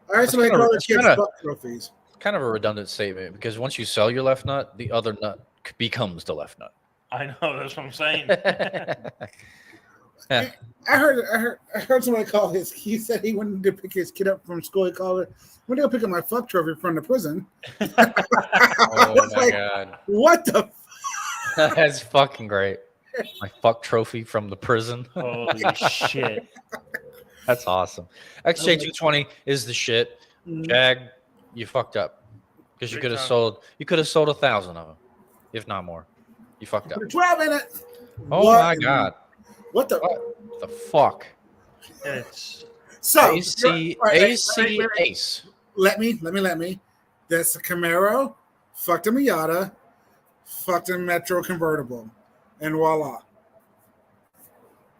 All right, somebody call their kids buck trophies. Kind of a redundant statement because once you sell your left nut, the other nut becomes the left nut. I know, that's what I'm saying. Yeah. I heard somebody call he said he wanted to pick his kid up from school. He called it, when they go pick up my fuck trophy from the prison. Oh my God. What the That's fucking great. My fuck trophy from the prison. Holy shit. That's awesome. XJ220 is the shit. Jag, you fucked up. Because you could have sold 1,000 of them, if not more. You fucked up. 12 in it. Oh my God. What the fuck? It's so AC Ace. Let me. That's a Camaro, fucked a Miata, fucked a Metro convertible, and voila.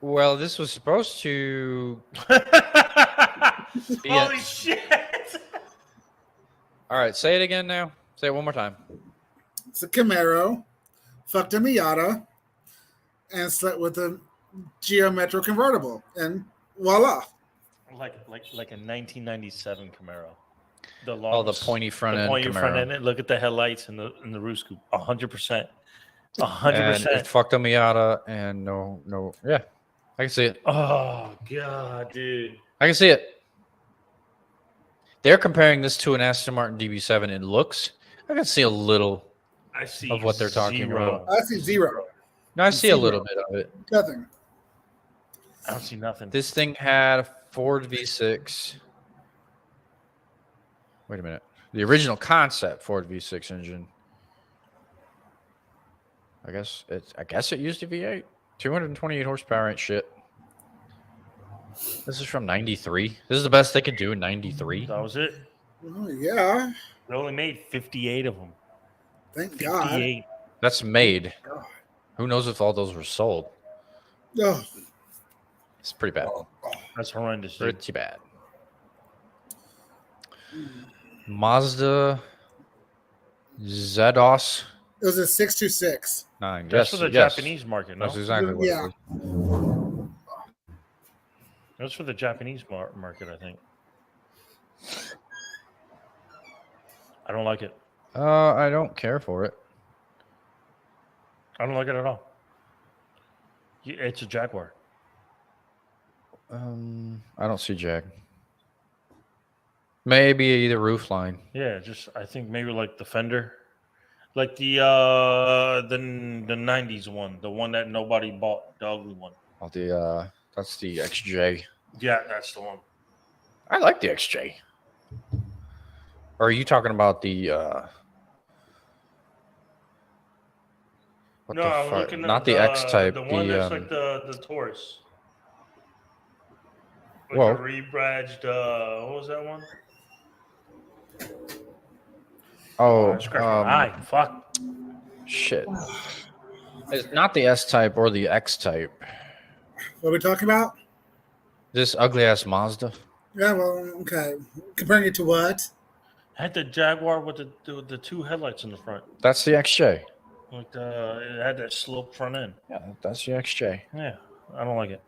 Well, this was supposed to Holy shit. All right, say it again now. Say it one more time. It's a Camaro, fucked a Miata, and slept with a Geo Metro convertible, and voila. Like a 1997 Camaro. The pointy front end. Pointy Camaro. front end. Look at the headlights and the roof scoop. 100%. 100%. And it fucked a Miata, and no. Yeah, I can see it. Oh God, dude. I can see it. They're comparing this to an Aston Martin DB7 in looks. I can see a little of what they're talking about. I see zero. No, I see a little bit of it. Nothing. I don't see nothing. This thing had a Ford V6. Wait a minute. The original concept Ford V6 engine. I guess it used a V8. 228 horsepower ain't shit. This is from 93. This is the best they could do in 93. That was it. Oh, yeah. They only made 58 of them. Thank 58. God. That's made. God. Who knows if all those were sold? Oh. It's pretty bad. That's horrendous. Pretty bad. Mazda Zedos. It was a 626. 9. That's Yes, for the Japanese market, no? That's exactly what it is. That's for the Japanese market, I think. I don't like it. I don't care for it. I don't like it at all. It's a Jaguar. I don't see Jag. Maybe the roof line. Yeah, I think maybe like the fender, like the 90s one, the one that nobody bought, the ugly one. Oh, that's the XJ. Yeah, that's the one. I like the XJ. Or are you talking about the? No, I'm looking at not the X type. The one that's like the Taurus. With Whoa. the rebadged, what was that one? Oh, fuck. Shit. It's not the S type or the X type. What are we talking about? This ugly ass Mazda. Yeah, well, okay. Comparing it to what? Had the Jaguar with the two headlights in the front. That's the XJ. Like it had that slope front end. Yeah, that's the XJ. Yeah, I don't like it.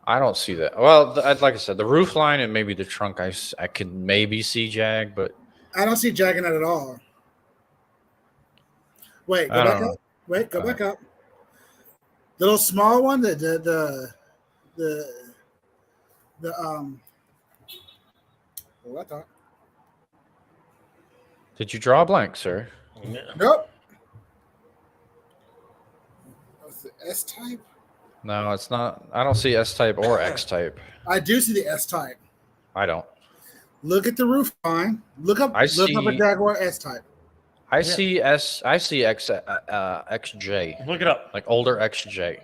I don't see that. Well, like I said, the roof line and maybe the trunk, I could maybe see Jag, but I don't see Jag in it at all. Wait, go back up. Wait, go back up. The little small one, the what I thought. Did you draw a blank, sir? Yeah. Nope. What's the S type? No, it's not. I don't see S type or X type. I do see the S type. I don't. Look at the roof line. Look up a Jaguar S type. I see S. I see XJ. Look it up. Like older XJ.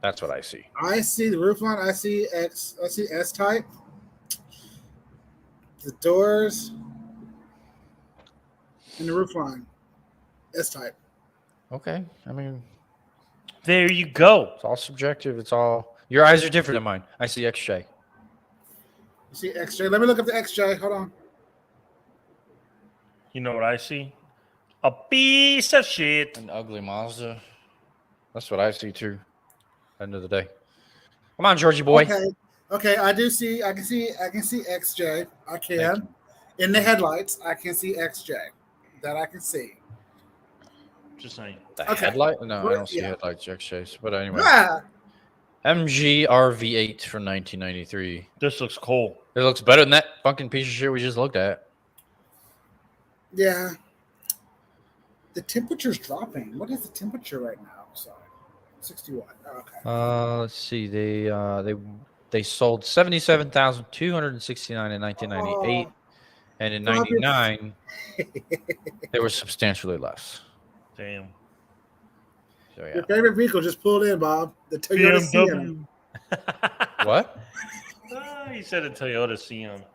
That's what I see. I see the roof line. I see X. I see S type. The doors and the roof line. S type. Okay. I mean, there you go. It's all subjective. It's all your eyes are different than mine. I see XJ. You see XJ. Let me look up the XJ. Hold on. You know what I see? A piece of shit. An ugly Mazda. That's what I see too. End of the day. Come on, Georgie boy. Okay. I can see XJ. I can. In the headlights, I can see XJ. That I can see. Just saying. The headlight? No, I don't see headlights, XJs. But anyway. MG RV8 from 1993. This looks cool. It looks better than that fucking piece of shit we just looked at. Yeah. The temperature's dropping. What is the temperature right now? Sorry. 61. Oh, okay. Let's see. They sold 77,269 in 1998. And in 99, they were substantially less. Damn. So, yeah. Your favorite vehicle just pulled in, Bob. The Toyota Sienna. What? He said a Toyota Sienna.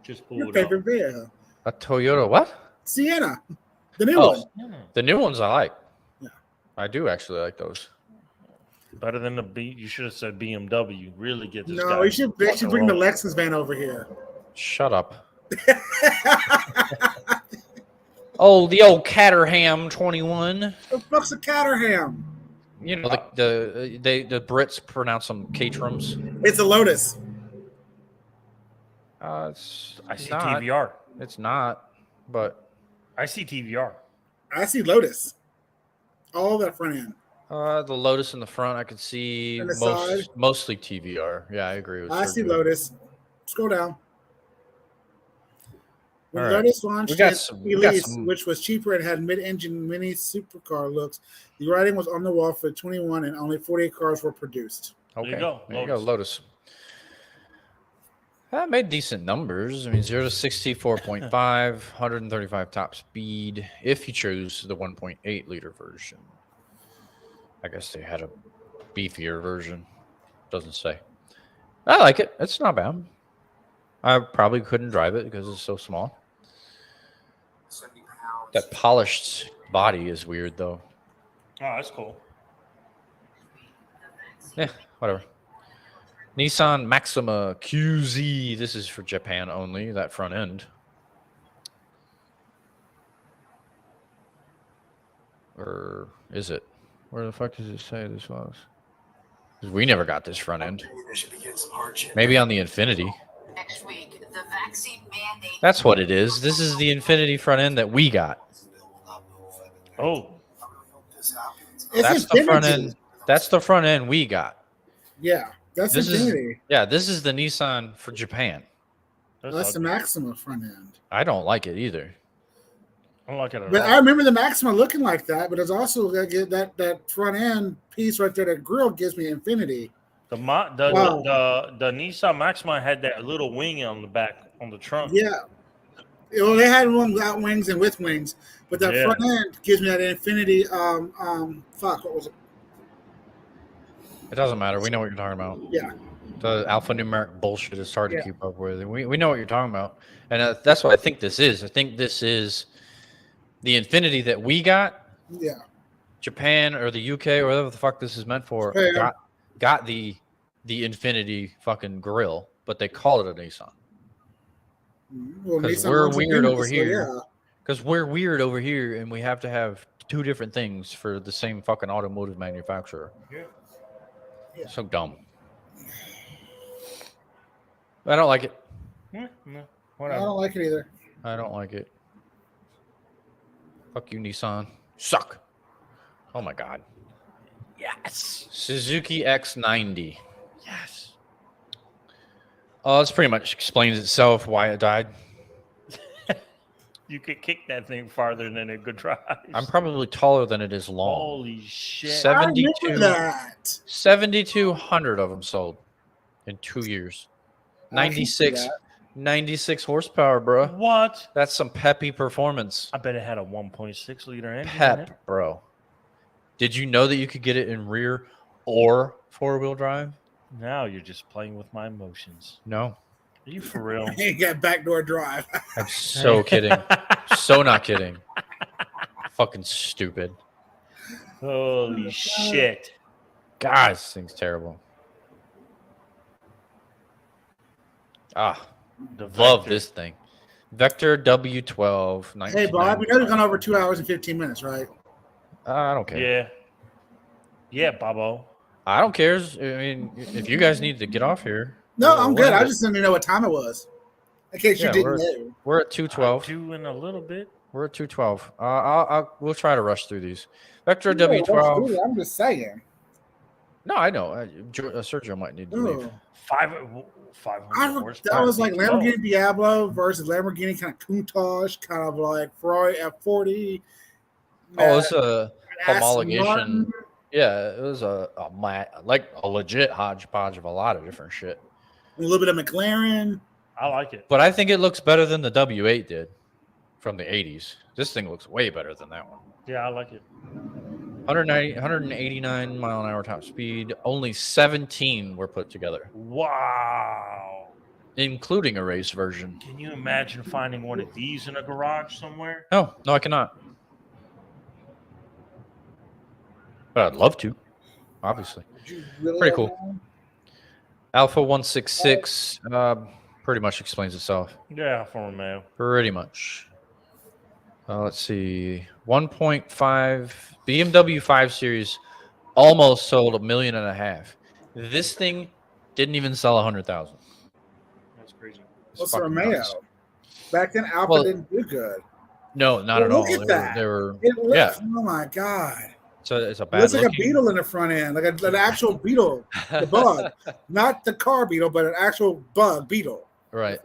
Just pulled Your favorite vehicle. A Toyota what? Sienna. The new one. The new ones I like. Yeah. I do actually like those. Better than the B. You should have said BMW. Really get this guy. No, you should bring the Lexus van over here. Shut up. The old Caterham 21. The fuck's a Caterham? You know, the Brits pronounce them Caterhams. It's a Lotus. I see TVR. It's not, but I see TVR. I see Lotus. All that front end. The Lotus in the front, I could see mostly TVR. Yeah, I agree with. I see Lotus. Scroll down. When Lotus launched Elise, which was cheaper and had mid-engine mini supercar looks, the writing was on the wall for 21, and only 48 cars were produced. Okay, there you go, Lotus. That made decent numbers. I mean, 0 to 60, 4.5, 135 top speed. If you chose the 1.8 liter version, I guess they had a beefier version. Doesn't say. I like it. It's not bad. I probably couldn't drive it because it's so small. That polished body is weird, though. Oh, that's cool. Yeah, whatever. Nissan Maxima QZ. This is for Japan only, that front end. Or is it? Where the fuck does it say this was? 'Cause we never got this front end. Maybe on the Infinity. Next week, the vaccine mandate. That's what it is. This is the Infinity front end that we got. Oh. That's the front end. That's the front end we got. Yeah, that's This Infinity. this is the Nissan for Japan. That's the Maxima front end. I don't like it either. I don't like it at But all. I remember the Maxima looking like that, but it's also gonna get that front end piece right there. That grill gives me Infinity. The Wow. Nissan Maxima had that little wing on the back on the trunk. Yeah. Well, they had one without wings and with wings, but that front end gives me that Infinity. Fuck, what was it? It doesn't matter. We know what you're talking about. Yeah. The alphanumeric bullshit is hard to keep up with. We know what you're talking about. And that's what I think this is. I think this is the Infinity that we got. Yeah. Japan or the UK or whatever the fuck this is meant for got the Infinity fucking grill, but they call it a Nissan. Because we're weird over here. Because we're weird over here, and we have to have two different things for the same fucking automotive manufacturer. Yeah. So dumb. I don't like it. No, I whatever. don't like it either. I don't like it. Fuck you, Nissan. Suck. Oh my god. Yes. Suzuki X90. Yes. Oh, this pretty much explains itself why it died. You could kick that thing farther than it could drive. I'm probably taller than it is long. Holy shit. 7,200 of them sold in 2 years. 96 horsepower, bro. What? That's some peppy performance. I bet it had a 1.6 liter engine. Pep, bro. Did you know that you could get it in rear or four-wheel drive? Now you're just playing with my emotions. No. Are you for real? He got backdoor drive. I'm so kidding. So not kidding. Fucking stupid. Holy shit. God, this thing's terrible. Love this thing. Vector W12. Hey, Bob, we know we've gone over 2 hours and 15 minutes, right? I don't care. Yeah. Yeah, Bobo. I don't care. I mean, if you guys need to get off here. No, I'm good. I just didn't know what time it was. In case you didn't know. We're at 2:12. 2 in a little bit. We're at 2:12. We'll try to rush through these. Vector W12. I'm just saying. No, I know. Sergio might need to leave. 500 that was like Lamborghini Diablo versus Lamborghini kind of Countach, kind of like Ferrari F40. Oh, it's a homologation. Yeah, it was a legit hodgepodge of a lot of different shit. A little bit of McLaren. I like it. But I think it looks better than the W8 did from the 80s. This thing looks way better than that one. Yeah, I like it. 189 mile an hour top speed. Only 17 were put together. Wow. Including a race version. Can you imagine finding one of these in a garage somewhere? No, I cannot. But I'd love to, obviously. Pretty cool. Alpha 166 pretty much explains itself. Yeah, Alfa Romeo. Pretty much. Let's see. 1.5 BMW 5 Series almost sold 1.5 million. This thing didn't even sell 100,000. That's crazy. What's the Romeo? Back then, Alpha didn't do good. No, not at all. Look at that. They were Oh my god. So it's a bad. It's like a beetle in the front end, like an actual beetle, the bug, not the car beetle, but an actual bug beetle. Right.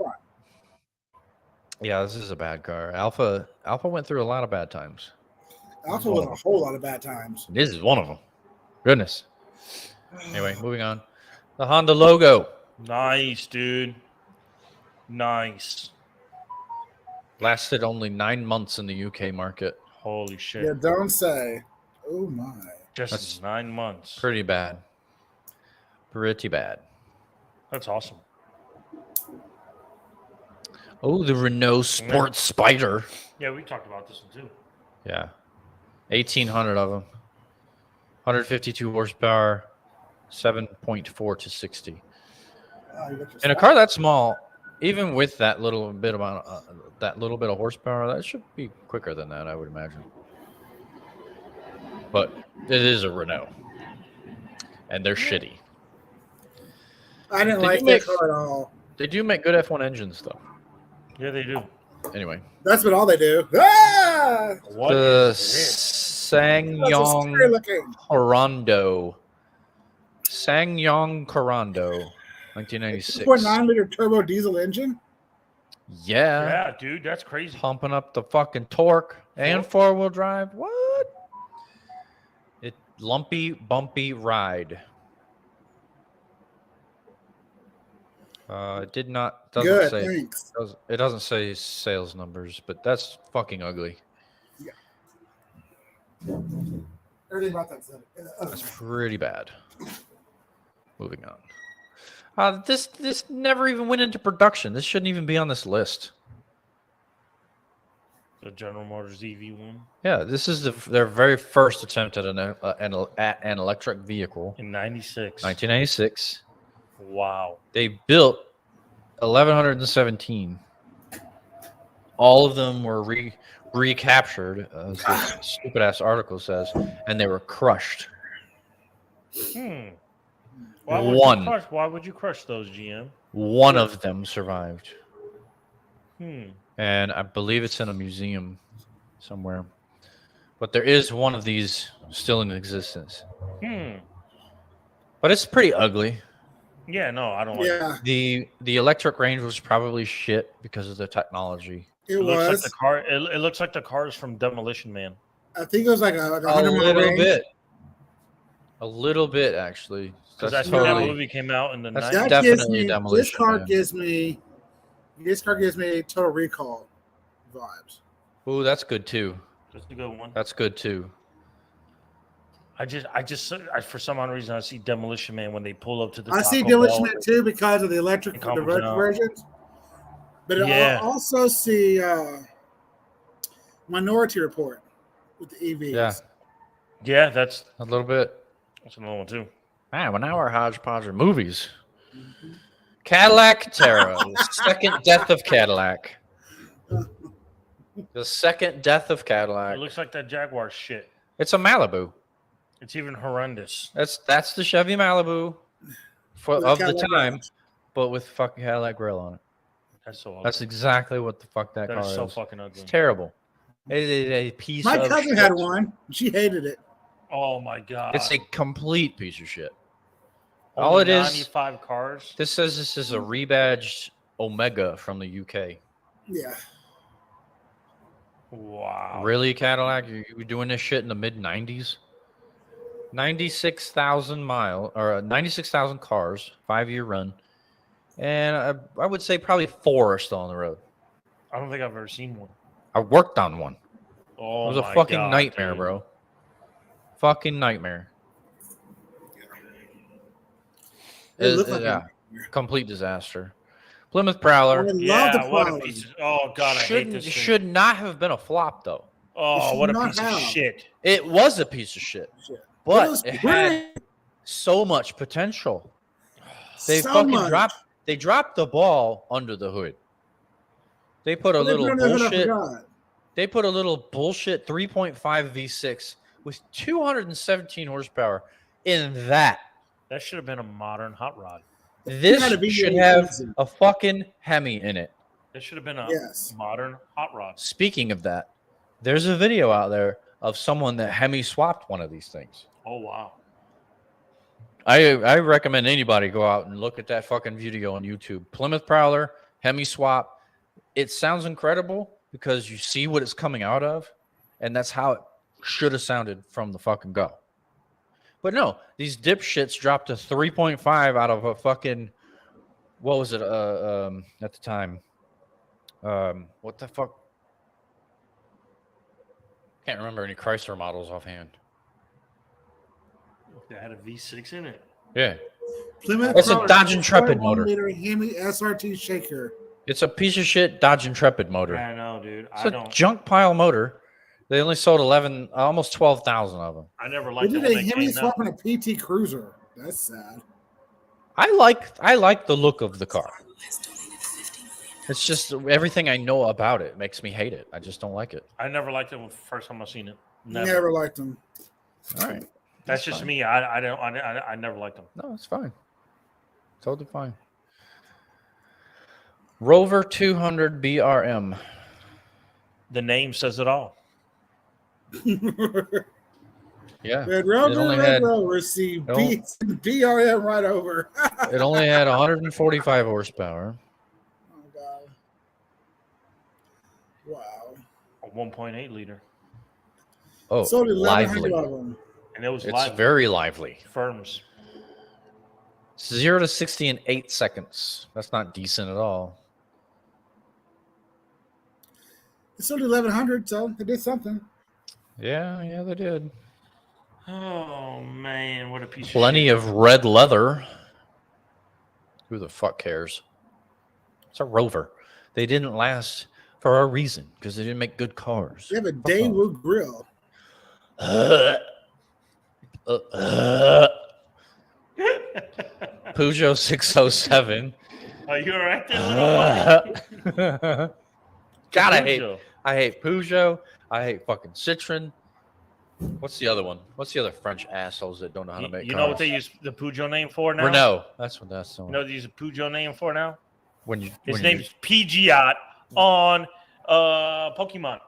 Yeah, this is a bad car. Alpha went through a lot of bad times. Alpha was a whole lot of bad times. This is one of them. Goodness. Anyway, moving on. The Honda logo. Nice, dude. Nice. Lasted only 9 months in the UK market. Holy shit. Yeah, don't say. Oh my. That's 9 months. Pretty bad. Pretty bad. That's awesome. Oh, the Renault Sport Spider. Yeah, we talked about this one too. Yeah. 1,800 of them. 152 horsepower, 7.4 to 60. In In a car that small, even with that little bit of horsepower, that should be quicker than that, I would imagine. But it is a Renault, and they're shitty. I didn't like that car at all. They do make good F1 engines, though. Yeah, they do. Anyway, that's what all they do. Ah! What the is SsangYong Corando. SsangYong Corando, 1996. 2.9-liter turbo diesel engine. Yeah. Yeah, dude, that's crazy. Pumping up the fucking torque and four-wheel drive. What? It lumpy, bumpy ride. It did not. Doesn't say. Thanks. It doesn't say sales numbers, but that's fucking ugly. Yeah. Everything about that's That's pretty bad. Moving on. This never even went into production. This shouldn't even be on this list. The General Motors EV1. Yeah, this is their very first attempt at an electric vehicle In 96. 1996. Wow. They built 1,117. All of them were recaptured, as this stupid ass article says, and they were crushed. Why would you crush those, GM? One of them survived. And I believe it's in a museum somewhere. But there is one of these still in existence. But it's pretty ugly. Yeah, no, I don't like it. The electric range was probably shit because of the technology. It looks like the car. It looks like the cars from Demolition Man. I think it was like a 100 a little bit actually. Because that's when that movie came out in the 90s. That definitely Demolition. This car gives me Total Recall vibes. Ooh, that's good too. That's a good one. That's good too. I for some odd reason I see Demolition Man when they pull up to the. I see Demolition Man too because of the electric versions, but I also see Minority Report with the EVs. Yeah, that's a little bit. That's another one too. Man, well now we're hodgepodge of movies. Cadillac Terra, the second death of Cadillac. The second death of Cadillac. It looks like that Jaguar shit. It's a Malibu. It's even horrendous. That's the Chevy Malibu of the time, but with fucking Cadillac grill on it. That's so ugly. That's exactly what the fuck that car is. That is so fucking ugly. It's terrible. It is a piece of shit. My cousin had one. She hated it. Oh my god. It's a complete piece of shit. Only all it 95 cars. This says this is a rebadged Omega from the UK. Yeah. Wow. Really, Cadillac? You were doing this shit in the mid 90s? 96,000 cars, 5-year run. And I would say probably 4 are still on the road. I don't think I've ever seen one. I worked on one. Oh, it was a fucking nightmare, bro. Fucking nightmare. Complete disaster. Plymouth Prowler. What a piece of, oh god, I hate this thing. Should not have been a flop though. Oh, what a piece of shit. It was a piece of shit. But it had so much potential. They dropped the ball under the hood. They put a little bullshit. They put a little bullshit 3.5 V6 with 217 horsepower in that. That should have been a modern hot rod. This should have a fucking Hemi in it. This should have been a modern hot rod. Speaking of that, there's a video out there of someone that Hemi swapped one of these things. Oh, wow. I recommend anybody go out and look at that fucking video on YouTube. Plymouth Prowler, Hemi swap. It sounds incredible because you see what it's coming out of, and that's how it should have sounded from the fucking go. But no, these dipshits dropped a 3.5 out of a fucking, what was it at the time? What the fuck? Can't remember any Chrysler models offhand. They had a V6 in it. Yeah. It's a Dodge Intrepid motor. Hemi SRT shaker. It's a piece of shit Dodge Intrepid motor. I know, dude. It's a junk pile motor. They only sold almost 12,000 of them. I never They liked it did when a they Hemi came swap out. in a PT Cruiser. That's sad. I like the look of the car. It's just everything I know about it makes me hate it. I just don't like it. I never liked it when the first time I seen it. Never liked them. All right. That's just fine. me. I never liked them. No, it's fine. Totally fine. Rover 200 BRM. The name says it all. Yeah. Red Rover, It only Red had- Rover, see it only- BRM right over. It only had 145 horsepower. Oh, God. Wow. A 1.8 liter. Oh, Sold 1,100 lively. of them. And it was It's live. very lively. Firms. 0 to 60 in 8 seconds. That's not decent at all. It's sold 1,100, so they did something. Yeah, they did. Oh, man. What a piece Plenty of shit. of red leather. Who the fuck cares? It's a Rover. They didn't last for a reason because they didn't make good cars. They have a Daewoo grill. Peugeot 607. Are you all right there, little buddy? God, Peugeot. I hate Peugeot. I hate fucking Citroen. What's the other one? What's the other French assholes that don't know how to make You cars? know what they use the Peugeot name for now? Renault. That's what that's. You know what they use a Peugeot name for now? His when name's Pidgeot on Pokemon.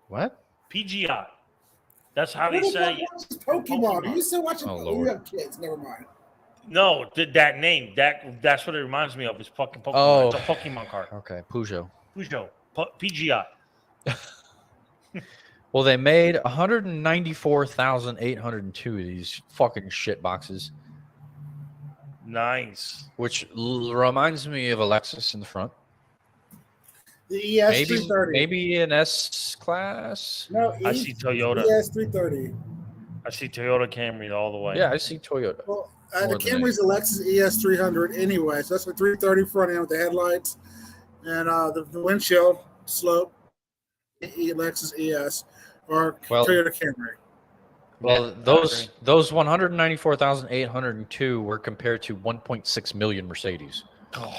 what? Pidgeot. That's how Who they the say fuck watches Pokemon? Are you still watching? Oh, Oh, Lord. you have kids. Never mind. No, that name. That's what it reminds me of. Is fucking Pokemon. Oh. It's a Pokemon card. Okay, Peugeot. Peugeot. Pidgeot. Well, they made 194,802 of these fucking shit boxes, Nice. which reminds me of a Lexus in the front. The ES 330. Maybe an S class. No, I see Toyota. ES 330. I see Toyota Camry all the way. Yeah, I see Toyota. Well, More the than Camry's a Lexus ES 300 anyway, so that's a 330 front end with the headlights and the windshield slope. Lexus ES or Toyota Camry. Well, Yeah, those 194,802 were compared to 1.6 million Mercedes. Oh,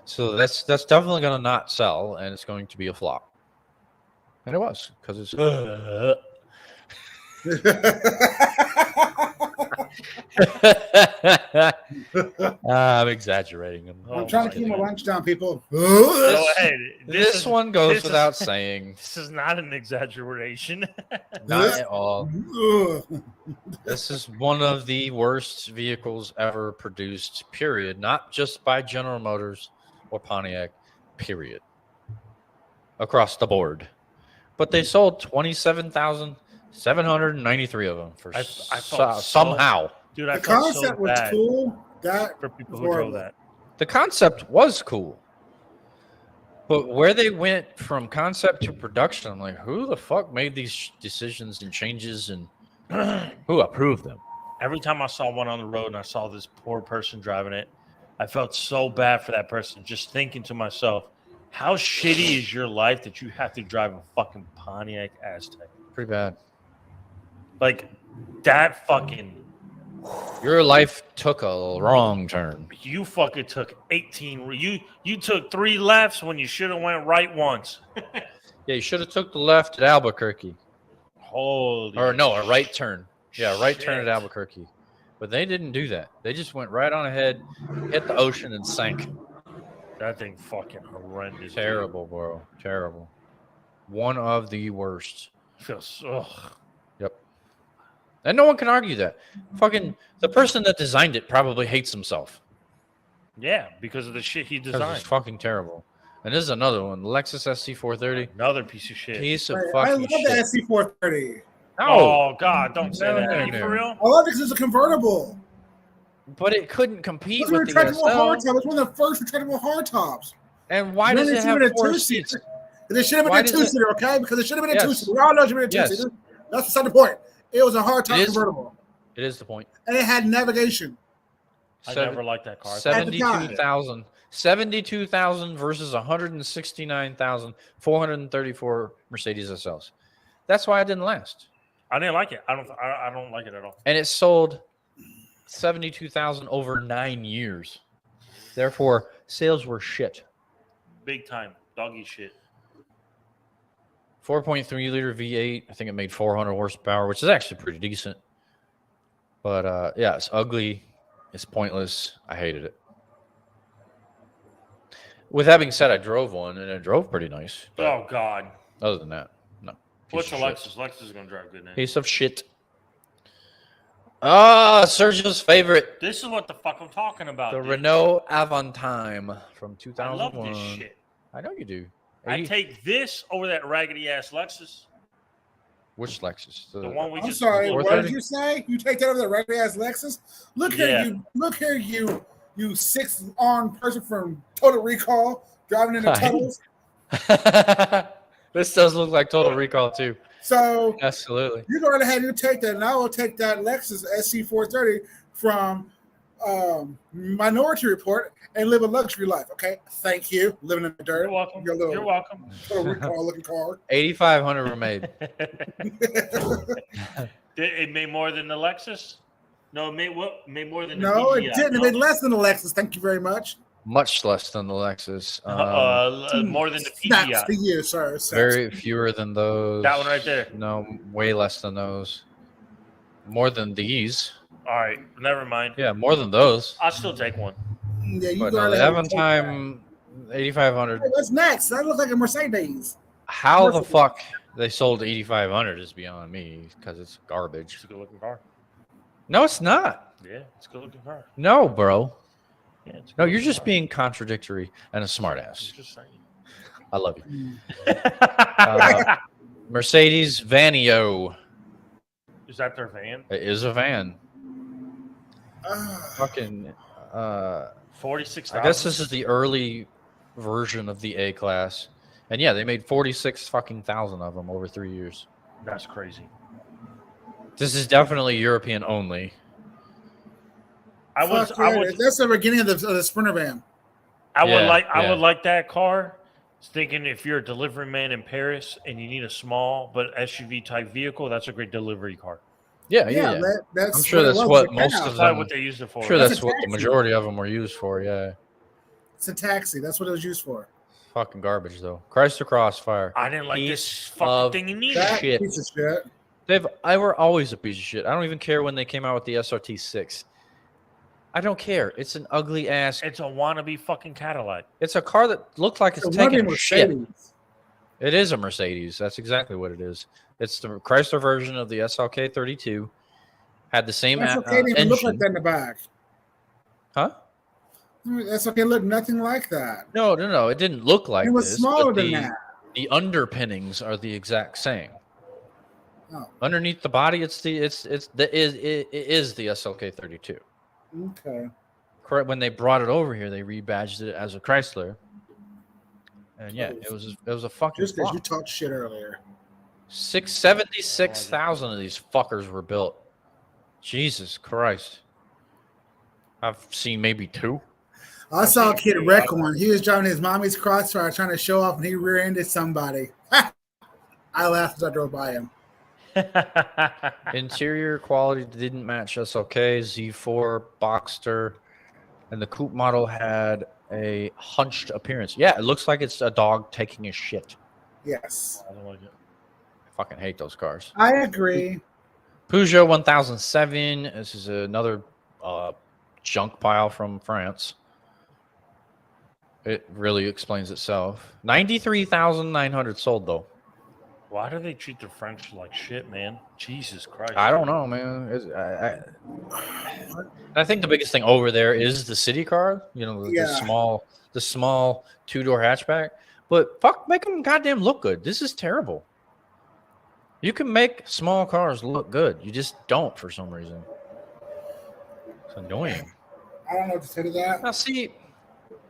So that's definitely going to not sell, and it's going to be a flop. And it was because it's. I'm exaggerating. I'm trying to keep my lunch down, people. Go ahead. This one goes this is- without saying. This is not an exaggeration. Not at all. This is one of the worst vehicles ever produced, period. Not just by General Motors or Pontiac, period. Across the board. But they sold 27,793 of them for I felt somehow. Dude, I The felt concept so was bad cool. That for people was who drove horrible. that. The concept was cool. But where they went from concept to production, I'm like, who the fuck made these decisions and changes and who approved them? Every time I saw one on the road and I saw this poor person driving it, I felt so bad for that person. Just thinking to myself, how shitty is your life that you have to drive a fucking Pontiac Aztek? Pretty bad. Like, that fucking... Your life took a wrong turn. You fucking took 18... You took 3 lefts when you should have went right once. Yeah, you should have took the left at Albuquerque. Holy... Or no, a right turn. Yeah, right turn at shit. Albuquerque. But they didn't do that. They just went right on ahead, hit the ocean, and sank. That thing fucking horrendous. dude. Terrible, bro. Terrible. One of the worst. Feels... Ugh. Yep. And no one can argue that. Fucking the person that designed it probably hates himself. Yeah, because of the shit he Because designed. it's fucking terrible. And this is another one. Lexus SC430. Another piece of shit. Piece of I fucking love shit. the SC430. No, Oh, God, don't say No, that. no, Are you no. for real? I love it because it's a convertible. but it couldn't compete It's a with the retractable SL. hardtop. It's one of the first retractable hardtops. And why Then does they it should have have been a 4 two-seater. seats? It should have Why been a does it- two-seater, okay? Because it should have been a Yes. two-seater. We all know it should have been a Yes. two-seater. That's beside the point. It was a hardtop It is. convertible. It is the point. And it had navigation. I never liked that car. 72,000. 72,000 versus 169,434 Mercedes SLs. That's why it didn't last. I didn't like it. I don't like it at all. And it sold 72,000 over 9 years. Therefore, sales were shit. Big time. Doggy shit. 4.3 liter V8. I think it made 400 horsepower, which is actually pretty decent. But yeah, it's ugly. It's pointless. I hated it. With that being said, I drove one and it drove pretty nice. Oh God. Other than that, no. What's a Lexus? Lexus is gonna drive good now. Piece of shit. Ah, Sergio's favorite. This is what the fuck I'm talking about. The Renault Avantime from 2001. I love this shit. I know you do. I take this over that raggedy ass Lexus. Which Lexus? The one we I'm just. sorry. What did you say? You take that over the regular ass Lexus? Look here, you 6-armed person from Total Recall driving into tunnels. This does look like Total Recall too. So absolutely, you go right ahead and take that, and I will take that Lexus SC430 from Minority Report and live a luxury life. Okay, thank you. Living in the dirt. You're welcome. You're welcome. Total Recall looking car. 8,500 were made. It made more than the Lexus. No, it made more than. No, the it didn't. It made less than the Lexus. Thank you very much. Much less than the Lexus. More than the Snaps PGI. to you, sir. Very fewer than those. That one right there. No, way less than those. More than these. All right, never mind. Yeah, more than those. I'll still take one. Yeah, you But go no, right the ahead and take Avantime 8,500. that. What's next? That looks like a Mercedes. How the fuck they sold 8,500 is beyond me because it's garbage. It's a good looking car. No, it's not. Yeah, it's a good looking car. No, bro. Yeah, it's a No, good you're looking just car. being contradictory and a smartass. I'm just saying. I love you. Mercedes Vanio. Is that their van? It is a van. Fucking. 46,000. I guess this is the early version of the A class, and yeah, they made 46,000 of them over 3 years. That's crazy. This is definitely European only. I would. That's the beginning of the Sprinter van. I would Yeah, like. I yeah. would like that car. Thinking if you're a delivery man in Paris and you need a small but SUV type vehicle, that's a great delivery car. Yeah. That's I'm sure that's what most of That's them. what they used it for. I'm sure That's that's a what the taxi. majority of them were used for. Yeah. It's a taxi. That's what it was used for. Fucking garbage though. Chrysler Crossfire. I didn't like Piece this fucking of thing you needed. That Shit. piece of shit. I were always a piece of shit. I don't even care when they came out with the SRT6. I don't care. It's an ugly ass. It's a wannabe fucking Cadillac. It's a car that looks like it's It's a taking wannabe a shit. Mercedes. It is a Mercedes. That's exactly what it is. It's the Chrysler version of the SLK 32. Had the same That's okay. It didn't even look like engine. that in the back. Huh? That's okay. Look, nothing like that. No. It didn't look like It was this. smaller but than that. The underpinnings are the exact same. Oh. Underneath the body, it is the SLK 32. Okay. Correct. When they brought it over here, they rebadged it as a Chrysler. And yeah, it was a fucking Just because flop. you talked shit earlier. 76,000 of these fuckers were built. Jesus Christ. I've seen maybe 2. I saw a kid wreck one. He was driving his mommy's Crossfire trying to show off, and he rear-ended somebody. I laughed as I drove by him. Interior quality didn't match SLK, Z4, Boxster, and the coupe model had a hunched appearance. Yeah, it looks like it's a dog taking a shit. Yes. I don't like it. I fucking hate those cars. I agree. Peugeot 1007. This is another junk pile from France. It really explains itself. 93,900 sold though. Why do they treat the French like shit, man? Jesus Christ. I don't know, man. I think the biggest thing over there is the city car. You know, the small 2-door hatchback. But fuck, make them goddamn look good. This is terrible. You can make small cars look good. You just don't for some reason. It's annoying. I don't know what to say to that. Now, see,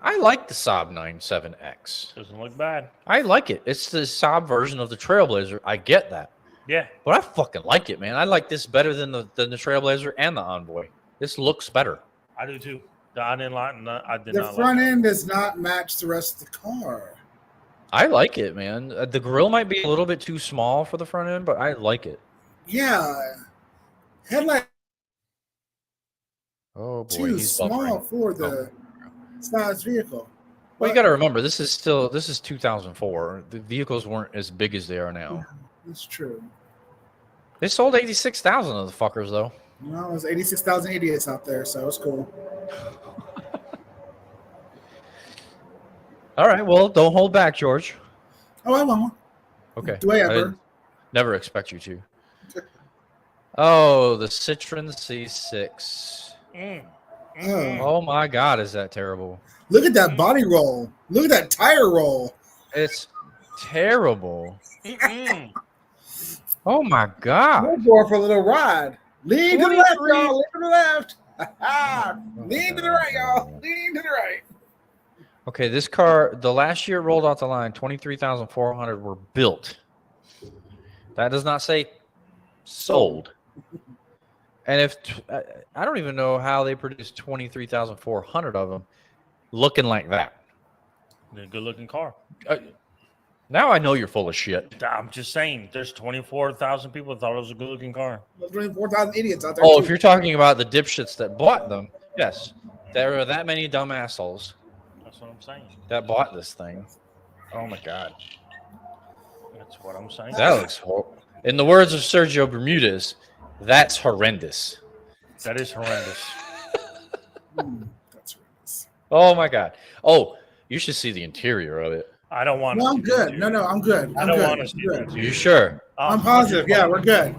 I like the Saab 97X. Doesn't look bad. I like it. It's the Saab version of the Trailblazer. I get that. Yeah. But I fucking like it, man. I like this better than the Trailblazer and the Envoy. This looks better. I do too. I did The not front like end does not match the rest of the car. I like it, man. The grill might be a little bit too small for the front end, but I like it. Yeah, headlight Oh boy, too he's small buffering. for the size vehicle. Well, you got to remember, this is 2004. The vehicles weren't as big as they are now. That's true. They sold 86,000 of the fuckers, though. Well, there's 86,000 idiots out there, so it's cool. All right, well, don't hold back, George. Oh, I won't. Okay. Do I ever? didn't- never expect you to. Oh, the Citroen C6. Oh my God, is that terrible? Look at that body roll. Look at that tire roll. It's terrible. Oh my God. We're going for a little ride. Lean to the left, 23. y'all. Lean to the left. Lean to the right, y'all. Lean to the right. Okay, this car, the last year it rolled off the line, 23,400 were built. That does not say sold. And if I don't even know how they produced 23,400 of them looking like that. They're a good-looking car. Now I know you're full of shit. I'm just saying, there's 24,000 people that thought it was a good-looking car. There's 24,000 idiots out there. Oh, too. if you're talking about the dipshits that bought them, yes, there are that many dumb assholes That's what I'm saying. that bought this thing. Oh my God, That's what I'm saying. that looks horrible. In the words of Sergio Bermudez, that's horrendous. That is horrendous. That's right. Oh my God. Oh, you should see the interior of it. I don't want No, to. I'm good. No, I'm good. I I'm don't good. want to I'm see good. that. You sure? I'm positive. Yeah, we're good.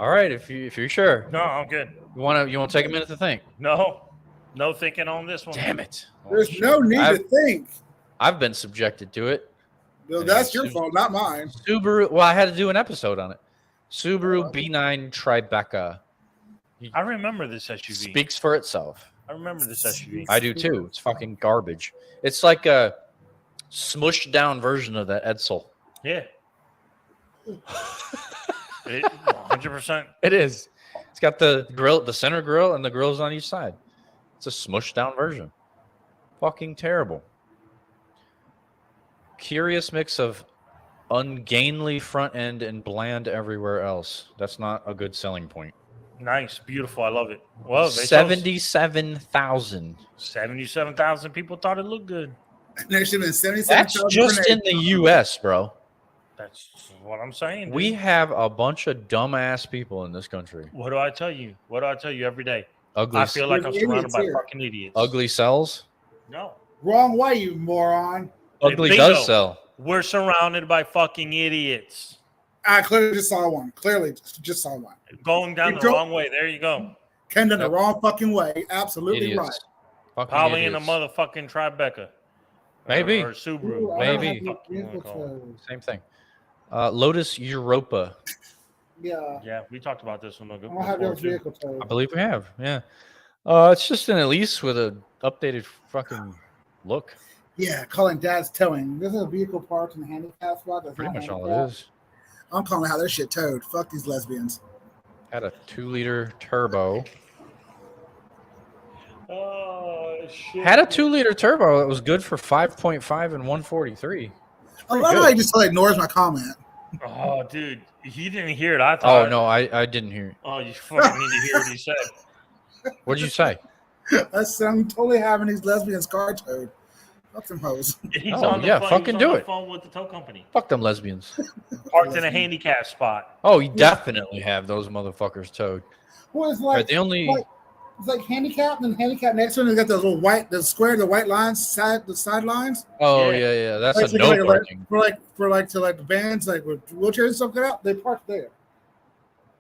All right, if you're sure, No, I'm good. you want to take a minute to think. No thinking on this one. Damn it. There's no need to think. I've been subjected to it. No, that's your fault, not mine. Subaru. Well, I had to do an episode on it. Subaru B9 Tribeca I remember this SUV. speaks for itself. I remember this SUV. I do too. It's fucking garbage. It's like a smushed down version of that Edsel. Yeah. 100%. It is. It's got the grill, the center grill, and the grills on each side. It's a smushed down version. Fucking terrible. Curious mix of ungainly front end and bland everywhere else. That's not a good selling point. Nice. Beautiful. I love it. Well, they 77,000. 77,000 people thought it looked good. There should have been 77,000. That's just in the U.S., bro. That's what I'm saying. Dude. We have a bunch of dumbass people in this country. What do I tell you? What do I tell you every day? Ugly. I feel like I'm surrounded idiots by here. fucking idiots. Ugly sells. No. Wrong way, you moron. Ugly Bingo. does sell. We're surrounded by fucking idiots. I clearly just saw one. Clearly just saw one. Going down the Don't- wrong way. There you go. Came down Yep. the wrong fucking way. Absolutely right. Idiots. Fucking Probably in a idiots. motherfucking Tribeca. Maybe. Or Subaru. Ooh, I whatever Maybe. the fuck you wanna call it. Same thing. Lotus Europa. Yeah. Yeah, we talked about this one. I don't have your before, too. vehicle I towed. believe we have. Yeah. It's just an Elise with a updated fucking look. Yeah, calling dad's towing. This is a vehicle parked in the handicap spot. That's Pretty not much all handicapped. it is. I'm calling how their shit towed. Fuck these lesbians. Had a 2-liter turbo. Oh, shit. Had a 2-liter turbo that was good for 5.5 and 143. I love how he just like ignores my comment. Oh, dude. He didn't hear it. I thought. Oh no, I didn't hear it. Oh, you fucking need to hear what he said. What did you say? I'm totally having these lesbians car towed. Fuck them hoes. He's Oh, on the yeah, phone, fucking he's on do the it. phone with the tow company. Fuck them lesbians. Parked in a handicap spot. Oh, you definitely have those motherfuckers towed. Well, it's Right, like the only it's like handicap, and then handicap next one. They got those little white, the square, the white lines, the side lines. oh Yeah. yeah, that's Like, a so no like, parking. to like the vans, like with wheelchairs and stuff. Get out. They park there.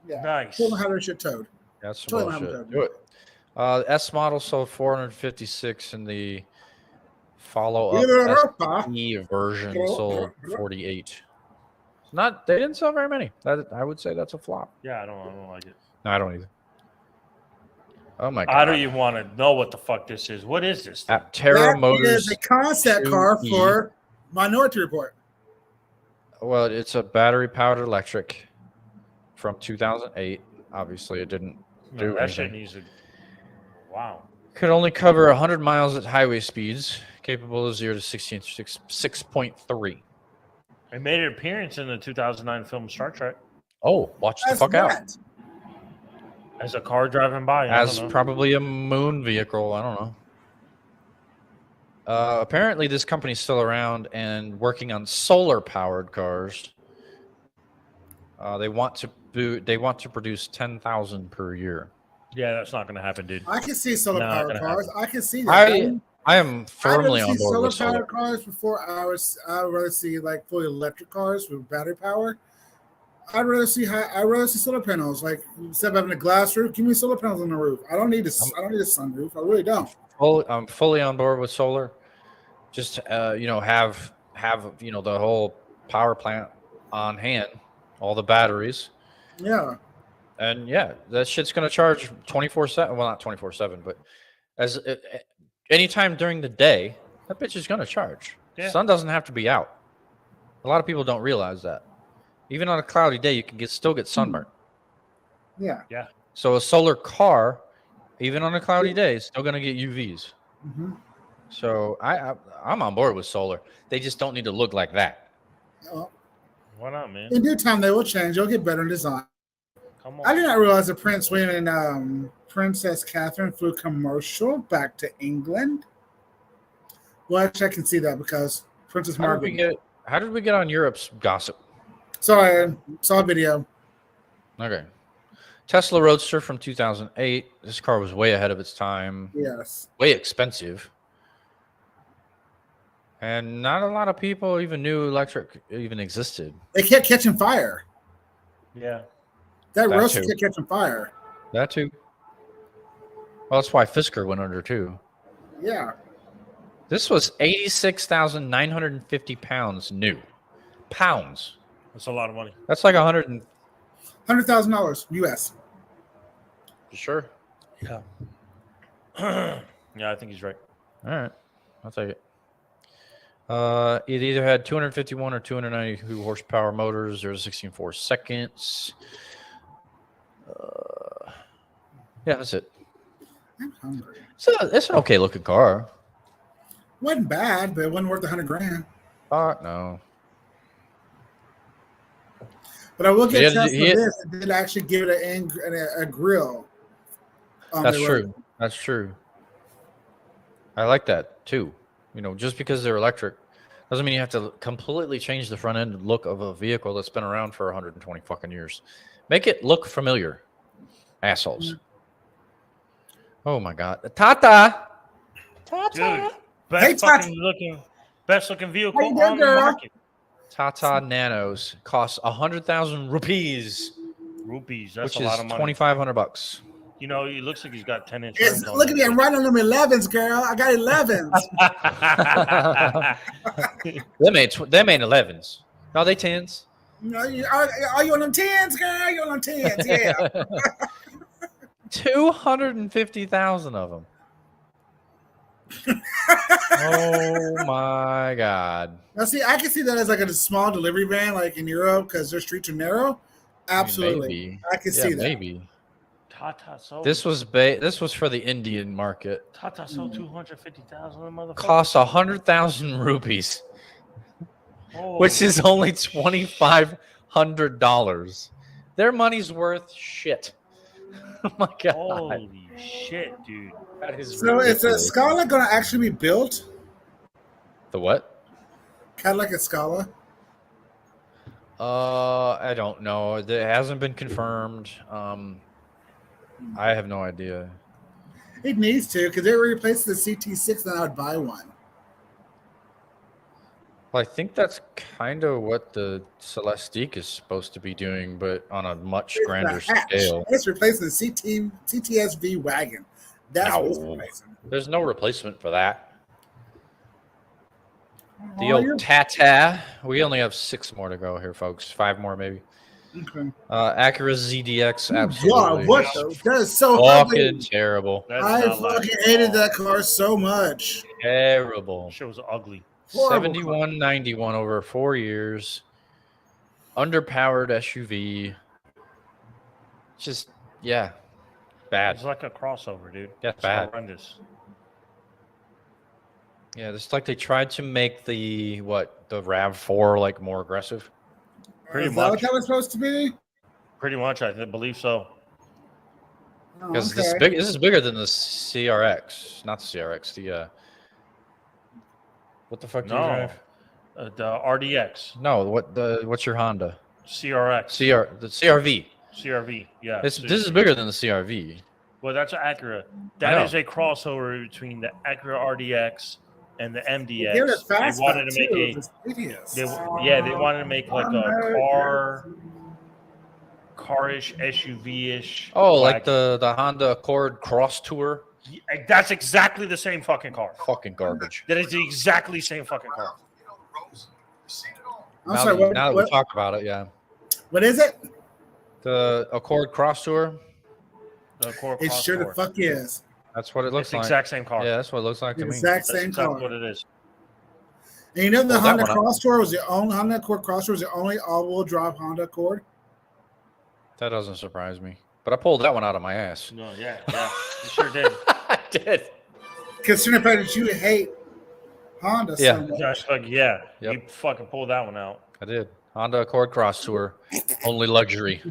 Yeah. Nice. Don't know how their shit towed. That's some totally bullshit. haven't Do it. S model sold 456, and the follow-up Europa. SE version sold 48. Not they didn't sell very many. I would say that's a flop. Yeah, I don't like it. No, I don't either. Oh my god. I don't even want to know what the fuck this is. What is this? Aptera That Motors. is a concept car 2E. for Minority Report. Well, it's a battery-powered electric from 2008. Obviously, it didn't do No, that shit anything. needs a. Wow. Could only cover 100 miles at highway speeds, capable of 0 to 60 in 6.3. It made an appearance in the 2009 film Star Trek Oh, watch the As fuck out. what? as a car driving by. As probably a moon vehicle. I don't know. Apparently, this company's still around and working on solar-powered cars. They want to produce 10,000 per year. Yeah, that's not going to happen, dude. I can see solar Not powered gonna cars. happen. I can see that. I am firmly I'd rather on see board solar with solar. powered cars before I would rather see like fully electric cars with battery power. I'd rather see solar panels. Like instead of having a glass roof, give me solar panels on the roof. I don't need a sunroof. I really don't. I'm fully on board with solar. Just have the whole power plant on hand, all the batteries. Yeah. And yeah, that shit's gonna charge 24/7. Well, not 24/7, but anytime during the day, that bitch is gonna charge. Yeah. Sun doesn't have to be out. A lot of people don't realize that. Even on a cloudy day, you can still get sunburn. Yeah. Yeah. So a solar car, even on a cloudy day, is still gonna get UVs. Mm-hmm. So I'm on board with solar. They just don't need to look like that. Well, Why not, man? in due time, they will change. They'll get better in design. Come on. I did not realize that Prince William and Princess Catherine flew commercial back to England. Well, actually, I can see that because Princess Margaret. How did we get on Europe's gossip? Sorry, I saw a video. Okay. Tesla Roadster from 2008. This car was way ahead of its time. Yes. Way expensive. And not a lot of people even knew electric even existed. They kept catching fire. Yeah. That That roaster too. kept catching fire. That too. Well, that's why Fisker went under too. Yeah. This was 86,950 pounds new. Pounds. That's a lot of money. That's like 100 and $100,000 US. sure. Yeah. Yeah, I think he's right. All right. I'll take it. It either had 251 or 292 horsepower motors. There's 16.4 seconds. Yeah, that's it. I'm hungry. So it's an okay looking car. Wasn't bad, but it wasn't worth $100,000. No. But I will get Tesla he had- this. It did actually give it a grill. That's true. That's true. I like that too. Just because they're electric doesn't mean you have to completely change the front end look of a vehicle that's been around for 120 fucking years. Make it look familiar, assholes. Oh my god, Tata. Dude, Hey, best looking vehicle How you doing, on the girl? market. Tata Nanos cost 100,000 rupees, Rupees. That's which a is lot of money. $2,500. He looks like he's got 10-inch It's, rims on look at me. it. I'm right on them 11s, girl. I got 11s. Them ain't 11s. No, they 10s. Are you on them 10s, girl? You on them 10s? Yeah. 250,000 of them. Oh my god. Now, see, I can see that as like a small delivery van, like in Europe, because their streets are narrow. Absolutely, Maybe. I can see that. Maybe. Tata sold. This was for the Indian market. Tata sold 250,000 of motherfuckers. Costs 100,000 rupees, Oh, which is only $2,500. Their money's worth shit. Oh my god. holy shit, dude. That is So, is the ridiculous. Scala going to actually be built? The what? Cadillac Scala? I don't know. It hasn't been confirmed. I have no idea. It needs to, because they replaced the CT6, then I would buy one. Well, I think that's kind of what the Celestiq is supposed to be doing, but on a much It's grander the hatch. scale. It's replacing the CTSV wagon. That's what it's No. replacing. There's no replacement for that. The Oh, you're- old Tata. We only have 6 more to go here, folks. 5 more, maybe. Okay. Acura ZDX, God, absolutely. what the? That is so Fucking ugly. terrible. That's I not like- fucking hated that car so much. Terrible. Shit was ugly. Horrible 7191 over 4 years. Underpowered SUV. Just, yeah. Bad. It's like a crossover, dude. Yeah, It's bad. horrendous. Yeah, it's like they tried to make the RAV4 like more aggressive. Pretty Is that what much. that was supposed to be? Pretty much, I believe so. Because okay. this is bigger than the CRX, not the CRX. The what the fuck do you drive? The RDX. No, what's your Honda? CRX. The CRV. CRV. Yeah. This is bigger than the CRV. Well, that's an Acura. That is a crossover between the Acura RDX and the MDX. They're fast They wanted to make they wanted to make like a carish SUV-ish. Oh, like the Honda Accord Cross Tour. That's exactly the same fucking car. Fucking garbage. That is the exactly same fucking car. I'm sorry. Now that we talk about it, yeah. What is it? The Accord Cross Tour. The Accord It Cross sure Tour. the fuck is. That's what it looks It's the like. exact same car. Yeah, that's what it looks like to me. Exact same That's exactly car. what it is. And you know the Pull that Honda one up. Cross Tour was the only Honda Accord Cross Tour was the only all-wheel drive Honda Accord. That doesn't surprise me. But I pulled that one out of my ass. No, yeah, you sure did. I did. Considering the fact that you hate Honda Yeah. so much. Josh, yeah, Yep. you fucking pulled that one out. I did. Honda Accord Cross Tour, only luxury.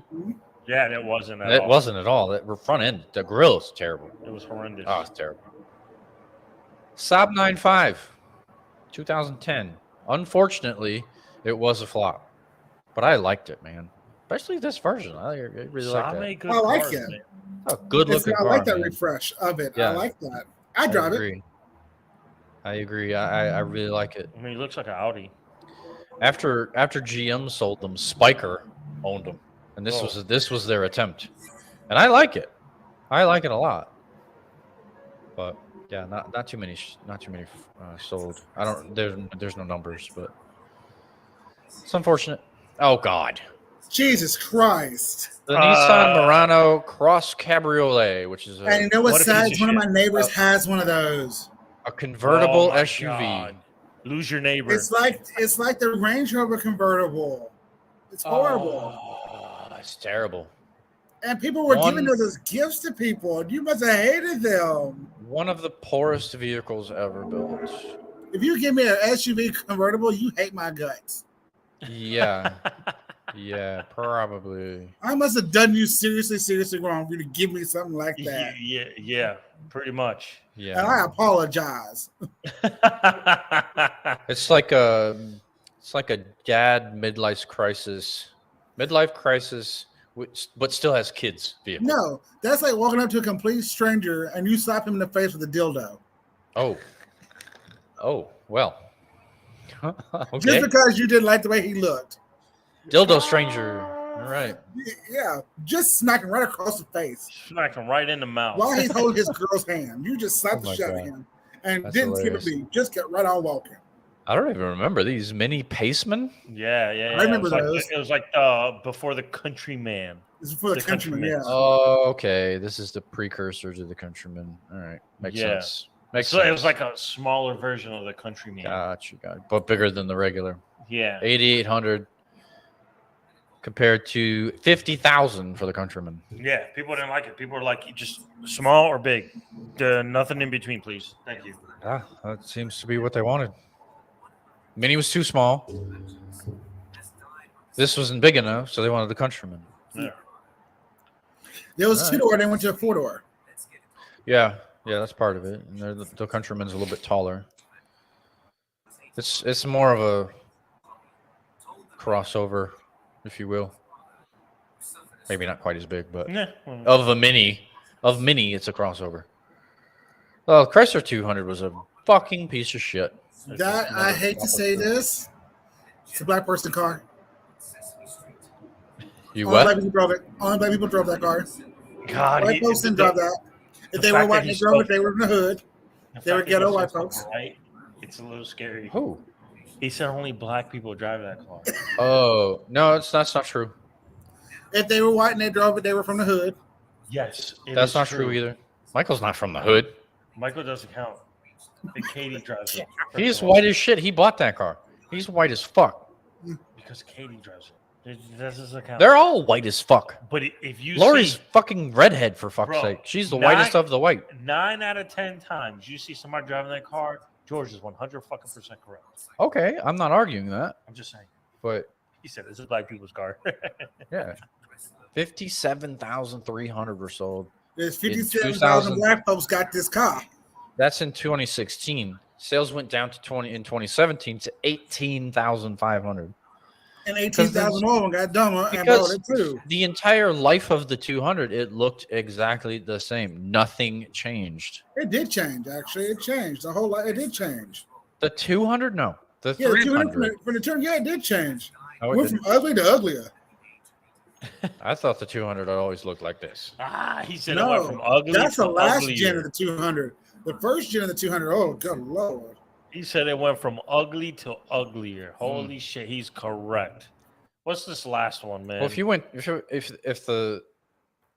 Yeah, and it wasn't at It all. wasn't at all. The front end, the grill is terrible. It was horrendous. Oh, it's terrible. Saab 9.5, 2010. Unfortunately, it was a flop, but I liked it, man. Especially this version. I really like Saab that. made good I like cars, it. man. Oh, good looking I car. like that man. refresh of it. Yeah. I like that. I drive it. agree. I agree. I really like it. I mean, it looks like an Audi. After GM sold them, Spiker owned them, and this was their attempt, and I like it. I like it a lot. But yeah, not too many sold. I don't. There's no numbers, but it's unfortunate. Oh God. Jesus Christ. The Nissan Murano Cross Cabriolet, which is And you know what's what a sad? piece of One of shit. my neighbors has one of those. a convertible Oh my SUV. God. Lose your neighbor. It's like the Range Rover convertible. It's horrible. Oh, that's terrible. And people were giving those as gifts to people. You must have hated them. One of the poorest vehicles ever built. If you give me an SUV convertible, you hate my guts. Yeah. Yeah, probably. I must have done you seriously wrong for you to give me something like that. Yeah, pretty much. Yeah. And I apologize. It's like a dad midlife crisis, but still has kids vehicle. No, that's like walking up to a complete stranger and you slap him in the face with a dildo. Oh, well. Okay. Just because you didn't like the way he looked. Dildo stranger. All right. Yeah, just smack him right across the face Smack him right in the mouth. while he's holding his girl's hand. You just slapped Oh the my shit out of God. him and That's didn't skip a hilarious. beat. Just kept right on walking. I don't even remember these mini Pacemen. Yeah. I remember it was those. Like, it was like before the Countryman. This is for the countryman, yeah. Oh, okay. This is the precursor to the Countryman. All right. Makes Yeah. sense. Makes So sense. it was like a smaller version of the Countryman. Gotcha. But bigger than the regular. Yeah. 8,800 compared to 50,000 for the Countryman. Yeah. People didn't like it. People were like, just small or big. Nothing in between, please. Thank you. Ah, that seems to be what they wanted. Mini was too small. This wasn't big enough, so they wanted the Countryman. Yeah. There was two-door, they went to a four-door. Yeah, that's part of it. And the Countryman's a little bit taller. It's more of a crossover, if you will. Maybe not quite as big, but Yeah. of mini, it's a crossover. Well, Chrysler 200 was a fucking piece of shit. That, I hate to say this, it's a black person car. You Only black what? people drove it. Only black people drove that car. God. White folks didn't drive that. If they were white, they drove it. They were in the hood. They were ghetto white folks. Right? It's a little scary. Who? He said only black people drive that car. Oh no, that's not true. If they were white and they drove it, they were from the hood. Yes. it That's is not true either. Michael's not from the hood. Michael doesn't count. And Katie drives it. He's white as shit. He bought that car. He's white as fuck. Because Katie drives it. That doesn't count. They're all white as fuck. But if you Lori's see fucking redhead, for fuck's Bro, sake. She's the whitest of the white. 9 out of 10 times you see somebody driving that car, George is 100% correct. Okay, I'm not arguing that, I'm just saying. but He said it's a black people's car. yeah, 57,300 were sold. There's In 57,000 black folks got this car. That's in 2016. Sales went down to 2017 to 18,500. And 18,000 more one got dumber and bought it too. The entire life of the 200, it looked exactly the same. Nothing changed. It did change, actually. It changed. The whole lot. It did change. The 200, no. The Yeah, 300. for the turn, yeah, it did change. Oh, It went from ugly to uglier. I thought the 200 always looked like this. He said it went from ugly that's to the last uglier. gen of the 200. The first gen of the 200, oh, good Lord. He said it went from ugly to uglier. Holy shit, he's correct. What's this last one, man? Well, if the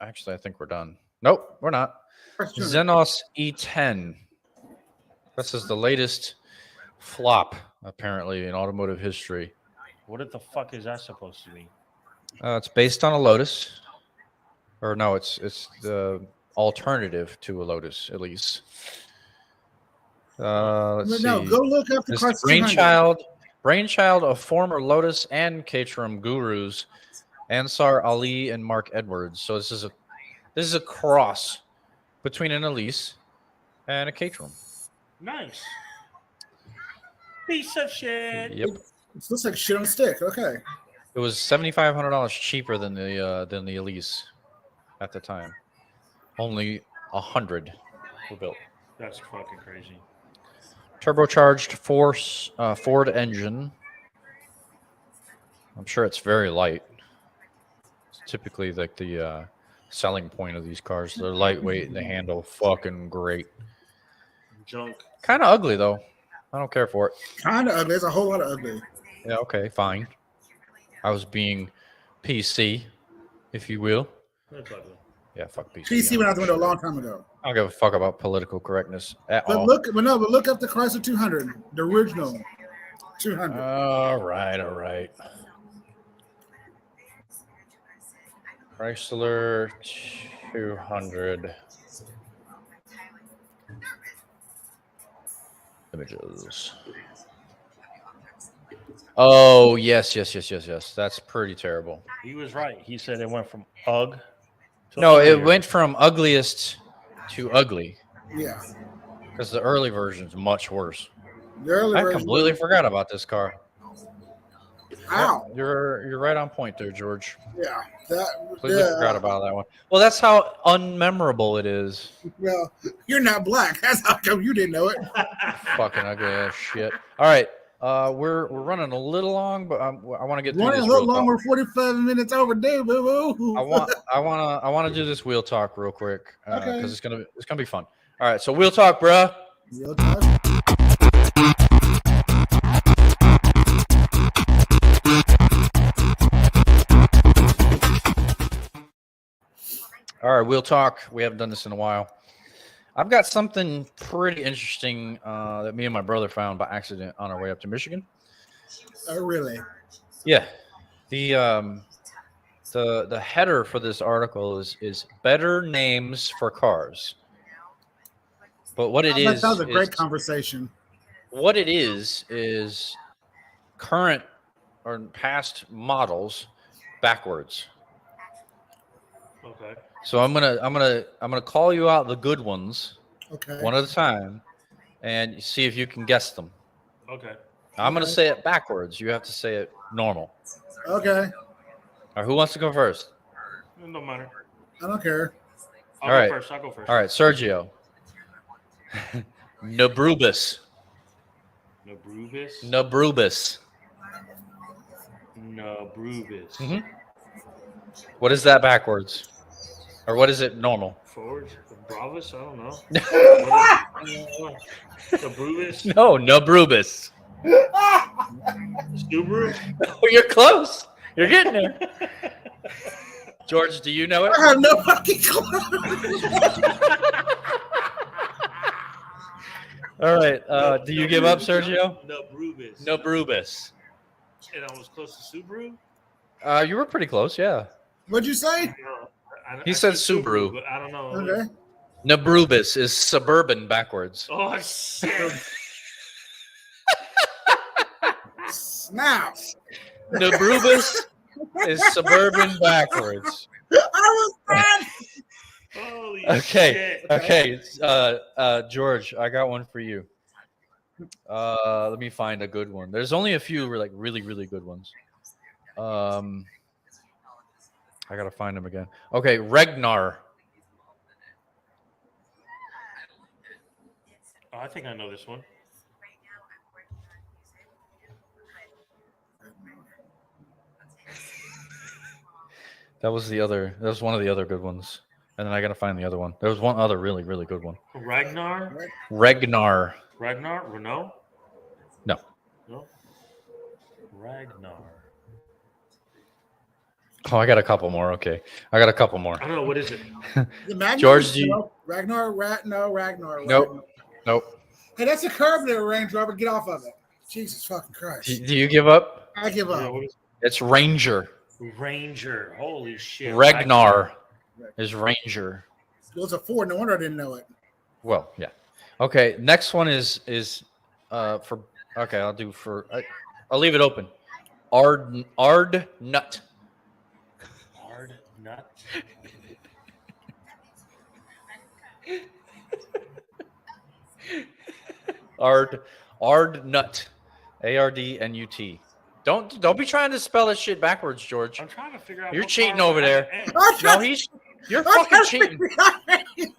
actually, I think we're done. Nope, we're not. Xenos E10. This is the latest flop, apparently, in automotive history. What the fuck is that supposed to mean? It's based on a Lotus, or no, it's the alternative to a Lotus, at least. Let's see. No, go look up the This Chrysler brainchild of former Lotus and Caterham gurus, Ansar Ali and Mark Edwards. So this is a cross between an Elise and a Caterham. Nice. Piece of shit. Yep. It looks like shit on a stick. Okay. It was $7,500 cheaper than the Elise at the time. Only 100 were built. That's fucking crazy. Turbocharged Ford engine. I'm sure it's very light. It's typically like the selling point of these cars. They're lightweight and they handle fucking great. Junk. Kind of ugly though. I don't care for it. Kind of ugly. There's a whole lot of ugly. Yeah, okay, fine. I was being PC, if you will. That's ugly. Yeah, fuck PC. PC went out the window a long time ago. I don't give a fuck about political correctness at But all. look up the Chrysler 200, the original 200. All right. Chrysler 200 images. Oh, yes. That's pretty terrible. He was right. He said it went from ugly to No, uglier. it went from ugliest to ugly Yeah. because the early version's much worse. The early I version. completely forgot about this car. Ow. You're right on point there, George. Yeah. Completely forgot about that one. Well, that's how unmemorable it is. Well, you're not black. That's how come you didn't know it. Fucking ugly ass shit. All right, we're running a little long, but I want to get through Running this a little real longer, talk. 45 minutes overdue, boo boo. I want to do this wheel talk real quick because Okay. it's gonna be fun. All right, so wheel talk, bruh. Real talk. All right, wheel talk. We haven't done this in a while. I've got something pretty interesting that me and my brother found by accident on our way up to Michigan. Oh, really? Yeah, the header for this article is better names for cars. But what it is, That was a great conversation. what it is current or past models backwards. Okay. So I'm gonna call you out the good ones Okay. one at a time, and see if you can guess them. Okay. I'm gonna say it backwards. You have to say it normal. Okay. All right, who wants to go first? It don't matter. I don't care. I'll All right. go first. I'll go first. All right, Sergio. Nabrubis. Nabrubis. Nabrubis. Nabrubis. Mhm. What is that backwards? Or what is it normal? Forward. Bravus. I don't know. Nabrubis. No, Nabrubis. Subaru. Oh, you're close. You're getting there. George, do you know it? I have no fucking clue. All right. Do you give up, Sergio? Nabrubis. Nabrubis. And I was close to Subaru. You were pretty close, yeah. What'd you say? No, He said Subaru. but I don't know. Okay. Nabrubis is suburban backwards. Oh shit! snaps. Nabrubus is suburban backwards. I was Holy Okay. shit. Okay. George, I got one for you. Let me find a good one. There's only a few like really, really good ones. I gotta find them again. Okay, Regnar. Oh, I think I know this one. That was one of the other good ones. And then I gotta find the other one. There was one other really, really good one. Ragnar? Regnar. Ragnar? Renault? No. No. Ragnar. Oh, I got a couple more. Okay. I got a couple more. I don't know. What is it? George, do you... Ragnar. Nope. Hey, that's a curb there, Range Rover. Get off of it. Jesus fucking Christ. Do you give up? I give up. It's Ranger. Ranger. Holy shit. Regnar is Ranger. It was a 4. No wonder I didn't know it. Well, yeah. Okay. Next one is for. Okay, I'll leave it open. Ard nut. Hard nut. Ard nut. ARDNUT. Don't be trying to spell this shit backwards, George. I'm trying to figure out. You're cheating over there. No, You're fucking cheating.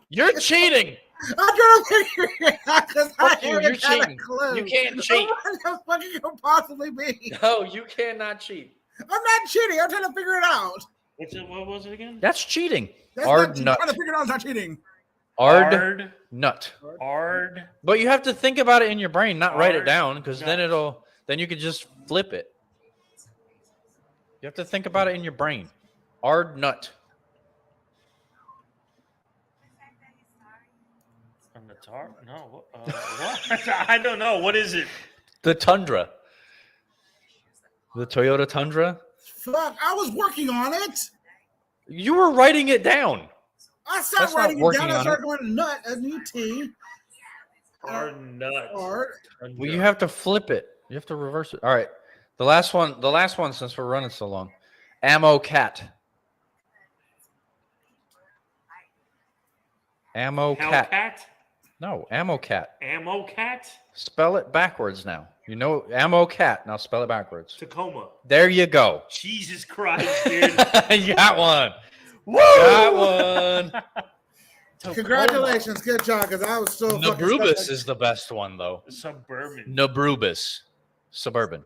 You're cheating. I'm trying to figure it out because You're cheating. You can't cheat. What the fuck it could possibly be? No, you cannot cheat. I'm not cheating. I'm trying to figure it out. What was it again? That's cheating. That's Ard not, nut. trying to figure it out. It's not cheating. Ard nut. Ard. But you have to think about it in your brain, not write it Ard down, because nut. then you can just flip it. You have to think about it in your brain. Ard nut. On the tar? No. What? I don't know. What is it? The Tundra. The Toyota Tundra. Fuck, I was working on it. You were writing it down. I started That's not writing it working down. I on started going nut, N-U-T. Ard nut. Ard. Well, you have to flip it. You have to reverse it. All right. The last one, since we're running so long. Ammo cat. Ammo cat. Hellcat? No, ammo cat. Ammo cat? Spell it backwards now. You know, ammo cat. Now spell it backwards. Tacoma. There you go. Jesus Christ, dude. You got one. Woo! Got one. Congratulations. Good job, because I was so Nabrubus is the best one, though. Suburban. Nabrubus. Suburban.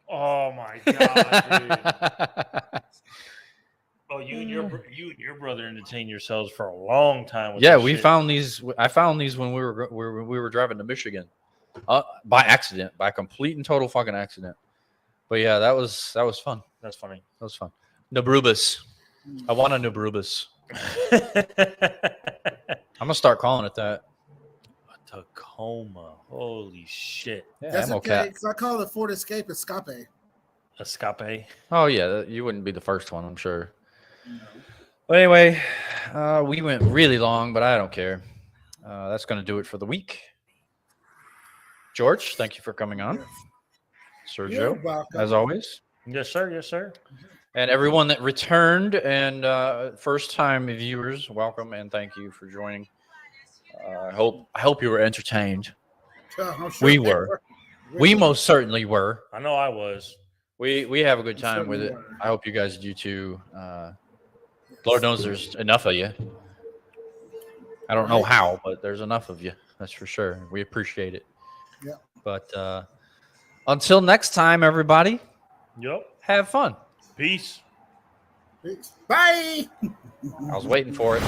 Oh, my God, dude. Oh, you and your brother entertained yourselves for a long time. With Yeah, this we shit. found these. I found these when we were driving to Michigan, by accident, by complete and total fucking accident. But yeah, that was fun. That's funny. That was fun. Nabrubus. I want a Nabrubus. I'm gonna start calling it that. Tacoma. Holy shit. Yeah, That's ammo okay, cat. because I call the Ford Escape Escape. Escape. Oh yeah, you wouldn't be the first one, I'm sure. No. But anyway, we went really long, but I don't care. That's gonna do it for the week. George, thank you for coming on. You're Sergio, welcome. as always. Yes, sir. Yes, sir. And everyone that returned and first-time viewers, welcome and thank you for joining. I hope you were entertained. I'm sure We they were. We most certainly were. I know I was. We have a good time with it. I hope you guys do too. Lord knows there's enough of you. I don't know how, but there's enough of you. That's for sure. We appreciate it. Yeah. But until next time, everybody, Yep. have fun. Peace. Bye. I was waiting for it.